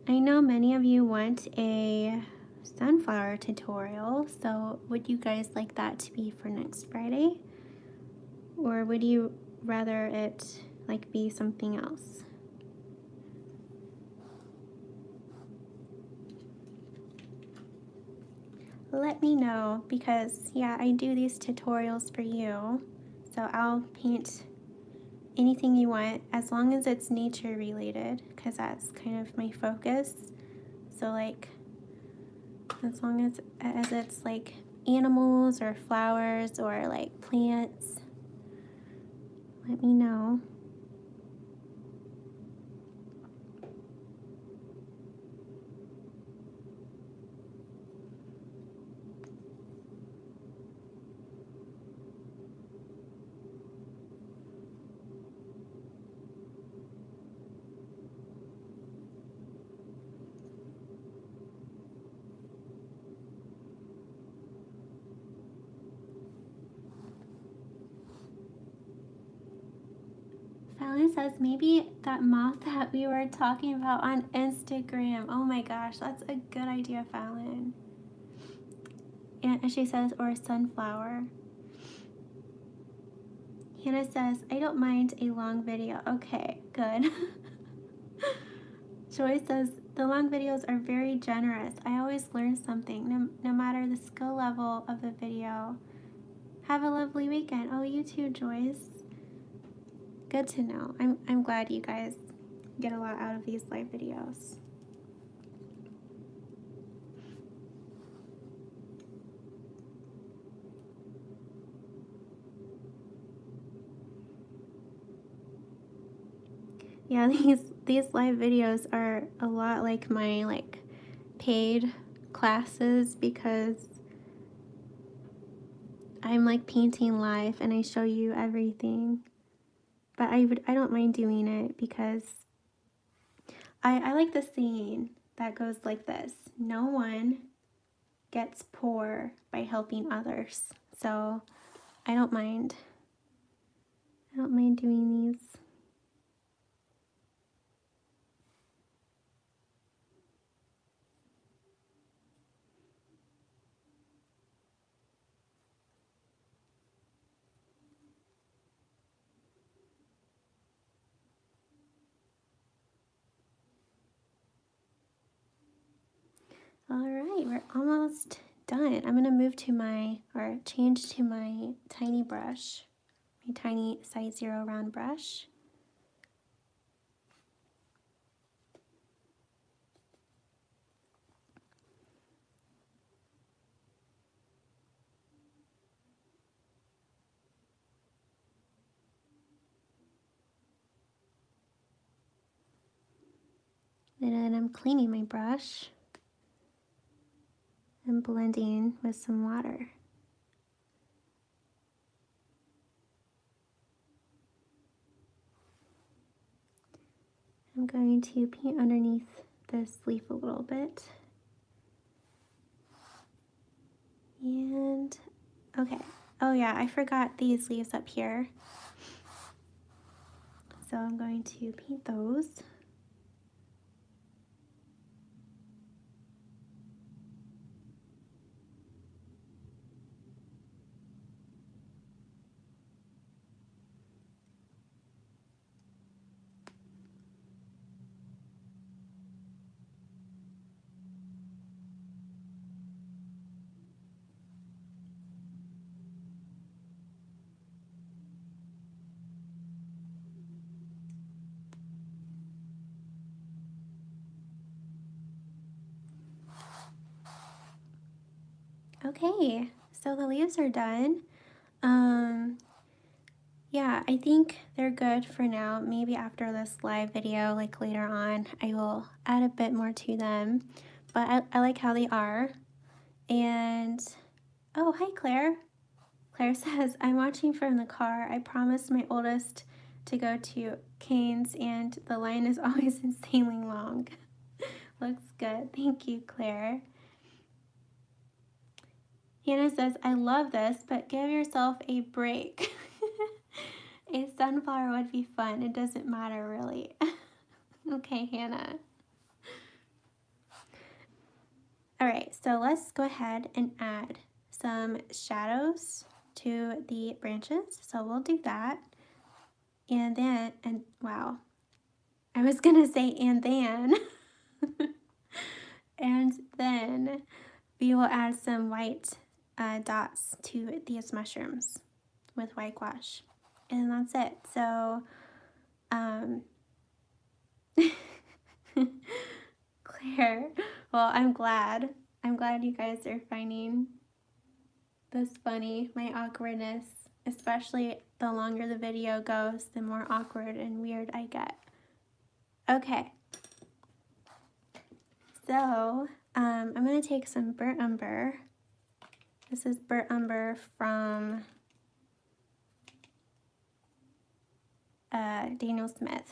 I know many of you want a sunflower tutorial, so would you guys like that to be for next Friday? Or would you rather it like be something else? Let me know, because yeah, I do these tutorials for you, so I'll paint anything you want as long as it's nature related, because that's kind of my focus. So like as long as it's like animals or flowers or like plants, let me know. Hannah says maybe that moth that we were talking about on Instagram. Oh my gosh, that's a good idea, Fallon. And she says, or sunflower. Hannah says, I don't mind a long video. Okay, good. Joy says, the long videos are very generous. I always learn something, no matter the skill level of the video. Have a lovely weekend. Oh, you too, Joyce. Good to know. I'm glad you guys get a lot out of these live videos. Yeah, these live videos are a lot like my paid classes because I'm like painting live and I show you everything. But I don't mind doing it because I like the saying that goes like this: no one gets poor by helping others. So I don't mind. I don't mind doing these. All right, we're almost done. I'm gonna move to change to my tiny brush, my tiny size 0 round brush. And then I'm cleaning my brush and blending with some water. I'm going to paint underneath this leaf a little bit. And, okay. Oh yeah, I forgot these leaves up here. So I'm going to paint those. Okay, so the leaves are done. Yeah, I think they're good for now. Maybe after this live video, like later on, I will add a bit more to them. But I like how they are. And, oh, hi, Claire. Claire says, I'm watching from the car. I promised my oldest to go to Cane's, and the line is always insanely long. Looks good. Thank you, Claire. Hannah says, I love this, but give yourself a break. A sunflower would be fun. It doesn't matter, really. Okay, Hannah. All right, so let's go ahead and add some shadows to the branches. So we'll do that. And then, wow, I was gonna say and then. And then we will add some white dots to these mushrooms with white gouache. And that's it. So, Claire, well, I'm glad you guys are finding this funny, my awkwardness, especially the longer the video goes, the more awkward and weird I get. Okay, so I'm gonna take some burnt umber. This is burnt umber from Daniel Smith.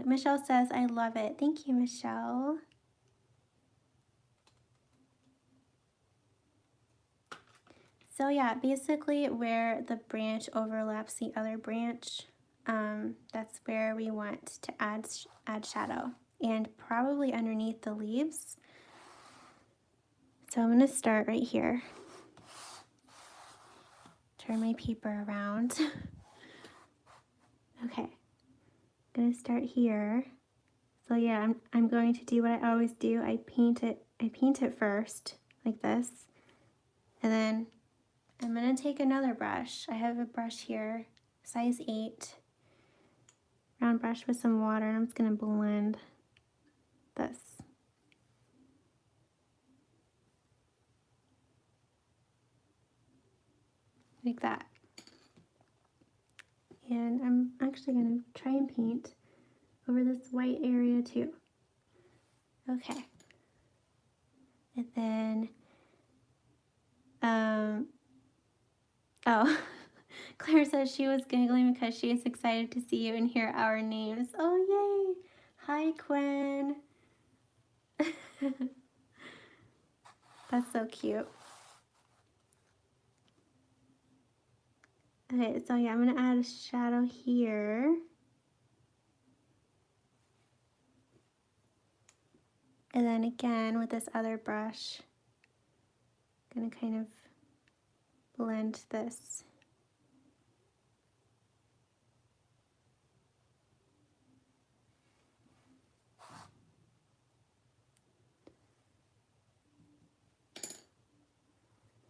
Michelle says, I love it. Thank you, Michelle. So yeah, basically where the branch overlaps the other branch, that's where we want to add shadow, and probably underneath the leaves. So I'm going to start right here. Turn my paper around. Okay, I'm going to start here. So yeah, I'm going to do what I always do. I paint it first like this, and then I'm going to take another brush. I have a brush here, size 8, round brush with some water, and I'm just going to blend this. Like that. And I'm actually going to try and paint over this white area too. Okay. And then, oh, Claire says she was giggling because she is excited to see you and hear our names. Oh, yay! Hi, Quinn. That's so cute. Okay, so yeah, I'm going to add a shadow here. And then again with this other brush, I'm going to kind of blend this.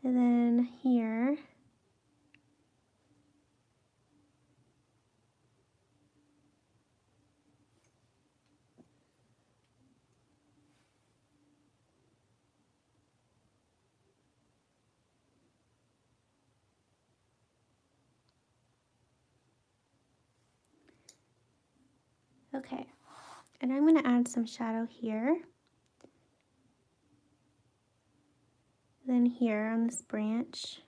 And then here, okay, and I'm going to add some shadow here. Then here on this branch.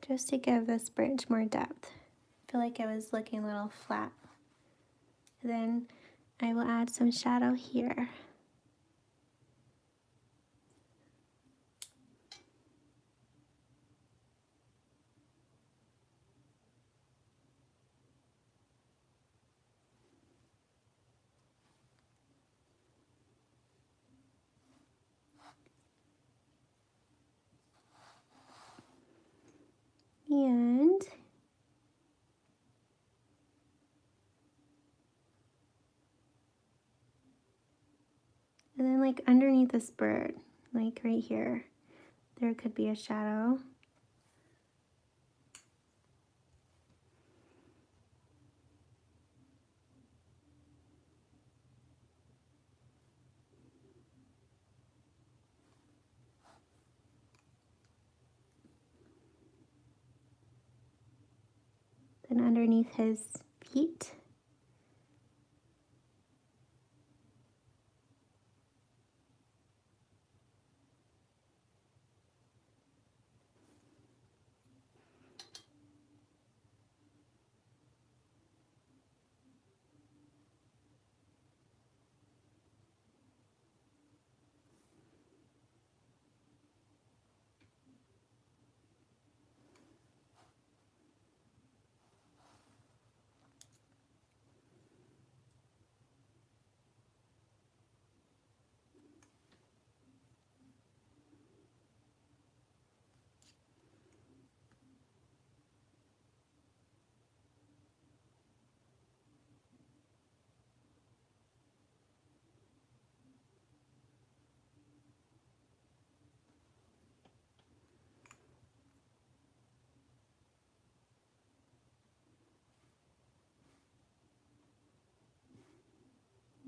Just to give this branch more depth. I feel like it was looking a little flat. Then I will add some shadow here. And then like underneath this bird, like right here, there could be a shadow. Then underneath his feet.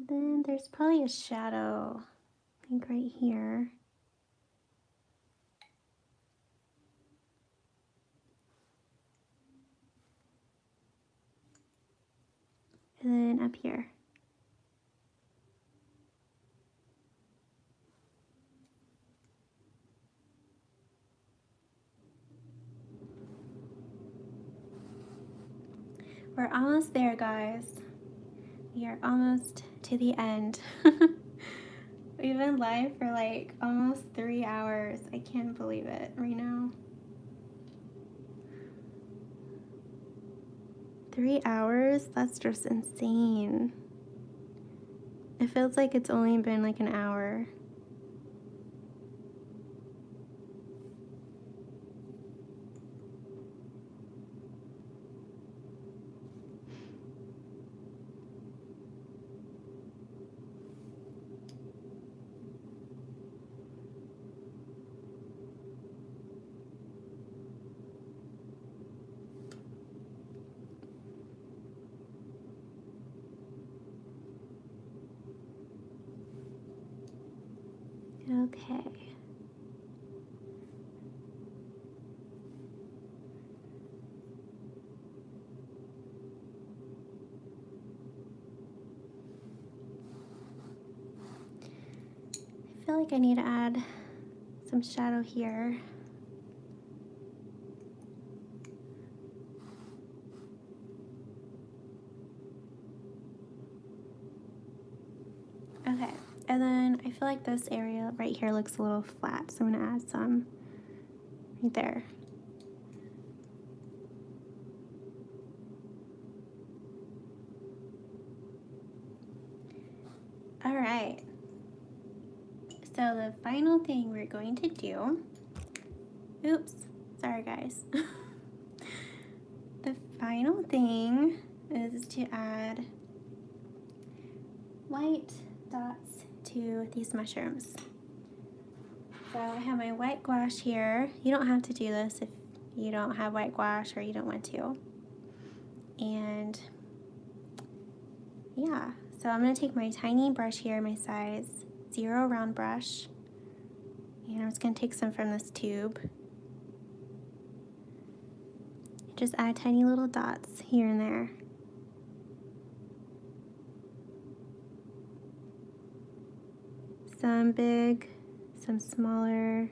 Then there's probably a shadow, I think right here. And then up here. almost there, guys. We are almost to the end. We've been live for like almost 3 hours. I can't believe it right now. 3 hours? That's just insane. It feels like it's only been like an hour. Okay. I feel like I need to add some shadow here. Okay, and then I feel like this area right here looks a little flat, so I'm gonna add some right there. All right, so the final thing we're going to do, oops, sorry guys. The final thing is to add white dots to these mushrooms. So I have my white gouache here. You don't have to do this if you don't have white gouache or you don't want to. And yeah, so I'm gonna take my tiny brush here, my size 0 round brush, and I'm just gonna take some from this tube. Just add tiny little dots here and there. Some big, some smaller.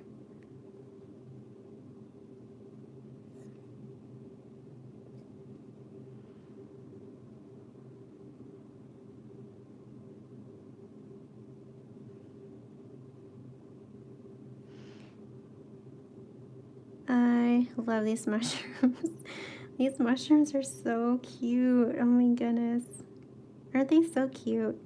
I love these mushrooms. These mushrooms are so cute. Oh my goodness. Aren't they so cute?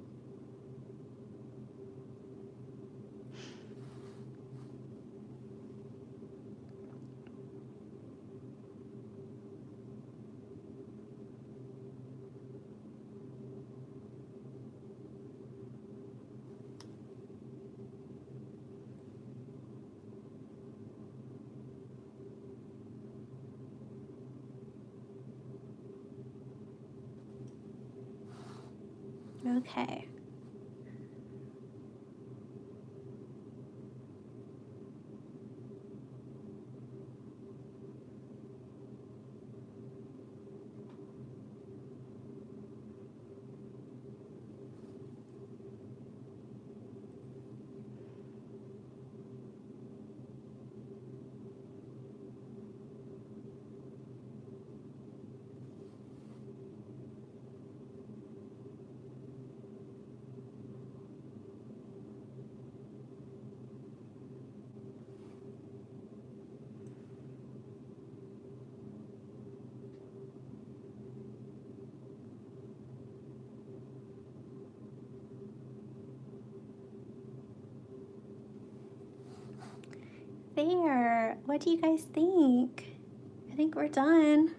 Okay. There. What do you guys think? I think we're done.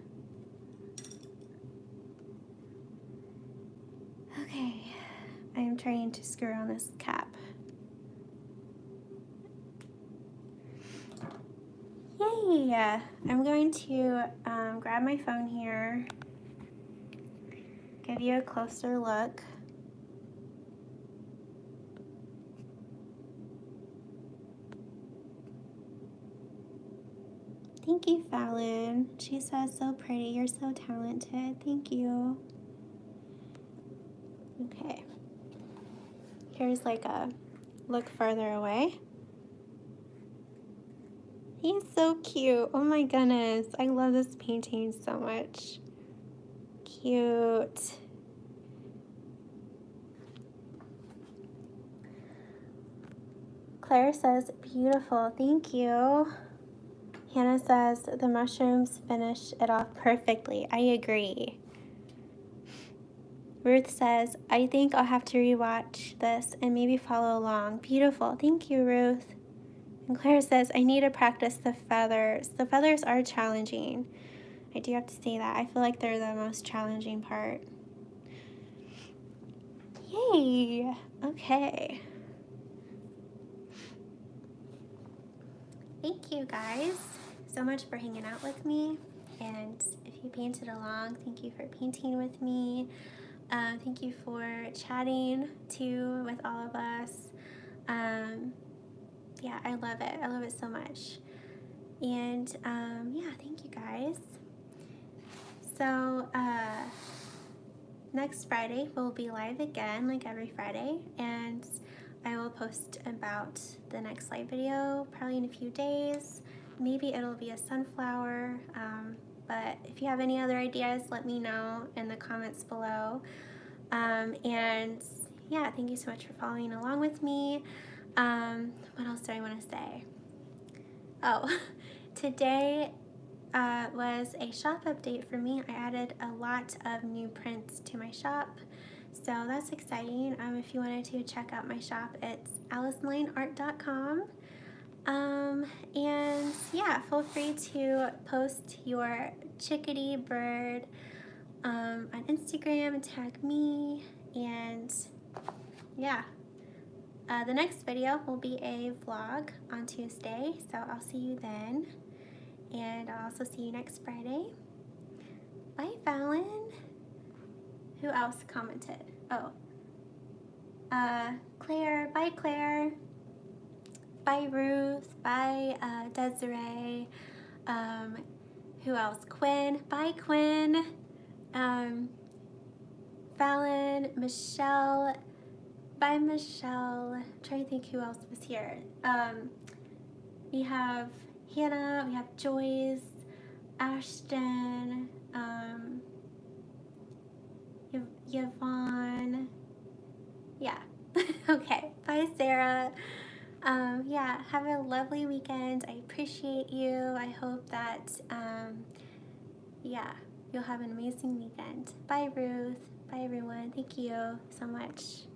Okay. I am trying to screw on this cap. Yay! I'm going to grab my phone here, give you a closer look. Thank you, Fallon. She says, so pretty. You're so talented. Thank you. Okay. Here's like a look farther away. He's so cute. Oh my goodness. I love this painting so much. cute. Claire says, beautiful, thank you. Hannah says, the mushrooms finish it off perfectly. I agree. Ruth says, I think I'll have to rewatch this and maybe follow along. Beautiful. Thank you, Ruth. And Claire says, I need to practice the feathers. The feathers are challenging. I do have to say that. I feel like they're the most challenging part. Yay. Okay. Thank you guys so much for hanging out with me. And if you painted along, thank you for painting with me. Thank you for chatting too with all of us. Yeah, I love it. I love it so much. And yeah, thank you guys. So next Friday we'll be live again, like every Friday, and I will post about the next live video probably in a few days. Maybe it'll be a sunflower, but if you have any other ideas, let me know in the comments below. And yeah, thank you so much for following along with me. What else do I want to say? Oh, today was a shop update for me. I added a lot of new prints to my shop, so that's exciting. If you wanted to check out my shop, it's AllisonLaneArt.com. And yeah, feel free to post your chickadee bird on Instagram and tag me. And yeah, the next video will be a vlog on Tuesday, so I'll see you then. And I'll also see you next Friday. Bye, Fallon. Who else commented? Oh, Claire. Bye, Claire. Bye, Ruth. Bye, Desiree. Who else? Quinn. Bye, Quinn. Fallon. Michelle. Bye, Michelle. I'm trying to think who else was here. We have Hannah. We have Joyce. Ashton, Yvonne, yeah. Okay, bye, Sarah. Yeah, have a lovely weekend. I appreciate you. I hope that, yeah, you'll have an amazing weekend. Bye, Ruth. Bye, everyone. Thank you so much.